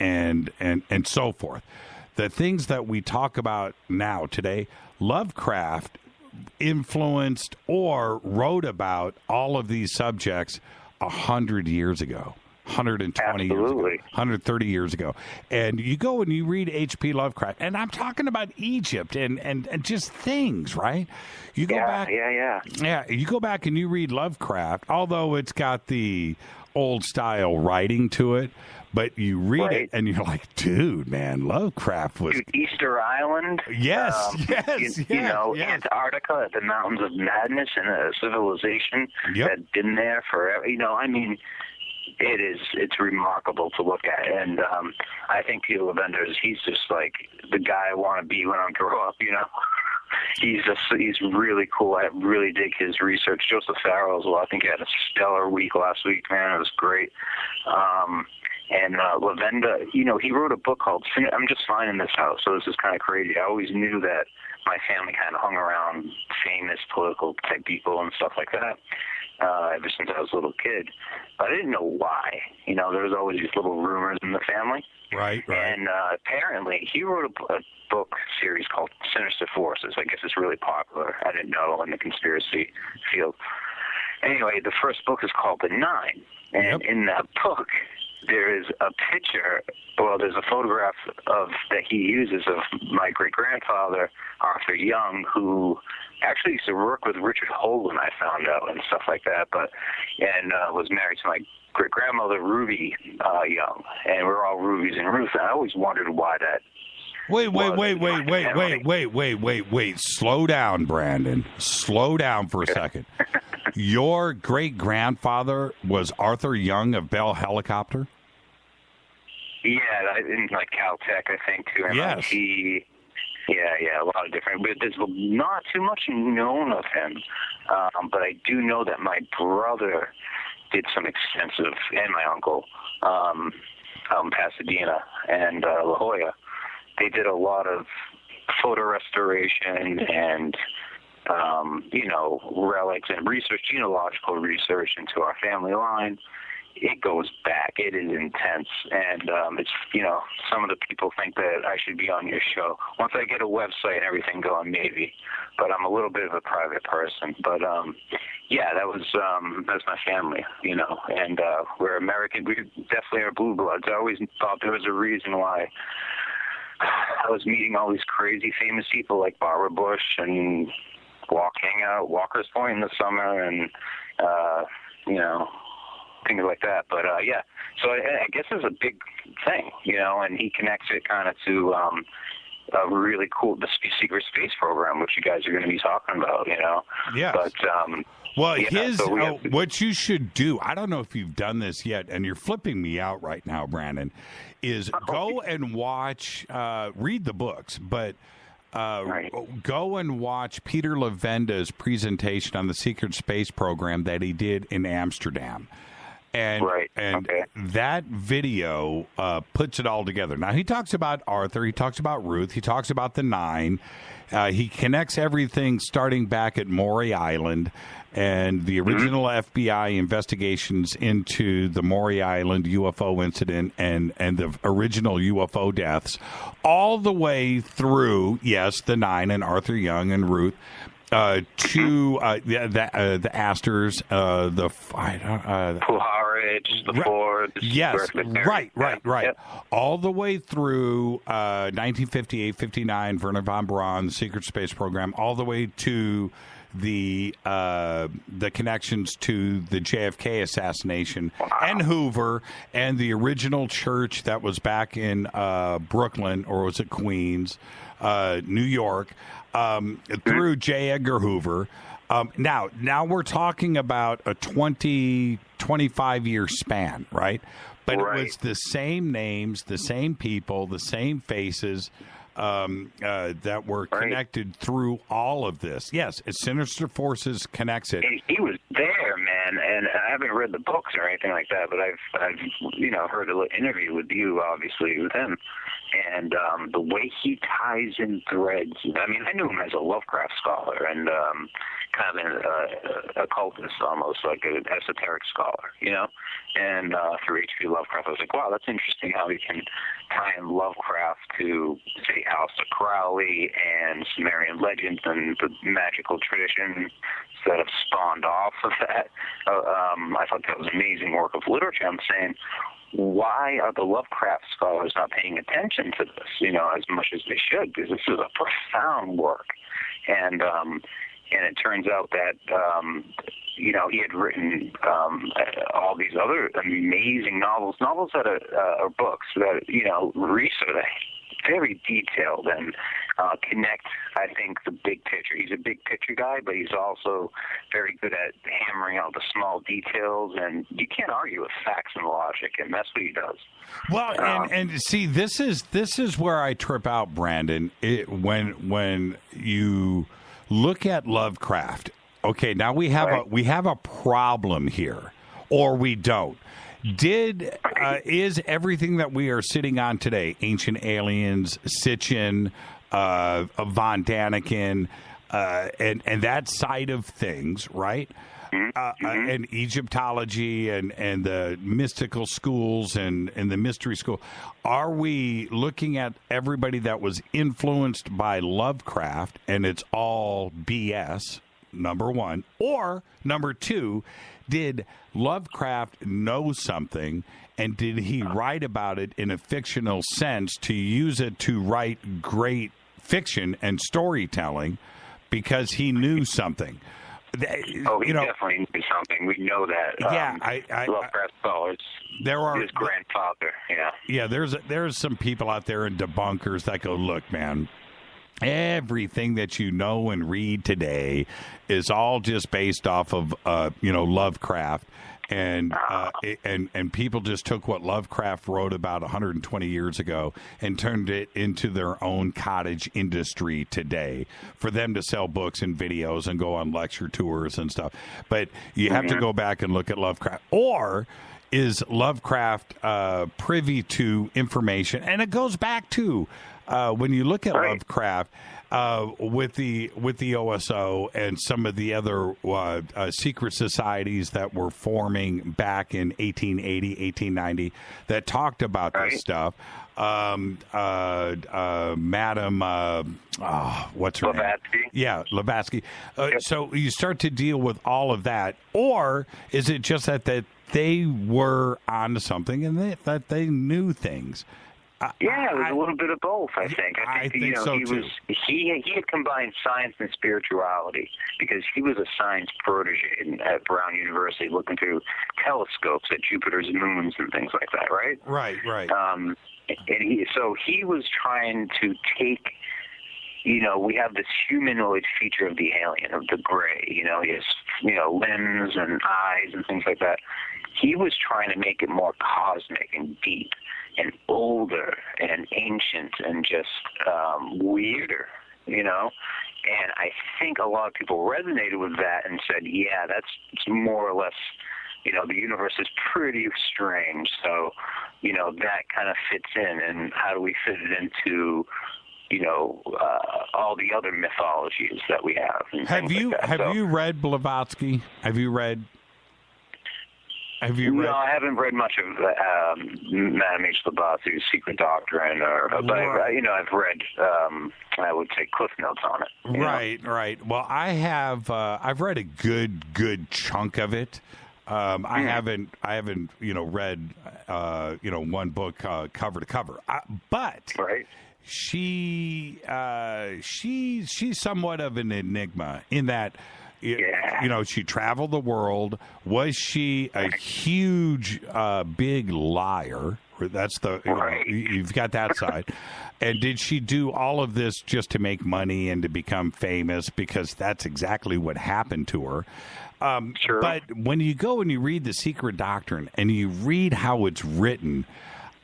and so forth. The things that we talk about now today, Lovecraft influenced or wrote about all of these subjects 100 years ago. 120 years ago, 130 years ago. And you go and you read H.P. Lovecraft, and I'm talking about Egypt and just things, right? You go back. Yeah, you go back and you read Lovecraft, although it's got the old style writing to it, but you read it and you're like, dude, man, Lovecraft was... Easter Island. Yes. Antarctica, the Mountains of Madness, and a civilization that had been there forever. It's remarkable to look at, and I think Peter Levenda he's just like the guy I want to be when I grow up. He's really cool. I really dig his research. Joseph Farrell as well. I think he had a stellar week last week, man. It was great. And Levenda, he wrote a book called I'm Just Finding This Out, so this is kind of crazy. I always knew that my family kind of hung around famous political type people and stuff like that. Ever since I was a little kid. But I didn't know why. There was always these little rumors in the family. Right. And apparently he wrote a book series called Sinister Forces. I guess it's really popular. I didn't know in the conspiracy field. Anyway, the first book is called The Nine. And in that book, there is a picture, well, there's a photograph that he uses of my great-grandfather, Arthur Young, who actually used to work with Richard Hoagland, I found out, and stuff like that, and was married to my great-grandmother, Ruby Young, and we're all Rubies and Ruths, and I always wondered why that. Wait. Slow down, Brandon. Slow down for a second. Your great-grandfather was Arthur Young of Bell Helicopter? Yeah, in like Caltech, I think, too. Yes. Yeah, a lot of different. But there's not too much known of him. But I do know that my brother did some extensive, and my uncle, out in Pasadena and La Jolla. They did a lot of photo restoration and, relics and research, genealogical research into our family line. It goes back. It is intense. And it's, some of the people think that I should be on your show. Once I get a website and everything going, maybe. But I'm a little bit of a private person. But, that's my family, and we're American. We definitely are blue bloods. I always thought there was a reason why I was meeting all these crazy famous people like Barbara Bush and hang out at Walker's Point in the summer and, things like that. But, so I guess it's a big thing, and he connects it kind of to a really cool, the secret space program, which you guys are going to be talking about, Yeah. But, what you should do, I don't know if you've done this yet, and you're flipping me out right now, Brandon, is go and watch, read the books, but go and watch Peter Levenda's presentation on the secret space program that he did in Amsterdam. And that video puts it all together. Now, he talks about Arthur. He talks about Ruth. He talks about the 9. He connects everything starting back at Maury Island and the original FBI investigations into the Maury Island UFO incident and the original UFO deaths, all the way through, the 9 and Arthur Young and Ruth, to the Astors, the Puharich, the Fords. Yes, right. Yep. All the way through 1958, 59, Werner von Braun, the secret space program, all the way to the connections to the JFK assassination and Hoover and the original church that was back in Brooklyn, or was it Queens, New York, through J. Edgar Hoover. Now we're talking about a 25-year span, right? But it was the same names, the same people, the same faces that were connected through all of this. Yes, Sinister Forces connects it. He was there, man, and I haven't read the books or anything like that, but I've heard a little interview with you, obviously, with him. And the way he ties in threads, I mean, I knew him as a Lovecraft scholar and kind of an occultist almost, like an esoteric scholar, And through H.P. Lovecraft, I was like, wow, that's interesting how he can tie in Lovecraft to, say, Aleister Crowley and Sumerian legends and the magical traditions that have spawned off of that. I thought that was amazing work of literature. I'm saying, why are the Lovecraft scholars not paying attention to this, as much as they should? Because this is a profound work. And it turns out that, he had written all these other amazing novels that are books that, research very detailed and connect, I think, the big picture. He's a big picture guy, but he's also very good at hammering out the small details, and you can't argue with facts and logic, and that's what he does. Well, and see, this is where I trip out, Brandon. When you look at Lovecraft, okay, now we have a problem here, or we don't. Is everything that we are sitting on today, Ancient Aliens, Sitchin, Von Daniken, and that side of things, right? And Egyptology and the mystical schools and the mystery school. Are we looking at everybody that was influenced by Lovecraft and it's all BS, number one? Or, number two, did Lovecraft know something And did he write about it in a fictional sense to use it to write great fiction and storytelling because he knew something? Oh, he definitely knew something. We know that. Yeah, Lovecraft scholars. There are his grandfather. Yeah. Yeah, there's some people out there and debunkers that go, look, man, everything that you know and read today is all just based off of Lovecraft. And people just took what Lovecraft wrote about 120 years ago and turned it into their own cottage industry today for them to sell books and videos and go on lecture tours and stuff. But you have to go back and look at Lovecraft. Or is Lovecraft privy to information? And it goes back to when you look at Lovecraft, with the OSO and some of the other secret societies that were forming back in 1880, 1890 that talked about this stuff. Madam, what's her name? Yeah, Blavatsky. So you start to deal with all of that, or is it just that they were onto something and that they knew things? Yeah, it was a little bit of both, I think. I think so he too. He had combined science and spirituality because he was a science protege at Brown University looking through telescopes at Jupiter's moons and things like that, right? Right. And he was trying to take, we have this humanoid feature of the alien, of the gray, he has, limbs and eyes and things like that. He was trying to make it more cosmic and deep and older and ancient and just weirder, And I think a lot of people resonated with that and said, yeah, that's more or less, the universe is pretty strange. So, that kind of fits in. And how do we fit it into, all the other mythologies that we have? Have you read Blavatsky? Have you read? No, I haven't read much of Madame H. Blavatsky's Secret Doctrine, but I've read, I would say, Cliff Notes on it. Right. Well, I have. I've read a good chunk of it. I haven't read one book cover to cover, but she's somewhat of an enigma in that. She traveled the world. Was she a huge, big liar? That's you've got that side. And did she do all of this just to make money and to become famous? Because that's exactly what happened to her. Sure. But when you go and you read The Secret Doctrine and you read how it's written,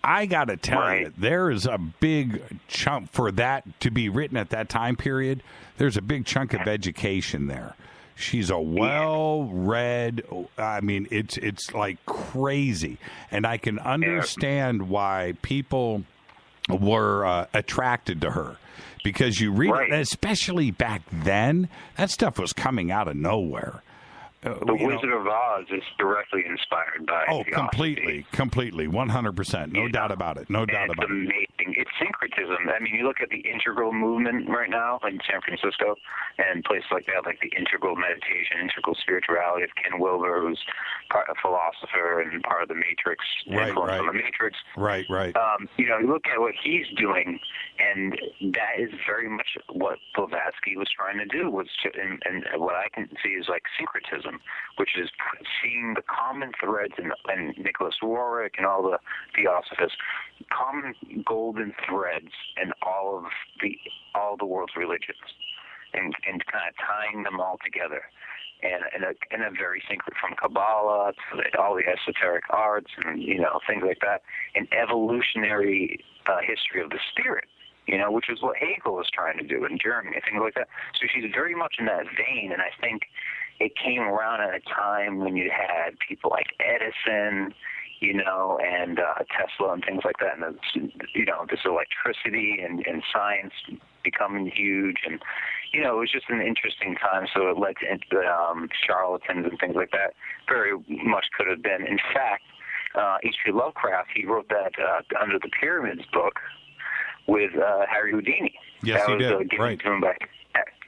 I got to tell you, there is a big chunk for that to be written at that time period. There's a big chunk of education there. She's a well-read. I mean, it's like crazy, and I can understand why people were attracted to her because you read it, especially back then. That stuff was coming out of nowhere. The Wizard of Oz is directly inspired by completely, 100%. No doubt about it. It's amazing. It's syncretism. I mean, you look at the integral movement right now in San Francisco and places like that, like the integral meditation, integral spirituality of Ken Wilber, who's a philosopher and part of the Matrix, influence on the Matrix. Right. You look at what he's doing, and that is very much what Blavatsky was trying to do. And what I can see is like syncretism, which is seeing the common threads and Nicholas Roerich and all the theosophists, common golden threads in all the world's religions, and kind of tying them all together, and in a very syncret, from Kabbalah to all the esoteric arts and things like that, an evolutionary history of the spirit. Which is what Hegel was trying to do in Germany, things like that. So she's very much in that vein, and I think it came around at a time when you had people like Edison, and Tesla and things like that, and this electricity and science becoming huge, and it was just an interesting time. So it led to charlatans and things like that. Very much could have been. In fact, H.P. Lovecraft, he wrote that Under the Pyramids book with Harry Houdini. Yes, that he was, did. Given to him by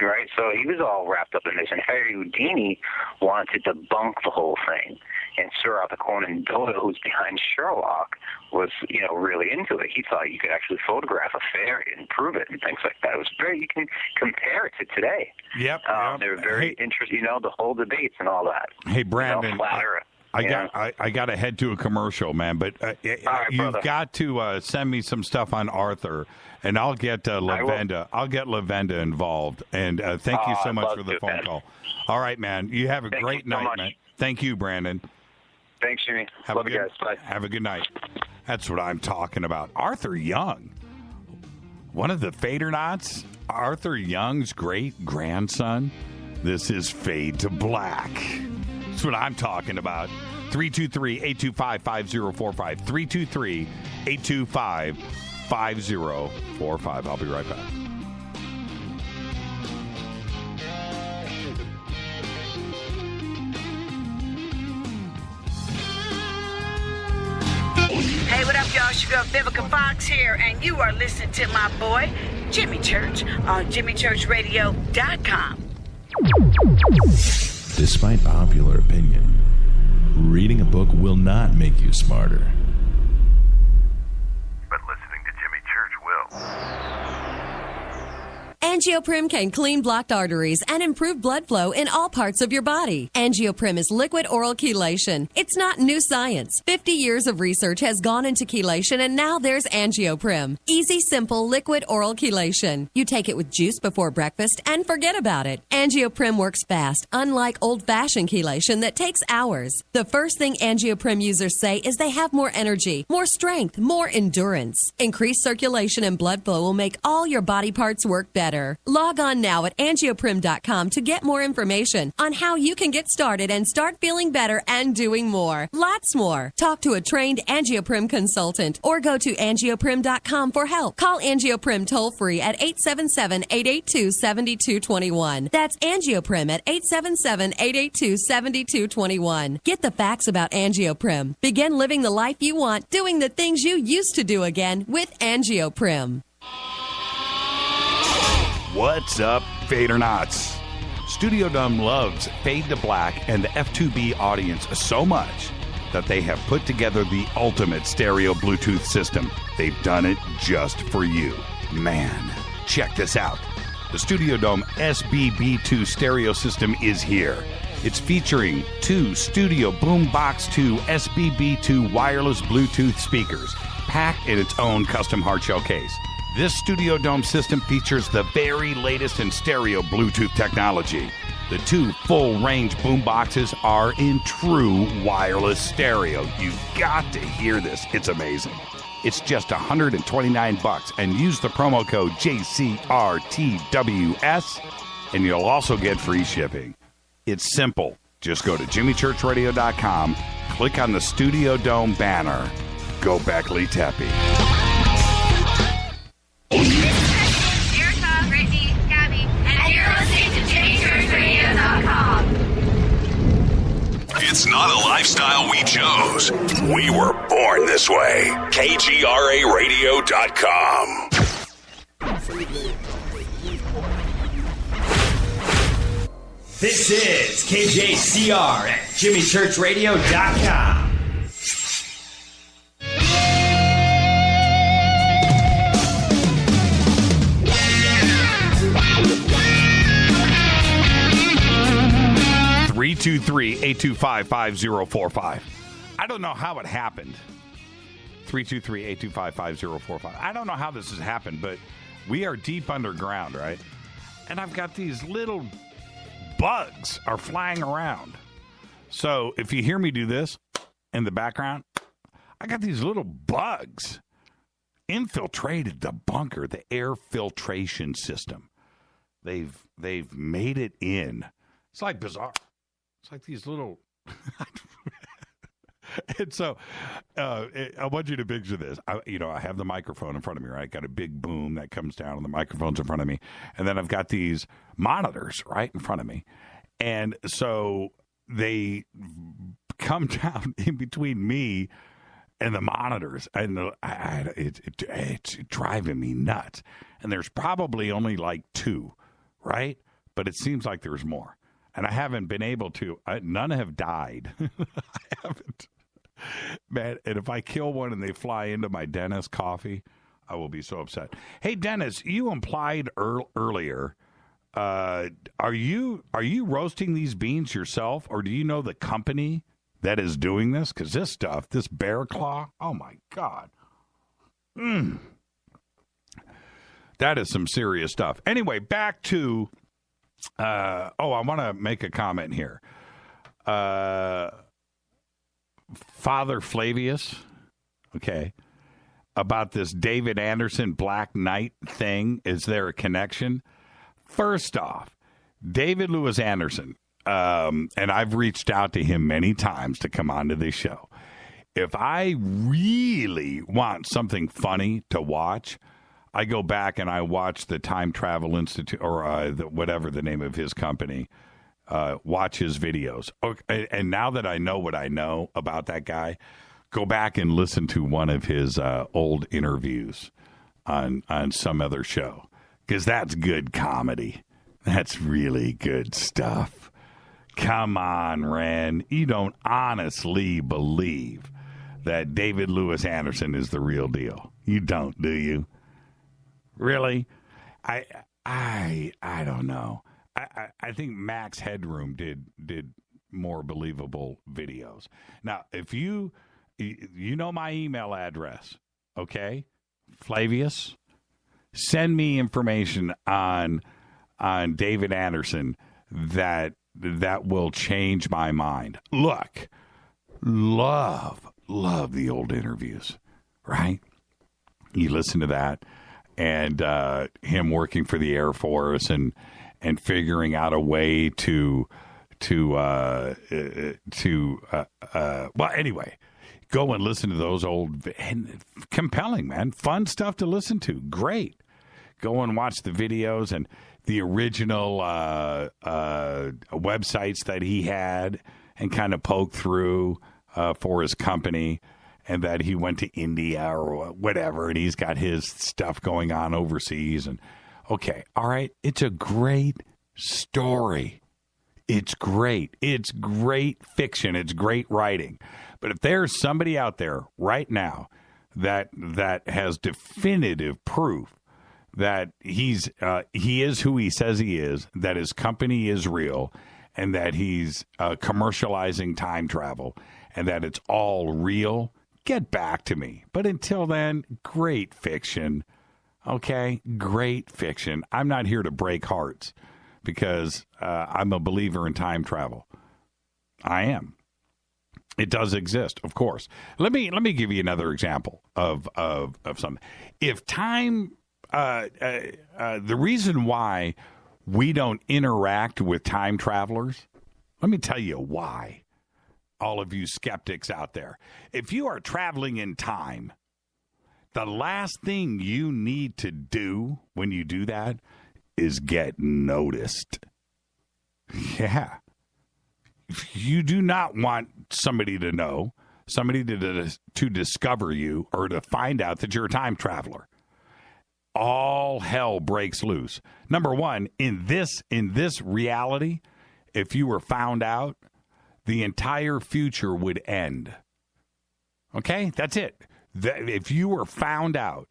right? So he was all wrapped up in this. And Harry Houdini wanted to debunk the whole thing. And Sir Arthur Conan Doyle, who's behind Sherlock, was, really into it. He thought you could actually photograph a fairy and prove it and things like that. It was you can compare it to today. Yep. They're very interesting, the whole debates and all that. Hey, Brandon. I got to head to a commercial, man, but you've got to send me some stuff on Arthur, and I'll get Lavenda. I'll get Lavenda involved, and thank you so much for the phone call. All right, man. You have a great night, man. Thank you, Brandon. Thanks, Jimmy. Love you guys. Bye. Have a good night. That's what I'm talking about. Arthur Young, one of the Fadernauts, Arthur Young's great-grandson. This is Fade to Black. That's what I'm talking about. 323-825-5045. 323-825-5045. I'll be right back. Hey, what up, y'all? It's your girl Vivica Fox here, and you are listening to my boy, Jimmy Church, on JimmyChurchRadio.com. Despite popular opinion, reading a book will not make you smarter. But listening to Jimmy Church will. Angioprim can clean blocked arteries and improve blood flow in all parts of your body. Angioprim is liquid oral chelation. It's not new science. 50 years of research has gone into chelation, and now there's Angioprim. Easy, simple, liquid oral chelation. You take it with juice before breakfast and forget about it. Angioprim works fast, unlike old-fashioned chelation that takes hours. The first thing Angioprim users say is they have more energy, more strength, more endurance. Increased circulation and blood flow will make all your body parts work better. Log on now at angioprim.com to get more information on how you can get started and start feeling better and doing more. Lots more. Talk to a trained Angioprim consultant or go to angioprim.com for help. Call Angioprim toll-free at 877-882-7221. That's Angioprim at 877-882-7221. Get the facts about Angioprim. Begin living the life you want, doing the things you used to do again with Angioprim. What's up, Fadernauts? Studio Dome loves Fade to Black and the F2B audience so much that they have put together the ultimate stereo Bluetooth system. They've done it just for you. Man, check this out. The Studio Dome SBB2 stereo system is here. It's featuring 2 Studio Boombox 2 SBB2 wireless Bluetooth speakers, packed in its own custom hardshell case. This Studio Dome system features the very latest in stereo Bluetooth technology. The 2 full-range boomboxes are in true wireless stereo. You've got to hear this. It's amazing. It's just $129, and use the promo code JCRTWS, and you'll also get free shipping. It's simple. Just go to JimmyChurchRadio.com, click on the Studio Dome banner. Go Beckley Teppy. Erica, Brittany, Gabby, and you're listening to JimmyChurchRadio.com. It's not a lifestyle we chose. We were born this way. KGRARadio.com. This is KJCR at JimmyChurchRadio.com. $323-825-5045. I don't know how it happened. 323-825-5045. I don't know how this has happened, but we are deep underground, right? And I've got these little bugs are flying around. So if you hear me do this in the background, I got these little bugs infiltrated the bunker, the air filtration system. They've made it in. It's like bizarre. It's like these little... And so I want you to picture this. I have the microphone in front of me, right? Got a big boom that comes down, and the microphone's in front of me. And then I've got these monitors right in front of me. And so they come down in between me and the monitors. And it's driving me nuts. And there's probably only like 2, right? but it seems like there's more. And I haven't been able to. None have died. I haven't. Man, and if I kill one and they fly into my Dennis coffee, I will be so upset. Hey, Dennis, you implied earlier, are you roasting these beans yourself, or do you know the company that is doing this? Because this stuff, this bear claw, oh my God. That is some serious stuff. Anyway, back to, I want to make a comment here. Father Flavius, okay, about this David Anderson Black Knight thing. Is there a connection? First off, David Lewis Anderson, and I've reached out to him many times to come onto this show. If I really want something funny to watch, I go back and I watch the Time Travel Institute, or whatever the name of his company, watch his videos. Okay, and now that I know what I know about that guy, go back and listen to one of his old interviews on some other show, because that's good comedy. That's really good stuff. Come on, Ren. You don't honestly believe that David Lewis Anderson is the real deal. You don't, do you? Really? I don't know. I think Max Headroom did more believable videos. Now, if you know my email address, okay? Flavius, send me information on David Anderson that will change my mind. Look, love the old interviews, right? You listen to that, and him working for the Air Force and figuring out a way to well, anyway, go and listen to those old, and compelling, man, fun stuff to listen to. Great. Go and watch the videos and the original websites that he had, and kind of poke through for his company, and that he went to India or whatever, and he's got his stuff going on overseas. And okay, all right, it's a great story. It's great. It's great fiction. It's great writing. But if there's somebody out there right now that has definitive proof that he is who he says he is, that his company is real, and that he's commercializing time travel, and that it's all real, get back to me. But until then, great fiction. Okay? Great fiction. I'm not here to break hearts, because I'm a believer in time travel. I am. It does exist, of course. Let me give you another example of something. If time, the reason why we don't interact with time travelers, let me tell you why. All of you skeptics out there, if you are traveling in time, the last thing you need to do when you do that is get noticed. Yeah. You do not want somebody to know, somebody to discover you, or to find out that you're a time traveler. All hell breaks loose. Number one, in this reality, if you were found out, the entire future would end. Okay? That's it. If you were found out,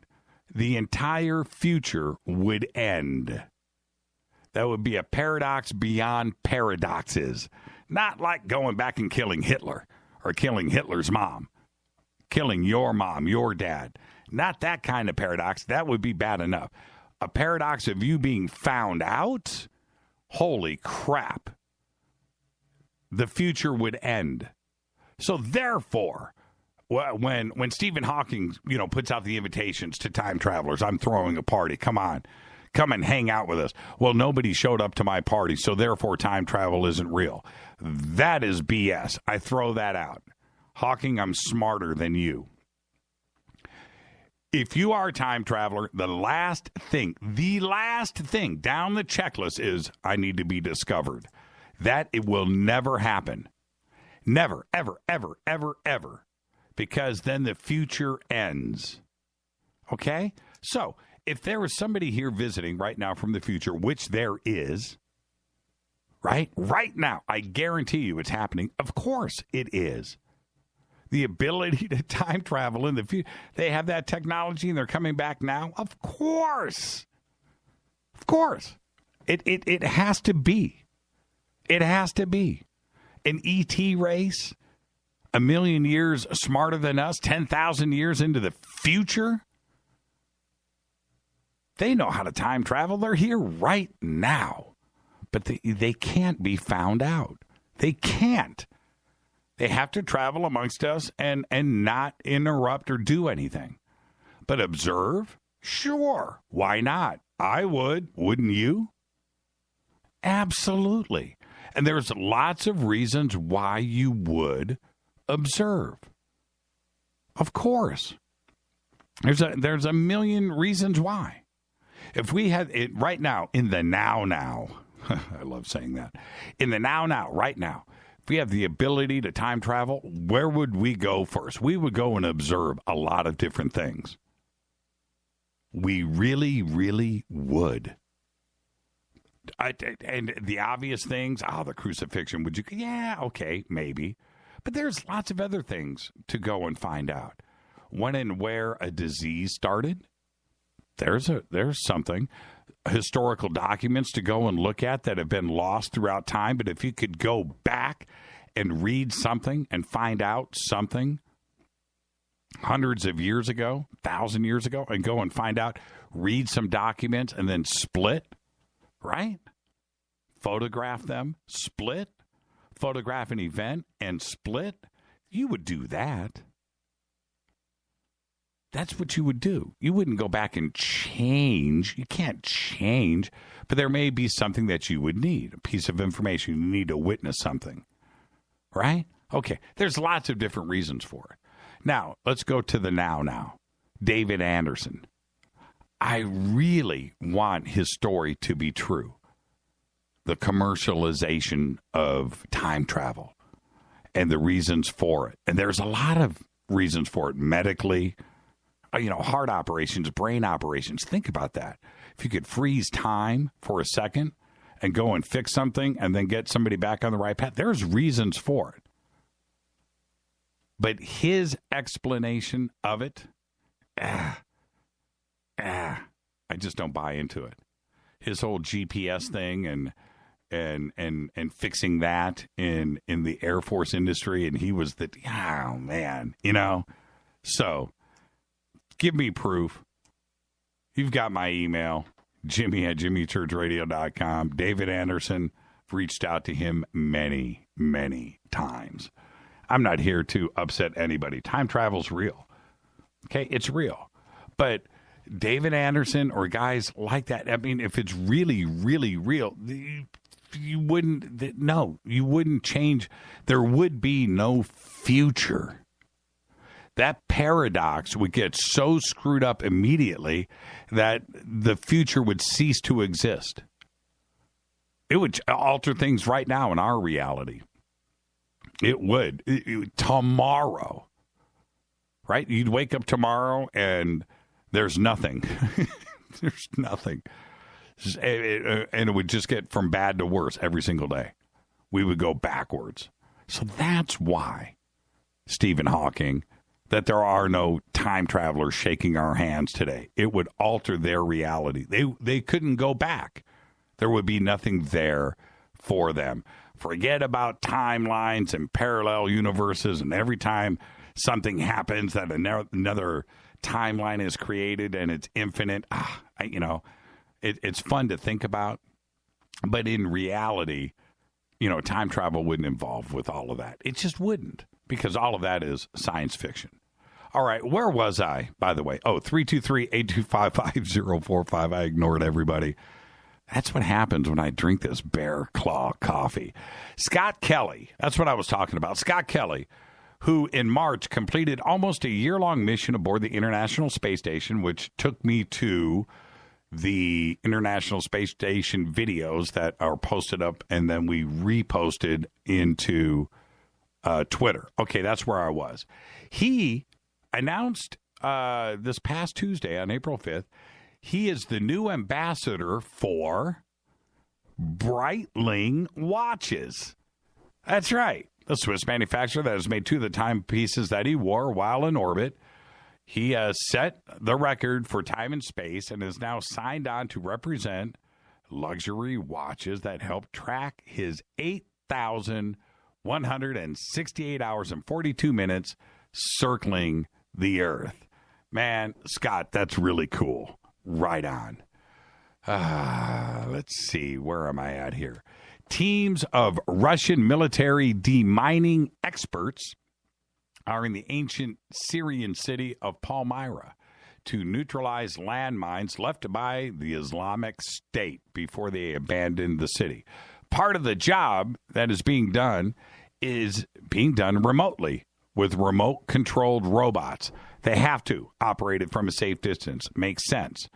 the entire future would end. That would be a paradox beyond paradoxes. Not like going back and killing Hitler, or killing Hitler's mom, killing your mom, your dad. Not that kind of paradox. That would be bad enough. A paradox of you being found out? Holy crap. The future would end. So therefore, when Stephen Hawking, puts out the invitations to time travelers, I'm throwing a party. Come on. Come and hang out with us. Well, nobody showed up to my party, so therefore time travel isn't real. That is BS. I throw that out. Hawking, I'm smarter than you. If you are a time traveler, the last thing down the checklist is, I need to be discovered. That it will never happen. Never, ever, ever, ever, ever. Because then the future ends. Okay? So, if there is somebody here visiting right now from the future, which there is, right? Right now, I guarantee you it's happening. Of course it is. The ability to time travel in the future. They have that technology and they're coming back now. Of course. Of course. It has to be. It has to be. An ET race, 1 million years smarter than us, 10,000 years into the future. They know how to time travel. They're here right now. But they can't be found out. They can't. They have to travel amongst us and not interrupt or do anything. But observe? Sure. Why not? I would. Wouldn't you? Absolutely. And there's lots of reasons why you would observe. Of course. There's a million reasons why. If we had it right now, in the now, I love saying that. In the now, right now, if we have the ability to time travel, where would we go first? We would go and observe a lot of different things. We really, really would. And the obvious things, the crucifixion, would you? Yeah, okay, maybe. But there's lots of other things to go and find out. When and where a disease started, there's something. Historical documents to go and look at that have been lost throughout time. But if you could go back and read something and find out something hundreds of years ago, 1,000 years ago, and go and find out, read some documents and then split, right? Photograph them, split, photograph an event and split. You would do that. That's what you would do. You wouldn't go back and change. You can't change, but there may be something that you would need, a piece of information. You need to witness something, right? Okay, there's lots of different reasons for it. Now, let's go to the now. David Anderson. I really want his story to be true. The commercialization of time travel and the reasons for it. And there's a lot of reasons for it medically. Heart operations, brain operations. Think about that. If you could freeze time for a second and go and fix something and then get somebody back on the right path, there's reasons for it. But his explanation of it, I just don't buy into it. His whole GPS thing and fixing that in the Air Force industry, and he was So, give me proof. You've got my email, Jimmy@jimmychurchradio.com. David Anderson, reached out to him many, many times. I'm not here to upset anybody. Time travel's real. Okay, it's real. But David Anderson or guys like that, I mean, if it's really, really real, you wouldn't change. There would be no future. That paradox would get so screwed up immediately that the future would cease to exist. It would alter things right now in our reality. It would. Tomorrow, right? You'd wake up tomorrow and there's nothing. There's nothing. And it would just get from bad to worse every single day. We would go backwards. So that's why, Stephen Hawking, that there are no time travelers shaking our hands today. It would alter their reality. They couldn't go back. There would be nothing there for them. Forget about timelines and parallel universes, and every time something happens that another timeline is created and it's infinite. It's fun to think about, but in reality, time travel wouldn't involve with all of that. It just wouldn't, because all of that is science fiction. All right, where was I, by the way? 323-825-5045. I ignored everybody. That's what happens when I drink this Bear Claw coffee. Scott Kelly, that's what I was talking about. Scott Kelly, who in March completed almost a year-long mission aboard the International Space Station, which took me to the International Space Station videos that are posted up, and then we reposted into Twitter. Okay, that's where I was. He announced this past Tuesday on April 5th, he is the new ambassador for Breitling watches. That's right. The Swiss manufacturer that has made 2 of the timepieces that he wore while in orbit. He has set the record for time and space and is now signed on to represent luxury watches that help track his 8,168 hours and 42 minutes circling the Earth. Man, Scott, that's really cool. Right on. Let's see. Where am I at here? Teams of Russian military demining experts are in the ancient Syrian city of Palmyra to neutralize landmines left by the Islamic State before they abandoned the city. Part of the job that is being done remotely with remote-controlled robots. They have to operate it from a safe distance. Makes sense.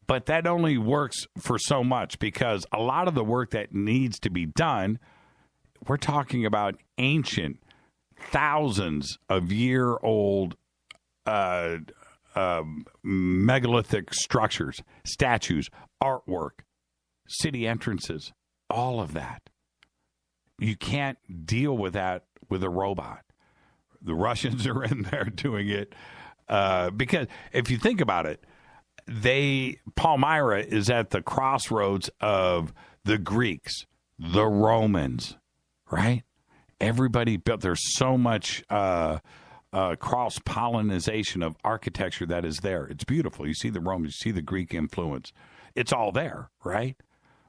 But that only works for so much because a lot of the work that needs to be done, we're talking about ancient, thousands of year-old megalithic structures, statues, artwork, city entrances, all of that. You can't deal with that with a robot. The Russians are in there doing it because if you think about it, Palmyra is at the crossroads of the Greeks, the Romans, right? Everybody built. There's so much cross-pollination of architecture that is there. It's beautiful. You see the Romans, you see the Greek influence. It's all there, right?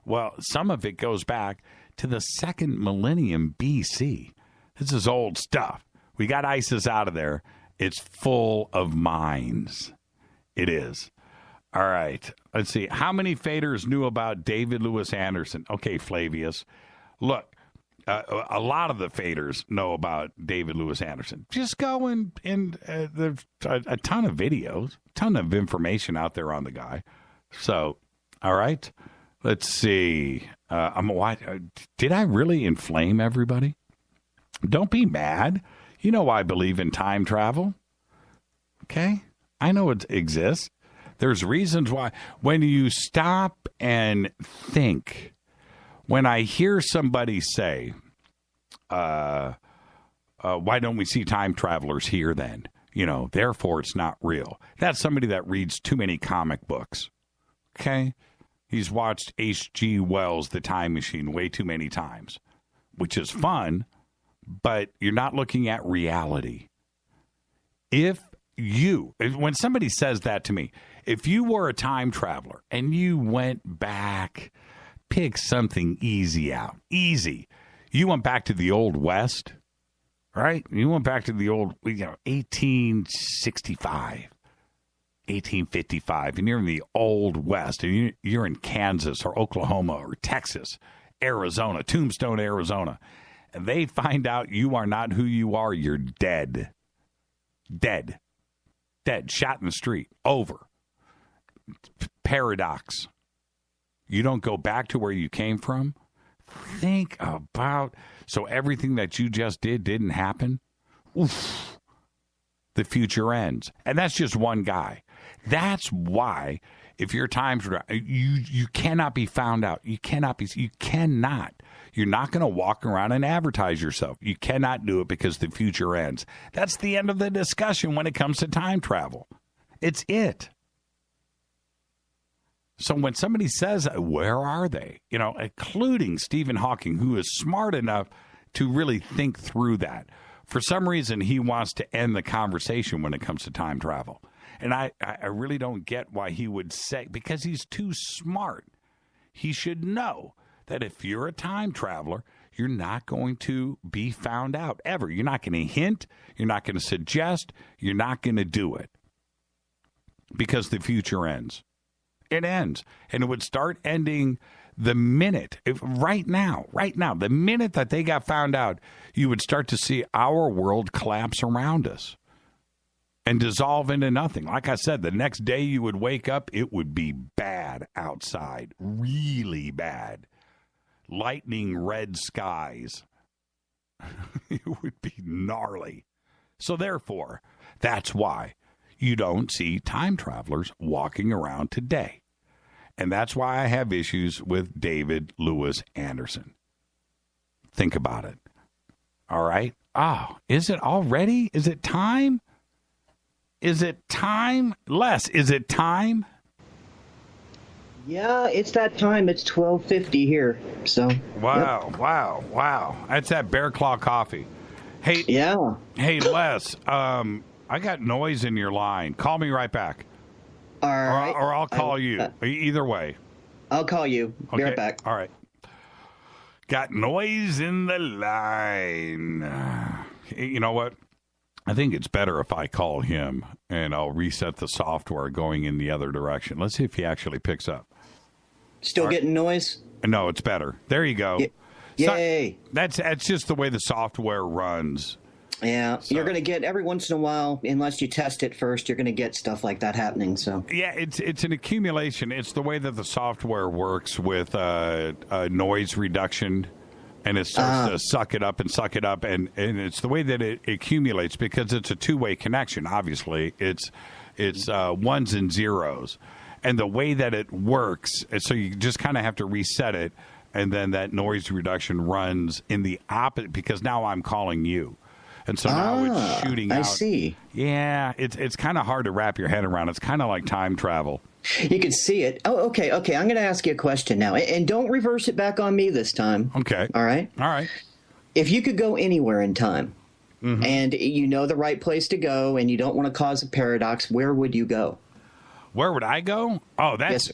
Well, some of it goes back to the 2nd millennium BC. This is old stuff. We got ISIS out of there. It's full of mines. It is. All right. Let's see. How many faders knew about David Lewis Anderson? Okay, Flavius. Look, a lot of the faders know about David Lewis Anderson. Just go and there's a ton of videos, a ton of information out there on the guy. So, all right. Let's see. Did I really inflame everybody? Don't be mad. You know I believe in time travel. Okay? I know it exists. There's reasons why. When you stop and think, when I hear somebody say, why don't we see time travelers here then? Therefore it's not real. That's somebody that reads too many comic books. Okay? He's watched H.G. Wells' The Time Machine way too many times, which is fun, but you're not looking at reality. When somebody says that to me, if you were a time traveler and you went back, pick something easy out. Easy. You went back to the Old West, right? You went back to the old, 1865, 1855, and you're in the Old West, and you're in Kansas or Oklahoma or Texas, Arizona, Tombstone, Arizona, and they find out you are not who you are, you're dead. Dead. Shot in the street. Over. Paradox. You don't go back to where you came from? Think about, so everything that you just didn't happen? Oof. The future ends. And that's just one guy. That's why, if your time's right, you cannot be found out. You cannot. You're not going to walk around and advertise yourself. You cannot do it because the future ends. That's the end of the discussion when it comes to time travel. It's it. So when somebody says, where are they? Including Stephen Hawking, who is smart enough to really think through that. For some reason, he wants to end the conversation when it comes to time travel. And I really don't get why he would say, because he's too smart. He should know that if you're a time traveler, you're not going to be found out ever. You're not going to hint. You're not going to suggest. You're not going to do it because the future ends. It ends. And it would start ending the minute, right now, the minute that they got found out, you would start to see our world collapse around us and dissolve into nothing. Like I said, the next day you would wake up, it would be bad outside, really bad. Lightning red skies. It would be gnarly. So therefore, that's why you don't see time travelers walking around today. And that's why I have issues with David Lewis Anderson. Think about it. All right. Oh, is it already? Is it time? Is it time? Les, is it time? Yeah, it's that time. It's 12:50 here. So. Wow, yep. wow. That's that Bear Claw coffee. Hey. Yeah. Hey, Les, I got noise in your line. Call me right back. All right. Or I'll call you. Either way. I'll call you. Be right back. All right. Got noise in the line. You know what? I think it's better if I call him and I'll reset the software going in the other direction. Let's see if he actually picks up. Still getting noise? No, it's better. There you go. Yay. So, that's just the way the software runs. Yeah, so. You're going to get every once in a while, unless you test it first, you're going to get stuff like that happening. So yeah, it's an accumulation. It's the way that the software works with noise reduction, and it starts to suck it up, and it's the way that it accumulates because it's a two-way connection. Obviously, it's ones and zeros, and the way that it works, so you just kind of have to reset it, and then that noise reduction runs in the opposite because now I'm calling you. And so now it's shooting out. I see. Yeah, it's kind of hard to wrap your head around. It's kind of like time travel. You can see it. Oh, okay. I'm going to ask you a question now. And don't reverse it back on me this time. Okay. All right? All right. If you could go anywhere in time, and you know the right place to go, and you don't want to cause a paradox, where would you go? Where would I go? Oh, that's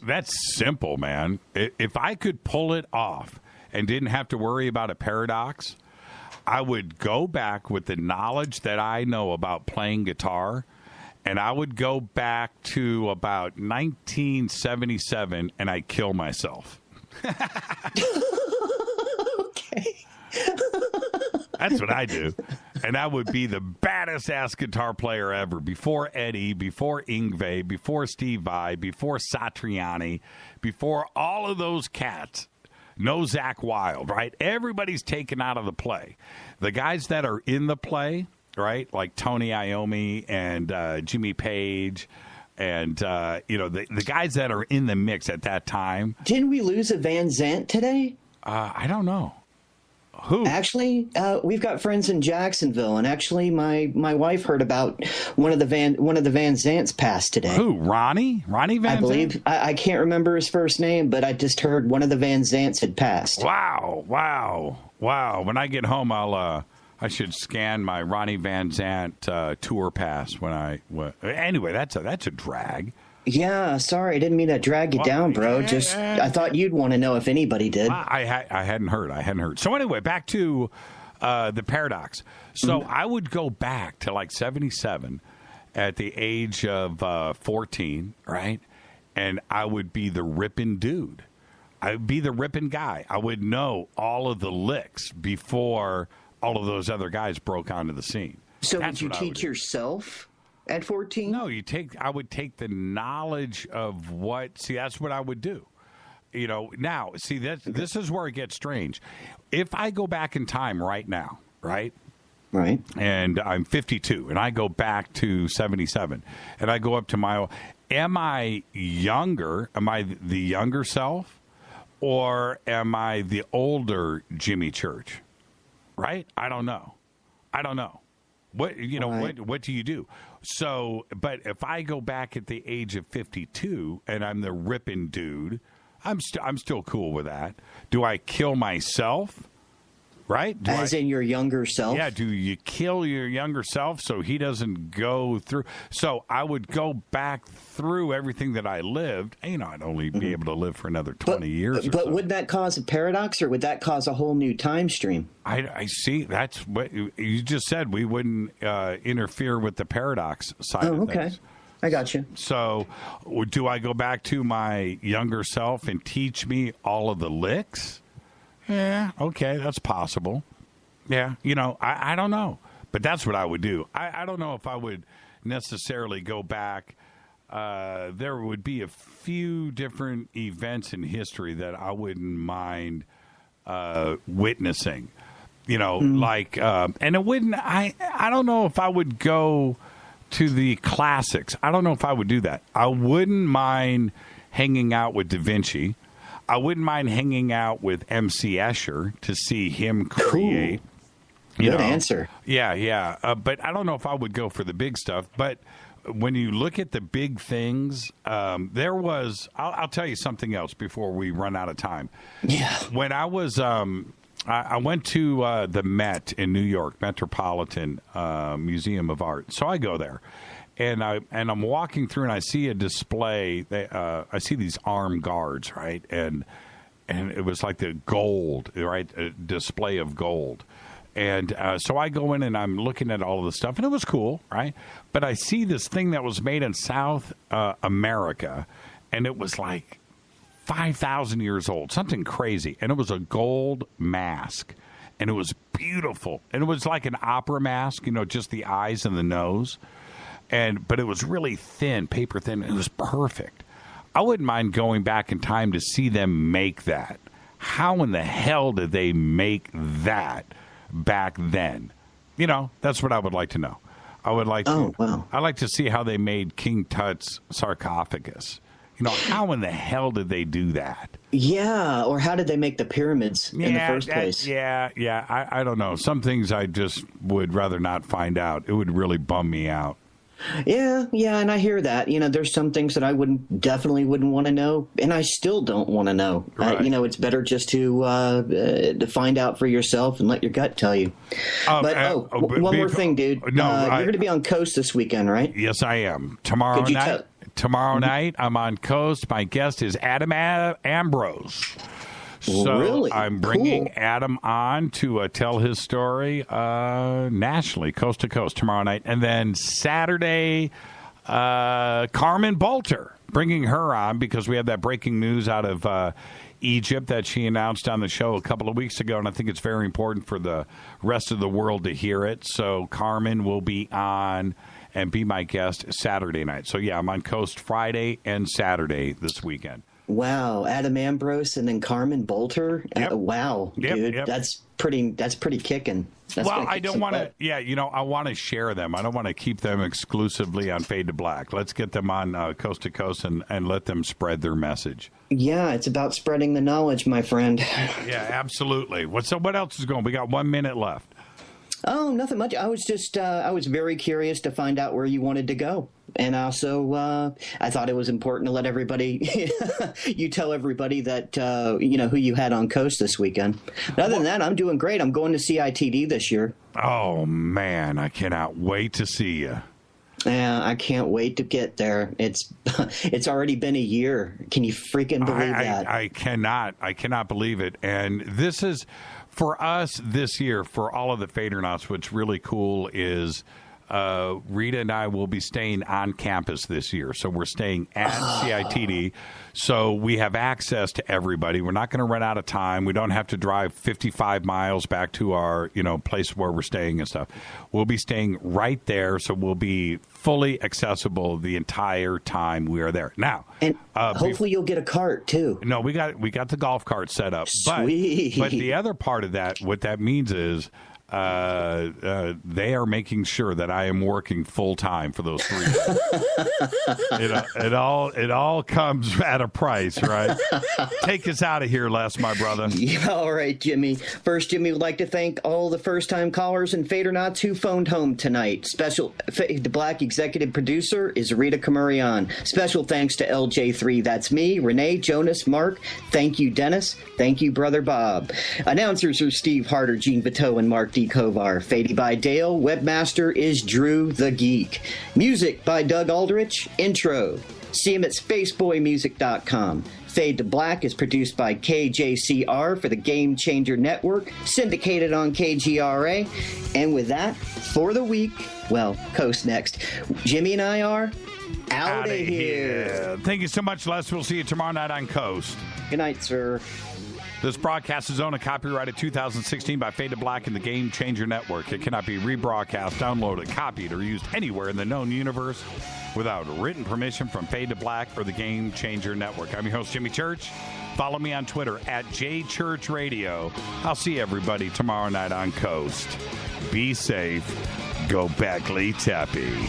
simple, man. If I could pull it off and didn't have to worry about a paradox, I would go back with the knowledge that I know about playing guitar, and I would go back to about 1977, and I'd kill myself. Okay. That's what I do. And I would be the baddest ass guitar player ever. Before Eddie, before Yngwie, before Steve Vai, before Satriani, before all of those cats. No Zach Wilde, right? Everybody's taken out of the play. The guys that are in the play, right, like Tony Iommi and Jimmy Page and, the guys that are in the mix at that time. Didn't we lose a Van Zant today? I don't know. Who? Actually, we've got friends in Jacksonville, and actually, my wife heard about one of the Van Zants passed today. Who? Ronnie Van Zant? I believe. I can't remember his first name, but I just heard one of the Van Zants had passed. Wow! When I get home, I should scan my Ronnie Van Zant tour pass Anyway, that's a drag. Yeah, sorry, I didn't mean to drag you down, bro. I thought you'd want to know if anybody did. I hadn't heard. So anyway, back to the paradox. So I would go back to like 77 at the age of 14, right? And I would be the ripping dude. I would be the ripping guy. I would know all of the licks before all of those other guys broke onto the scene. So would you teach yourself? At 14? No, I would take the knowledge of that's what I would do. Now, this is where it gets strange. If I go back in time right now, right? Right. And I'm 52, and I go back to 77, and I go up to am I younger? Am I the younger self? Or am I the older Jimmy Church? Right? I don't know. What what do you do? So, but if I go back at the age of 52 and I'm the ripping dude, I'm still cool with that. Do I kill myself? Right? In your younger self? Yeah, do you kill your younger self so he doesn't go through? So I would go back through everything that I lived. I'd only be able to live for another 20 years or But so. Would that cause a paradox, or would that cause a whole new time stream? I see. That's what you just said. We wouldn't interfere with the paradox side of things. I got you. So do I go back to my younger self and teach me all of the licks? Yeah, okay, that's possible. Yeah, I don't know. But that's what I would do. I don't know if I would necessarily go back. There would be a few different events in history that I wouldn't mind witnessing. And it wouldn't, I don't know if I would go to the classics. I don't know if I would do that. I wouldn't mind hanging out with Da Vinci. I wouldn't mind hanging out with MC Escher to see him create. Good answer. Yeah. But I don't know if I would go for the big stuff. But when you look at the big things, there was. I'll tell you something else before we run out of time. Yeah. When I was, I went to the Met in New York, Metropolitan Museum of Art. So I go there. And I'm walking through, and I see a display. I see these armed guards, right? And it was like the gold, right? A display of gold. And so I go in, and I'm looking at all of the stuff, and it was cool, right? But I see this thing that was made in South America, and it was like 5,000 years old, something crazy. And it was a gold mask, and it was beautiful. And it was like an opera mask, just the eyes and the nose. But it was really thin, paper thin. It was perfect. I wouldn't mind going back in time to see them make that. How in the hell did they make that back then? That's what I would like to know. I would like to. Wow. I'd like to see how they made King Tut's sarcophagus. How in the hell did they do that? Yeah, or how did they make the pyramids in the first place? Yeah. I don't know. Some things I just would rather not find out. It would really bum me out. Yeah, and I hear that. There's some things that I definitely wouldn't want to know, and I still don't want to know. Right. It's better just to find out for yourself and let your gut tell you. One more thing, dude. No, you're going to be on Coast this weekend, right? Yes, I am. Tomorrow night. Tomorrow night, I'm on Coast. My guest is Adam Ambrose. So really? I'm bringing Adam on to tell his story nationally, coast to coast, tomorrow night. And then Saturday, Carmen Bolter, bringing her on because we had that breaking news out of Egypt that she announced on the show a couple of weeks ago. And I think it's very important for the rest of the world to hear it. So Carmen will be on and be my guest Saturday night. So, yeah, I'm on Coast Friday and Saturday this weekend. Wow, Adam Ambrose and then Carmen Bolter. Yep. Wow, dude, Yep. That's pretty kicking. I don't want to. Yeah, I want to share them. I don't want to keep them exclusively on Fade to Black. Let's get them on Coast to Coast and let them spread their message. Yeah, it's about spreading the knowledge, my friend. Yeah, absolutely. What else is going? We got 1 minute left. Oh, nothing much. I was just I was very curious to find out where you wanted to go. And also, I thought it was important to let everybody, you tell everybody that, who you had on Coast this weekend. But other than that, I'm doing great. I'm going to CITD this year. Oh, man, I cannot wait to see you. Yeah, I can't wait to get there. It's already been a year. Can you freaking believe that? I cannot believe it. And this is, for us this year, for all of the Fadernauts, what's really cool is Rita and I will be staying on campus this year. So we're staying at CITD. So we have access to everybody. We're not going to run out of time. We don't have to drive 55 miles back to our, place where we're staying and stuff. We'll be staying right there. So we'll be fully accessible the entire time we are there. Now, and hopefully you'll get a cart too. No, we got the golf cart set up. Sweet. But the other part of that, what that means is, they are making sure that I am working full time for those 3 years. It all comes at a price, right? Take us out of here, Les, my brother. Yeah, all right, Jimmy. First, Jimmy would like to thank all the first-time callers and Fadernauts who phoned home tonight. The Black executive producer is Rita Camurian. Special thanks to LJ3. That's me, Renee, Jonas, Mark. Thank you, Dennis. Thank you, Brother Bob. Announcers are Steve Harder, Gene Vito, and Mark D. Kovar. Fadey by Dale. Webmaster is Drew the Geek. Music by Doug Aldrich. Intro. See him at spaceboymusic.com. Fade to Black is produced by KJCR for the Game Changer Network, syndicated on KGRA. And with that, for the week, Coast next. Jimmy and I are out of here. Thank you so much, Les. We'll see you tomorrow night on Coast. Good night, sir. This broadcast is owned and copyrighted 2016 by Fade to Black and the Game Changer Network. It cannot be rebroadcast, downloaded, copied, or used anywhere in the known universe without written permission from Fade to Black or the Game Changer Network. I'm your host, Jimmy Church. Follow me on Twitter at JChurchRadio. I'll see everybody tomorrow night on Coast. Be safe. Go Beckley Tappy.